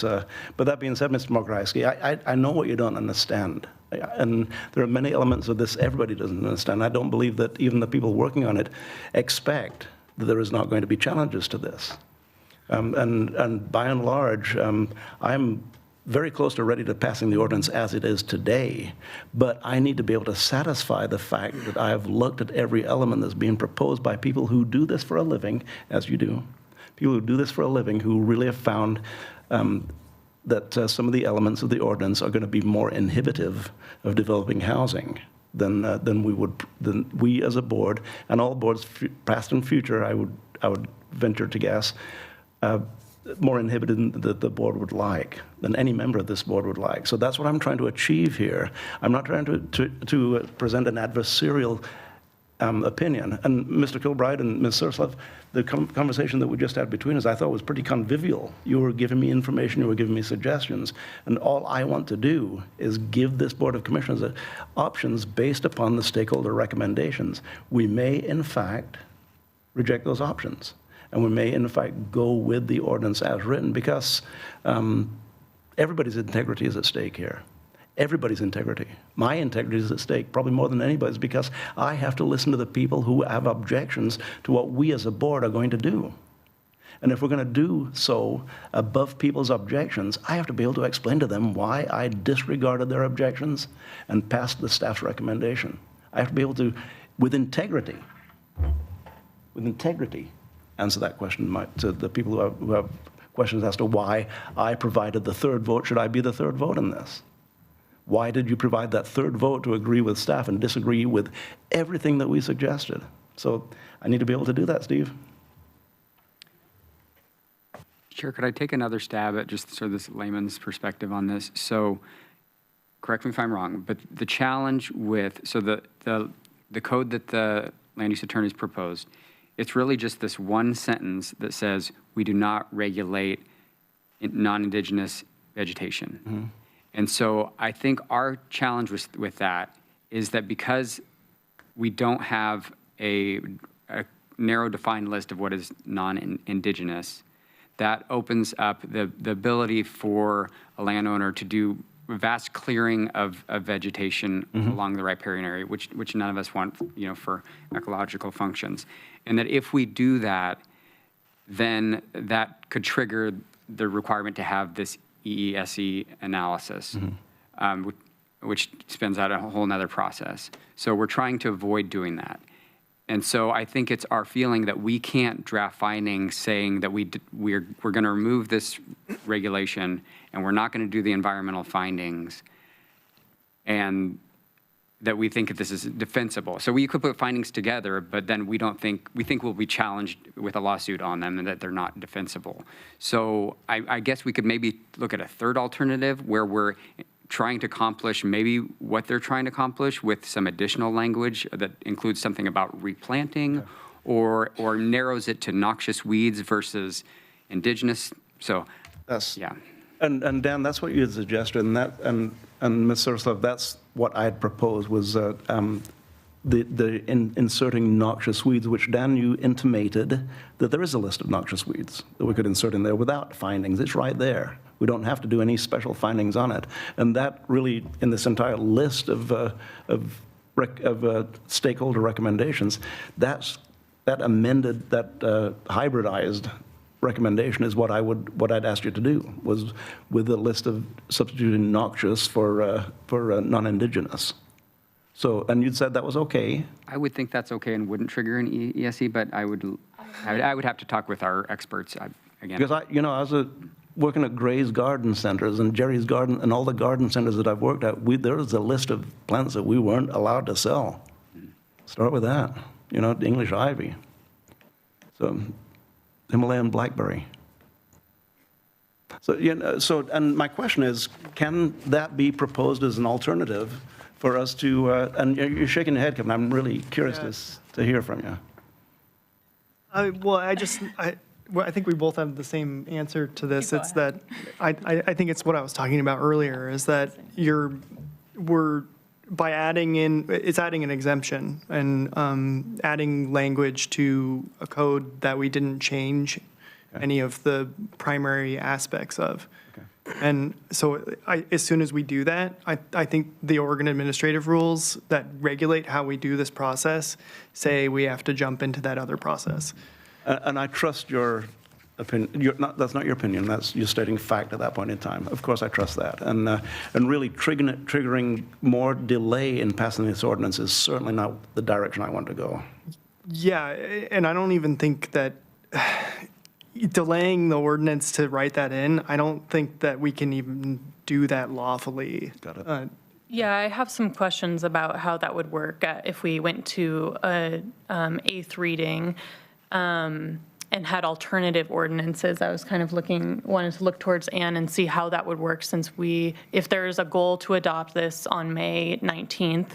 S6: that being said, Mr. Mokryski, I know what you don't understand. And there are many elements of this everybody doesn't understand. I don't believe that even the people working on it expect that there is not going to be challenges to this. And by and large, I'm very close to ready to passing the ordinance as it is today, but I need to be able to satisfy the fact that I have looked at every element that's being proposed by people who do this for a living, as you do, people who do this for a living who really have found that some of the elements of the ordinance are going to be more inhibitive of developing housing than we as a board, and all boards, past and future, I would venture to guess, more inhibited than the board would like, than any member of this board would like. So that's what I'm trying to achieve here. I'm not trying to present an adversarial opinion. And Mr. Kilbride and Ms. Sursloff, the conversation that we just had between us, I thought was pretty convivial. You were giving me information, you were giving me suggestions, and all I want to do is give this Board of Commissioners options based upon the stakeholder recommendations. We may, in fact, reject those options, and we may, in fact, go with the ordinance as written, because everybody's integrity is at stake here. Everybody's integrity. My integrity is at stake, probably more than anybody's, because I have to listen to the people who have objections to what we as a board are going to do. And if we're going to do so above people's objections, I have to be able to explain to them why I disregarded their objections and passed the staff's recommendation. I have to be able to, with integrity, answer that question to the people who have questions as to why I provided the third vote. Should I be the third vote in this? Why did you provide that third vote to agree with staff and disagree with everything that we suggested? So I need to be able to do that, Steve.
S17: Chair, could I take another stab at just sort of this layman's perspective on this? So, correct me if I'm wrong, but the challenge with, so the code that the land use attorneys proposed, it's really just this one sentence that says, we do not regulate non-indigenous vegetation.
S6: Mm-hmm.
S17: And so I think our challenge with that is that because we don't have a narrow defined list of what is non-indigenous, that opens up the ability for a landowner to do vast clearing of vegetation along the riparian area, which none of us want, for ecological functions. And that if we do that, then that could trigger the requirement to have this EESE analysis, which spins out a whole nother process. So we're trying to avoid doing that. And so I think it's our feeling that we can't draft findings saying that we're going to remove this regulation and we're not going to do the environmental findings, and that we think that this is defensible. So we could put findings together, but then we think we'll be challenged with a lawsuit on them and that they're not defensible. So I guess we could maybe look at a third alternative where we're trying to accomplish maybe what they're trying to accomplish with some additional language that includes something about replanting, or narrows it to noxious weeds versus indigenous. So
S6: that's,
S17: yeah.
S6: And Dan, that's what you had suggested, and Ms. Sursloff, that's what I had proposed, was inserting noxious weeds, which Dan, you intimated that there is a list of noxious weeds that we could insert in there without findings. It's right there. We don't have to do any special findings on it. And that really, in this entire list of stakeholder recommendations, that amended, that hybridized recommendation is what I'd asked you to do, was with a list of substituting noxious for non-indigenous. So, and you'd said that was okay.
S17: I would think that's okay and wouldn't trigger an EESE, but I would have to talk with our experts again.
S6: Because I was working at Gray's Garden Centers and Jerry's Garden and all the garden centers that I've worked at, there was a list of plants that we weren't allowed to sell. Start with that, the English ivy. So Himalayan blackberry. So, and my question is, can that be proposed as an alternative for us to, and you're shaking your head, Kevin, I'm really curious to hear from you.
S18: I think we both have the same answer to this. It's that I think it's what I was talking about earlier, is that by adding an exemption and adding language to a code that we didn't change any of the primary aspects of. And so as soon as we do that, I think the Oregon administrative rules that regulate how we do this process say we have to jump into that other process.
S6: And I trust your opinion. That's not your opinion. That's you're stating fact at that point in time. Of course, I trust that. And really triggering more delay in passing this ordinance is certainly not the direction I want to go.
S18: Yeah, and I don't even think that delaying the ordinance to write that in, I don't think that we can even do that lawfully.
S6: Got it.
S16: Yeah, I have some questions about how that would work if we went to a eighth reading. And and had alternative ordinances. I was kind of wanted to look towards Ann and see how that would work, since if there's a goal to adopt this on May 19th,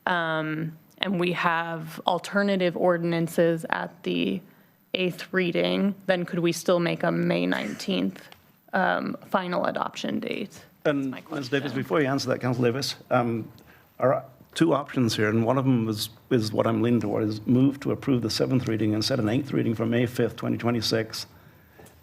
S16: and we have alternative ordinances at the 8th reading, then could we still make a May 19th final adoption date?
S6: And Ms. Davis, before you answer that, Council Davis, are two options here, and one of them is what I'm leaning toward, is move to approve the 7th reading and set an 8th reading for May 5th, 2026,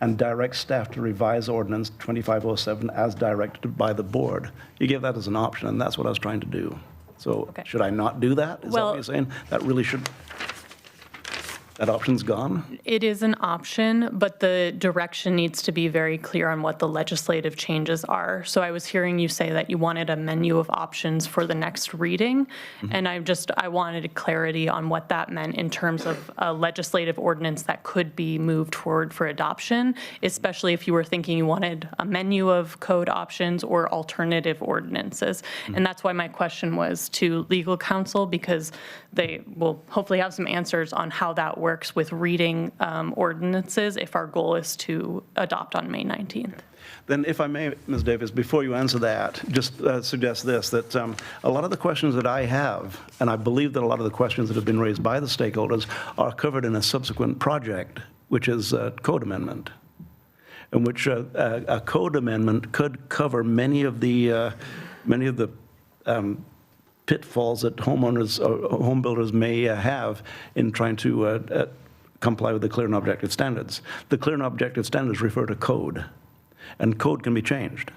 S6: and direct staff to revise ordinance 2507 as directed by the board. You give that as an option, and that's what I was trying to do. So should I not do that? Is that what you're saying? That really should... That option's gone?
S16: It is an option, but the direction needs to be very clear on what the legislative changes are. So I was hearing you say that you wanted a menu of options for the next reading, and I wanted clarity on what that meant in terms of a legislative ordinance that could be moved forward for adoption, especially if you were thinking you wanted a menu of code options or alternative ordinances. And that's why my question was to legal counsel, because they will hopefully have some answers on how that works with reading ordinances if our goal is to adopt on May 19th.
S6: Then if I may, Ms. Davis, before you answer that, just suggest this, that a lot of the questions that I have, and I believe that a lot of the questions that have been raised by the stakeholders are covered in a subsequent project, which is a code amendment, in which a code amendment could cover many of the pitfalls that homeowners or home builders may have in trying to comply with the clear and objective standards. The clear and objective standards refer to code, and code can be changed.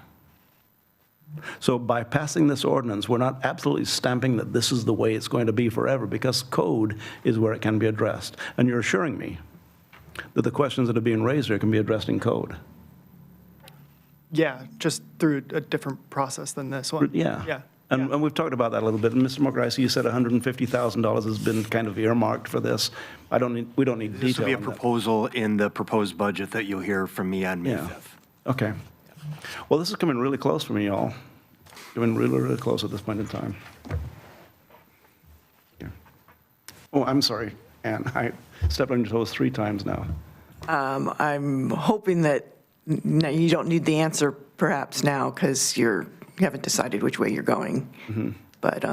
S6: So by passing this ordinance, we're not absolutely stamping that this is the way it's going to be forever, because code is where it can be addressed. And you're assuring me that the questions that are being raised here can be addressed in code.
S18: Yeah, just through a different process than this one.
S6: Yeah.
S18: Yeah.
S6: And we've talked about that a little bit. And Mr. Morgreis, you said $150,000 has been kind of earmarked for this. We don't need detail.
S7: This will be a
S6: on that.
S7: proposal in the proposed budget that you'll hear from me on May 5th.
S6: Okay. Well, this is coming really close for me, y'all. Coming really, really close at this point in time. Yeah. Oh, I'm sorry, Ann. I stepped on your toes 3 times now.
S19: I'm hoping that you don't need the answer perhaps now, because you haven't decided which way you're going. But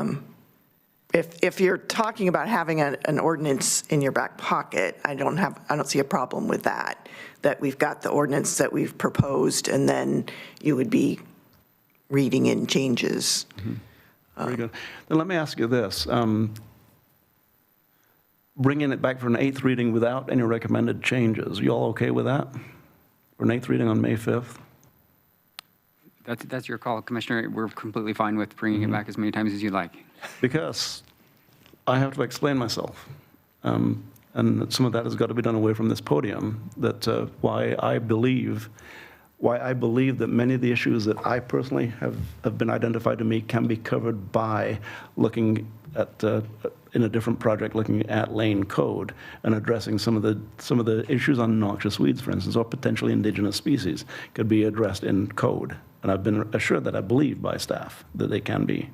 S19: if you're talking about having an ordinance in your back pocket, I don't see a problem with that. That we've got the ordinance that we've proposed, and then you would be reading in changes.
S6: Very good. Then let me ask you this. Bringing it back for an 8th reading without any recommended changes, you all okay with that? For an 8th reading on May 5th?
S17: That's your call, Commissioner. We're completely fine with bringing it back as many times as you like.
S6: Because I have to explain myself. And some of that has got to be done away from this podium, that why I believe that many of the issues that I personally have been identified to me can be covered by looking at, in a different project, looking at lane code and addressing some of the issues on noxious weeds, for instance, or potentially indigenous species could be addressed in code. And I've been assured that I believe by staff that they can be.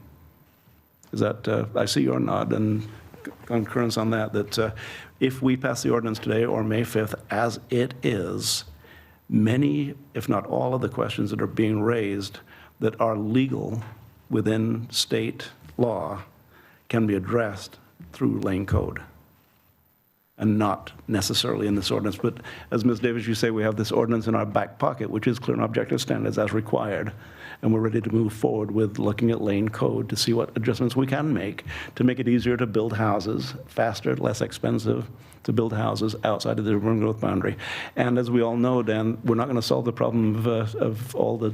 S6: Is that, I see your nod and concurrence on that, that if we pass the ordinance today or May 5th as it is, many, if not all of the questions that are being raised that are legal within state law can be addressed through lane code and not necessarily in this ordinance. But as Ms. Davis, you say, we have this ordinance in our back pocket, which is clear and objective standards as required, and we're ready to move forward with looking at lane code to see what adjustments we can make to make it easier to build houses, faster, less expensive to build houses outside of the urban growth boundary. And as we all know, Dan, we're not going to solve the problem of all the,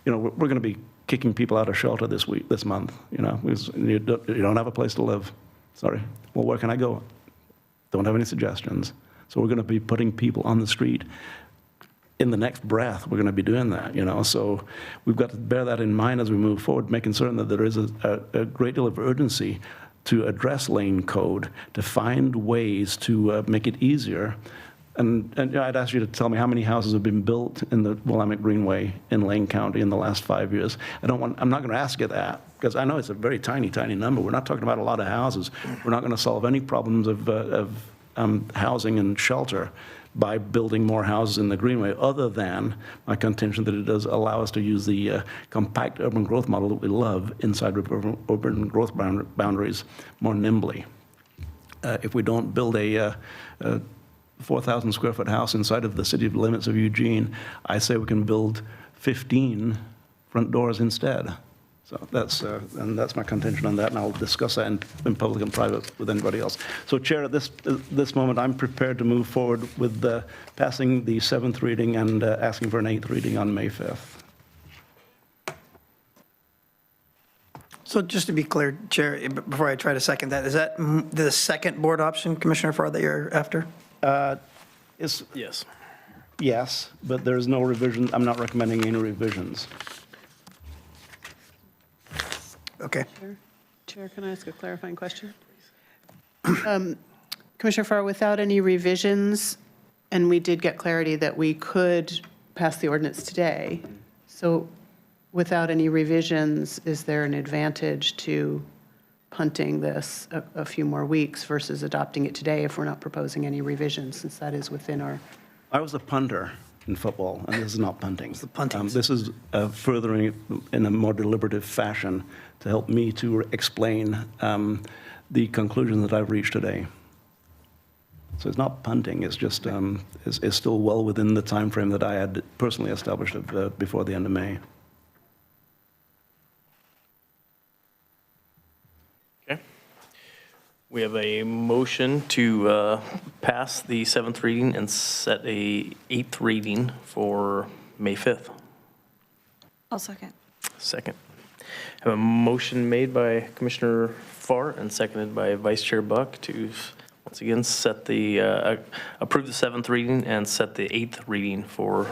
S6: we're going to be kicking people out of shelter this month, you don't have a place to live. Sorry. Well, where can I go? Don't have any suggestions. So we're going to be putting people on the street. In the next breath, we're going to be doing that, So we've got to bear that in mind as we move forward, making certain that there is a great deal of urgency to address lane code, to find ways to make it easier. And I'd ask you to tell me how many houses have been built in the Willamette Greenway in Lane County in the last 5 years. I'm not going to ask you that, because I know it's a very tiny, tiny number. We're not talking about a lot of houses. We're not going to solve any problems of housing and shelter by building more houses in the Greenway, other than my contention that it does allow us to use the compact urban growth model that we love inside of urban growth boundaries more nimbly. If we don't build a 4,000 square foot house inside of the city limits of Eugene, I say we can build 15 front doors instead. So that's my contention on that, and I'll discuss that in public and private with anybody else. So, Chair, at this moment, I'm prepared to move forward with passing the 7th reading and asking for an 8th reading on May 5th.
S10: So just to be clear, Chair, before I try to second that, is that the second board option, Commissioner Farr, that you're after?
S1: Yes.
S6: Yes, but there's no revision. I'm not recommending any revisions.
S10: Okay.
S9: Chair, can I ask a clarifying question? Commissioner Farr, without any revisions, and we did get clarity that we could pass the ordinance today, so without any revisions, is there an advantage to punting this a few more weeks versus adopting it today if we're not proposing any revisions, since that is within our...
S6: I was a punter in football, and this is not punting.
S10: It's the punting.
S6: This is furthering it in a more deliberative fashion to help me to explain the conclusion that I've reached today. So it's not punting, it's just, it's still well within the time frame that I had personally established before the end of May.
S1: Okay. We have a motion to pass the 7th reading and set a 8th reading for May 5th.
S5: I'll second.
S1: Second. Have a motion made by Commissioner Farr and seconded by Vice Chair Buck to once again set the, approve the 7th reading and set the 8th reading for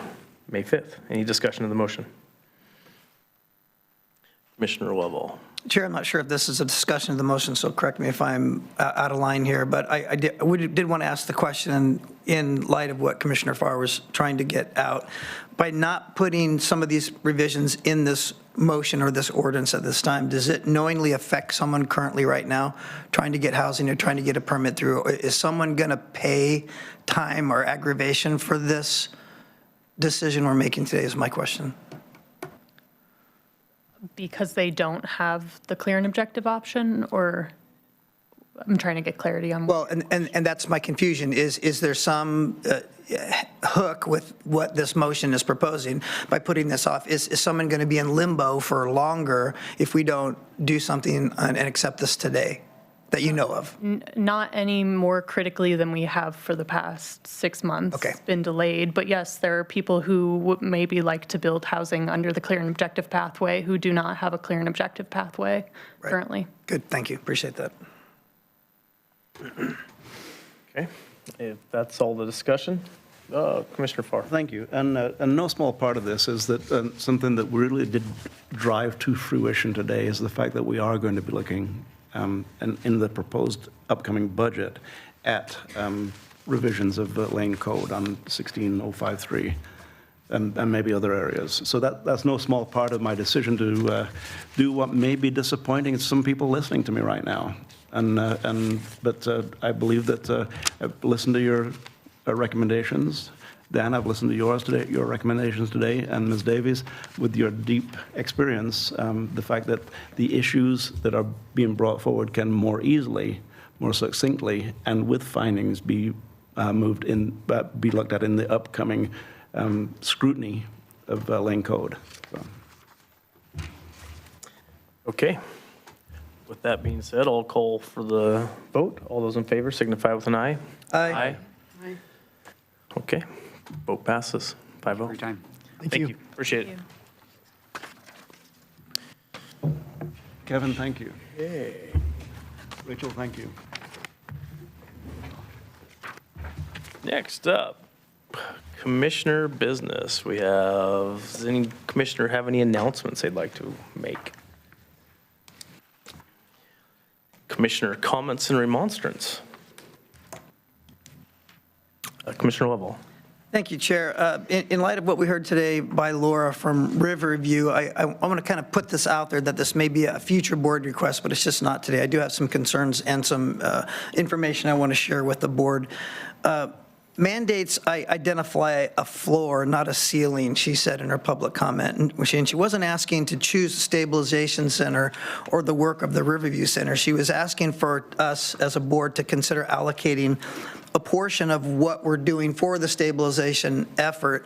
S1: May 5th. Any discussion of the motion? Commissioner Lovell.
S10: Chair, I'm not sure if this is a discussion of the motion, so correct me if I'm out of line here, but I did want to ask the question in light of what Commissioner Farr was trying to get out. By not putting some of these revisions in this motion or this ordinance at this time, does it knowingly affect someone currently right now trying to get housing or trying to get a permit through? Is someone going to pay time or aggravation for this decision we're making today is my question.
S16: Because they don't have the clear and objective option, or I'm trying to get clarity on.
S10: Well, and that's my confusion, is there some hook with what this motion is proposing by putting this off? Is someone going to be in limbo for longer if we don't do something and accept this today that you know of?
S16: Not any more critically than we have for the past 6 months.
S10: Okay.
S16: It's been delayed, but yes, there are people who would maybe like to build housing under the clear and objective pathway who do not have a clear and objective pathway currently.
S10: Good, thank you, appreciate that.
S1: Okay, if that's all the discussion, Commissioner Farr.
S6: Thank you. And no small part of this is that something that really did drive to fruition today is the fact that we are going to be looking in the proposed upcoming budget at revisions of the Lane Code on 16053 and maybe other areas. So that's no small part of my decision to do what may be disappointing to some people listening to me right now. But I believe that I've listened to your recommendations. Dan, I've listened to yours today, your recommendations today, and Ms. Davies, with your deep experience, the fact that the issues that are being brought forward can more easily, more succinctly, and with findings be be looked at in the upcoming scrutiny of Lane Code. So.
S1: Okay. With that being said, I'll call for the vote. All those in favor signify with an aye.
S10: Aye.
S9: Aye.
S1: Okay. Vote passes 5-0.
S17: Every time.
S1: Thank you. Appreciate it.
S6: Kevin, thank you.
S1: Okay.
S6: Rachel, thank you.
S1: Next up, commissioner business. We have, does any commissioner have any announcements they'd like to make? Commissioner comments and remonstrance. Commissioner Lovell.
S10: Thank you, Chair. In light of what we heard today by Laura from Riverview, I want to kind of put this out there that this may be a future board request, but it's just not today. I do have some concerns and some information I want to share with the board. Mandates identify a floor, not a ceiling, she said in her public comment. And she wasn't asking to choose the stabilization center or the work of the Riverview Center. She was asking for us as a board to consider allocating a portion of what we're doing for the stabilization effort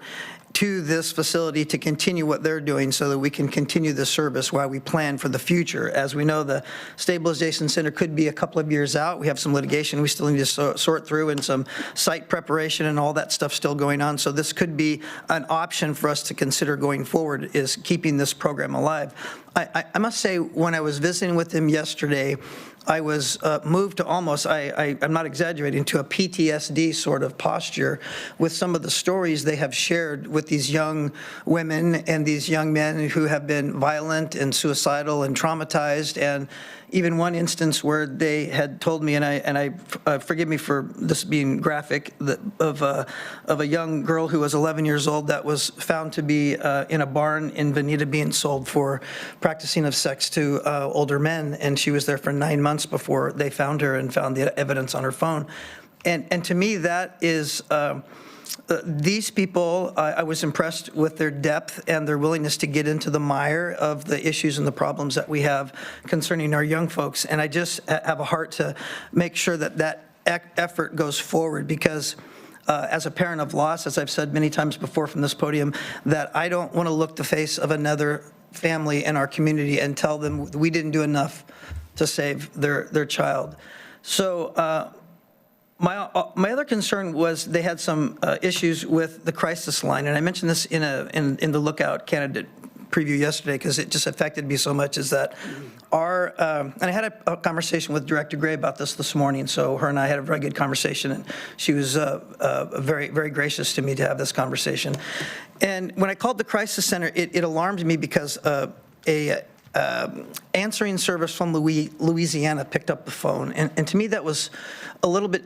S10: to this facility to continue what they're doing so that we can continue the service while we plan for the future. As we know, the stabilization center could be a couple of years out. We have some litigation we still need to sort through and some site preparation and all that stuff still going on. So this could be an option for us to consider going forward, is keeping this program alive. I must say, when I was visiting with him yesterday, I was moved to almost, I'm not exaggerating, to a PTSD sort of posture with some of the stories they have shared with these young women and these young men who have been violent and suicidal and traumatized. And even one instance where they had told me, and I forgive me for this being graphic, of a young girl who was 11 years old that was found to be in a barn in Bonita being sold for practicing of sex to older men, and she was there for 9 months before they found her and found the evidence on her phone. And to me, that is these people, I was impressed with their depth and their willingness to get into the mire of the issues and the problems that we have concerning our young folks. And I just have a heart to make sure that that effort goes forward, because as a parent of loss, as I've said many times before from this podium, that I don't want to look the face of another family in our community and tell them we didn't do enough to save their child. So my other concern was they had some issues with the crisis line, and I mentioned this in the Lookout candidate preview yesterday because it just affected me so much, is that our, and I had a conversation with Director Gray about this morning, so her and I had a very good conversation, and she was very, very gracious to me to have this conversation. And when I called the crisis center, it alarmed me because a answering service from Louisiana picked up the phone, and to me that was a little bit,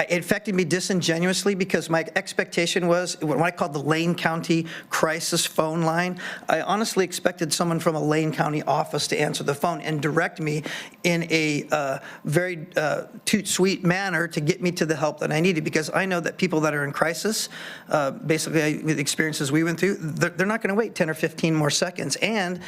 S10: it affected me disingenuously, because my expectation was, when I called the Lane County crisis phone line, I honestly expected someone from a Lane County office to answer the phone and direct me in a very toot-sweet manner to get me to the help that I needed, because I know that people that are in crisis, basically the experiences we went through, they're not going to wait 10 or 15 more seconds. And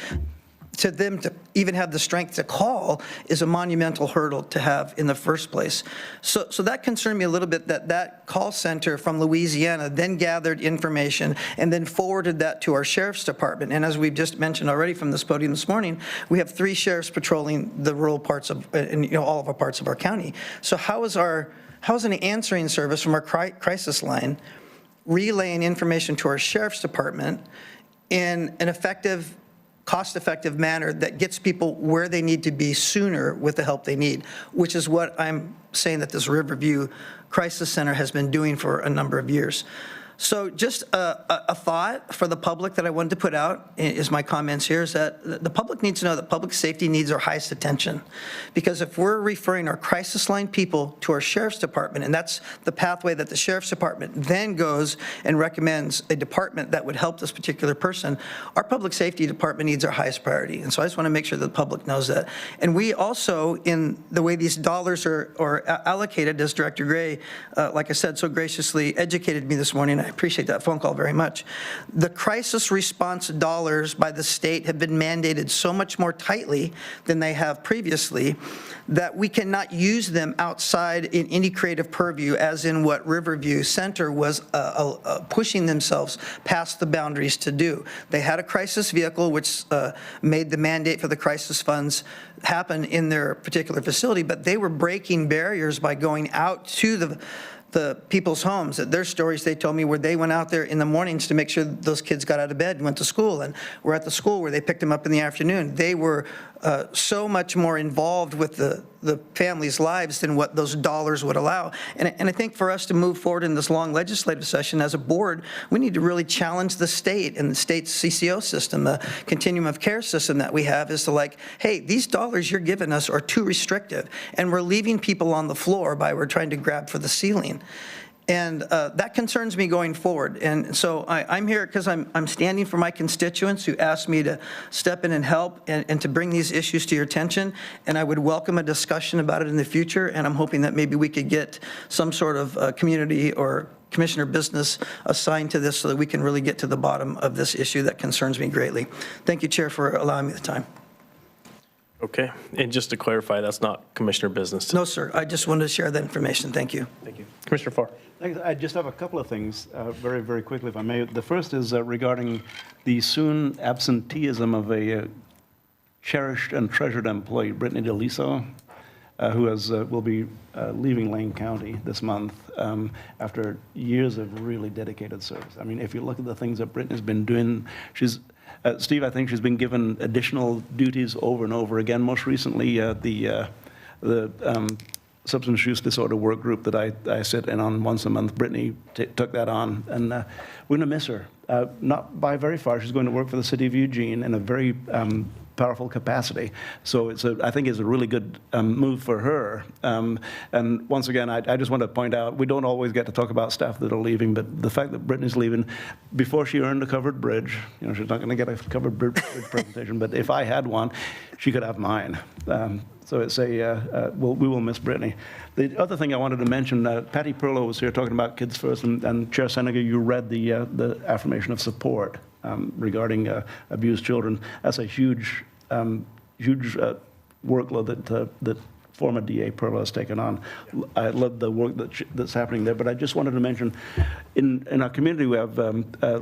S10: to them to even have the strength to call is a monumental hurdle to have in the first place. So that concerned me a little bit, that call center from Louisiana then gathered information and then forwarded that to our sheriff's department. And as we've just mentioned already from this podium this morning, we have 3 sheriffs patrolling the rural parts of, and all of our parts of our county. So how is an answering service from our crisis line relaying information to our sheriff's department in an effective, cost-effective manner that gets people where they need to be sooner with the help they need, which is what I'm saying that this Riverview Crisis Center has been doing for a number of years. So just a thought for the public that I wanted to put out is my comments here, is that the public needs to know that public safety needs our highest attention. Because if we're referring our crisis line people to our sheriff's department, and that's the pathway that the sheriff's department then goes and recommends a department that would help this particular person, our public safety department needs our highest priority. And so I just want to make sure that the public knows that. And we also, in the way these dollars are allocated, as Director Gray, like I said, so graciously educated me this morning, I appreciate that phone call very much. The crisis response dollars by the state have been mandated so much more tightly than they have previously that we cannot use them outside in any creative purview, as in what Riverview Center was pushing themselves past the boundaries to do. They had a crisis vehicle which made the mandate for the crisis funds happen in their particular facility, but they were breaking barriers by going out to the people's homes. Their stories they told me where they went out there in the mornings to make sure those kids got out of bed and went to school, and were at the school where they picked them up in the afternoon. They were so much more involved with the families' lives than what those dollars would allow. And I think for us to move forward in this long legislative session as a board, we need to really challenge the state and the state's CCO system, the continuum of care system that we have, is to like, hey, these dollars you're giving us are too restrictive, and we're leaving people on the floor by we're trying to grab for the ceiling. And that concerns me going forward. And so I'm here because I'm standing for my constituents who asked me to step in and help and to bring these issues to your attention. And I would welcome a discussion about it in the future. And I'm hoping that maybe we could get some sort of community or commissioner business assigned to this so that we can really get to the bottom of this issue that concerns me greatly. Thank you, Chair, for allowing me the time.
S1: Okay, and just to clarify, that's not commissioner business.
S10: No, sir. I just wanted to share that information. Thank you.
S1: Thank you. Commissioner Farr.
S6: Thanks. I just have a couple of things, very, very quickly, if I may. The first is regarding the soon absenteeism of a cherished and treasured employee, Brittany DeLiso, who will be leaving Lane County this month after years of really dedicated service. I mean, if you look at the things that Brittany's been doing, Steve, I think she's been given additional duties over and over again. Most recently, the substance use disorder work group that I sit in on once a month, Brittany took that on, and we're going to miss her. Not by very far. She's going to work for the city of Eugene in a very powerful capacity. So I think it's a really good move for her. And once again, I just want to point out, we don't always get to talk about staff that are leaving, but the fact that Brittany's leaving, before she earned a covered bridge, she's not going to get a covered bridge presentation, but if I had one, she could have mine. So it's we will miss Brittany. The other thing I wanted to mention, Patty Perlow was here talking about Kids First, and Chair Seneca, you read the affirmation of support regarding abused children. That's a huge workload that former DA Perlow has taken on. I love the work that's happening there, but I just wanted to mention, in our community we have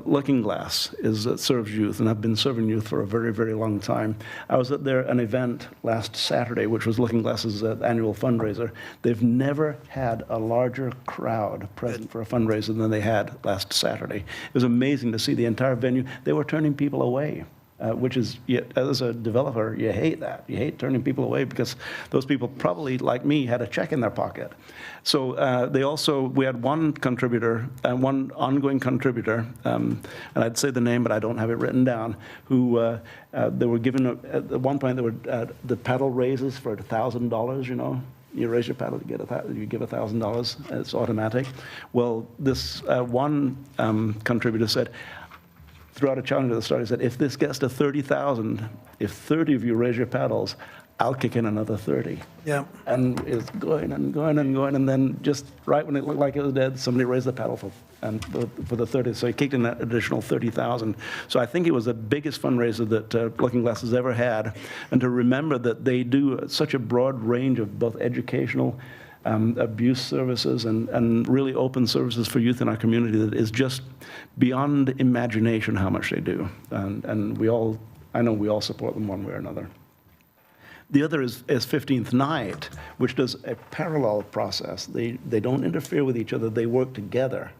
S6: Looking Glass serves youth, and I've been serving youth for a very, very long time. I was at an event last Saturday, which was Looking Glass's annual fundraiser. They've never had a larger crowd present for a fundraiser than they had last Saturday. It was amazing to see the entire venue. They were turning people away. Which is, as a developer, you hate that. You hate turning people away because those people probably, like me, had a check in their pocket. So we had one contributor, one ongoing contributor, and I'd say the name, but I don't have it written down, who they were given, at one point, there were the pedal raises for $1,000, You raise your paddle, you give $1,000, it's automatic. Well, this one contributor said, throughout a challenge of the story, said, if this gets to 30,000, if 30 of you raise your paddles, I'll kick in another 30.
S10: Yeah.
S6: And it's going and going and going, and then just right when it looked like it was dead, somebody raised the paddle for the 30. So he kicked in that additional 30,000. So I think it was the biggest fundraiser that Looking Glass has ever had. And to remember that they do such a broad range of both educational, abuse services and really open services for youth in our community that is just beyond imagination how much they do. And I know we all support them one way or another. The other is 15th Night, which does a parallel process. They don't interfere with each other. They work together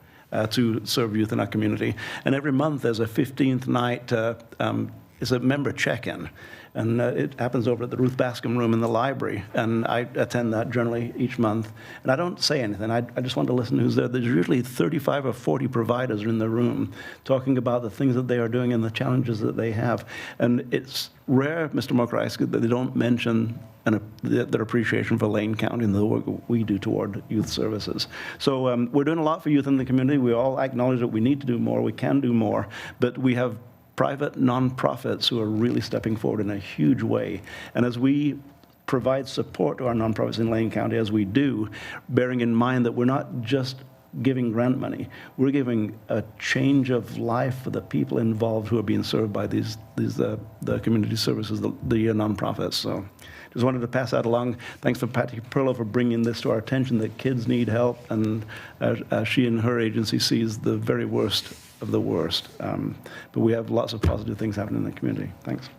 S6: to serve youth in our community. And every month there's a 15th Night, it's a member check-in. And it happens over at the Ruth Bascom Room in the library. And I attend that generally each month. And I don't say anything. I just want to listen to who's there. There's usually 35 or 40 providers in the room talking about the things that they are doing and the challenges that they have. And it's rare, Mr. Mokrice, that they don't mention their appreciation for Lane County and the work we do toward youth services. So we're doing a lot for youth in the community. We all acknowledge that we need to do more, we can do more, but we have private nonprofits who are really stepping forward in a huge way. And as we provide support to our nonprofits in Lane County, as we do, bearing in mind that we're not just giving grant money, we're giving a change of life for the people involved who are being served by the community services, the nonprofits. So just wanted to pass that along. Thanks for Patty Perlow for bringing this to our attention, that kids need help, and she and her agency sees the very worst of the worst. But we have lots of positive things happening in the community. Thanks.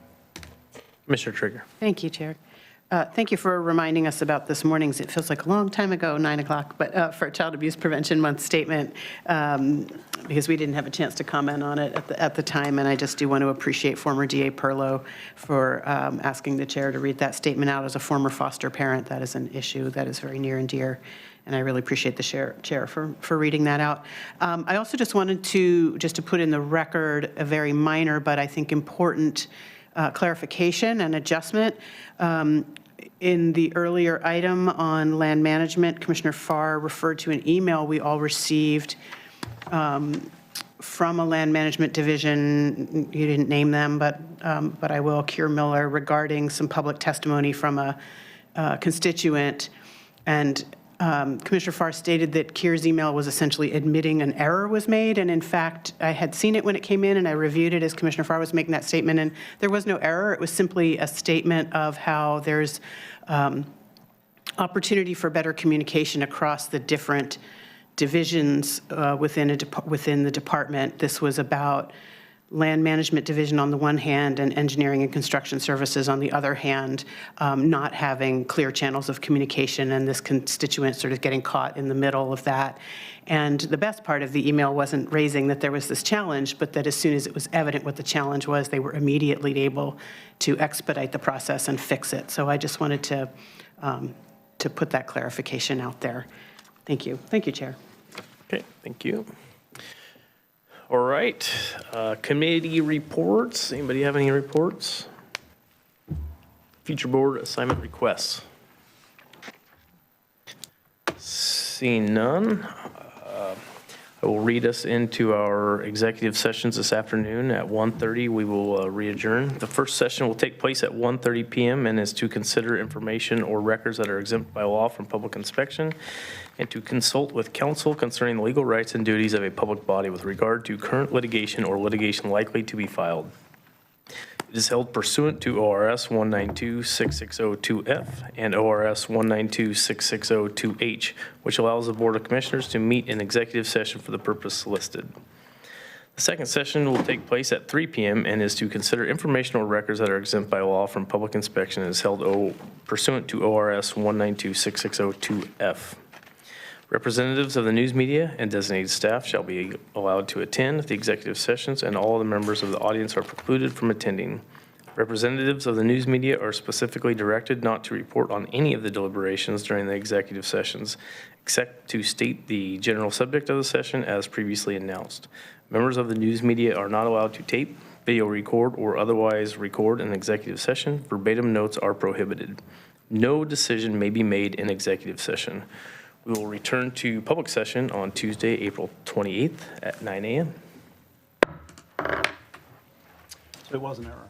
S1: Commissioner Trigger.
S9: Thank you, Chair. Thank you for reminding us about this morning's, it feels like a long time ago, 9 o'clock, but for Child Abuse Prevention Month statement, because we didn't have a chance to comment on it at the time, and I just do want to appreciate former DA Perlow for asking the chair to read that statement out. As a former foster parent, that is an issue that is very near and dear, and I really appreciate the chair for reading that out. I also just wanted to put in the record a very minor but I think important clarification and adjustment. In the earlier item on land management, Commissioner Farr referred to an email we all received from a land management division. You didn't name them, but I will, Keir Miller, regarding some public testimony from a constituent. And Commissioner Farr stated that Keir's email was essentially admitting an error was made. And in fact, I had seen it when it came in and I reviewed it as Commissioner Farr was making that statement. And there was no error. It was simply a statement of how there's opportunity for better communication across the different divisions within the department. This was about land management division on the one hand and engineering and construction services on the other hand, not having clear channels of communication, and this constituent sort of getting caught in the middle of that. And the best part of the email wasn't raising that there was this challenge, but that as soon as it was evident what the challenge was, they were immediately able to expedite the process and fix it. So I just wanted to put that clarification out there. Thank you. Thank you, Chair.
S1: Okay, thank you. All right, committee reports. Anybody have any reports? Future board assignment requests. Seeing none, I will read us into our executive sessions this afternoon. At 1:30, we will re-adjourn. The first session will take place at 1:30 p.m. and is to consider information or records that are exempt by law from public inspection, and to consult with counsel concerning the legal rights and duties of a public body with regard to current litigation or litigation likely to be filed. It is held pursuant to ORS 192-6602F and ORS 192-6602H, which allows the Board of Commissioners to meet in executive session for the purpose listed. The second session will take place at 3 p.m. and is to consider information or records that are exempt by law from public inspection and is held pursuant to ORS 192-6602F. Representatives of the news media and designated staff shall be allowed to attend the executive sessions, and all the members of the audience are precluded from attending. Representatives of the news media are specifically directed not to report on any of the deliberations during the executive sessions, except to state the general subject of the session as previously announced. Members of the news media are not allowed to tape, video record, or otherwise record an executive session. Verbatim notes are prohibited. No decision may be made in executive session. We will return to public session on Tuesday, April 28th at 9 a.m.
S6: So it was an error.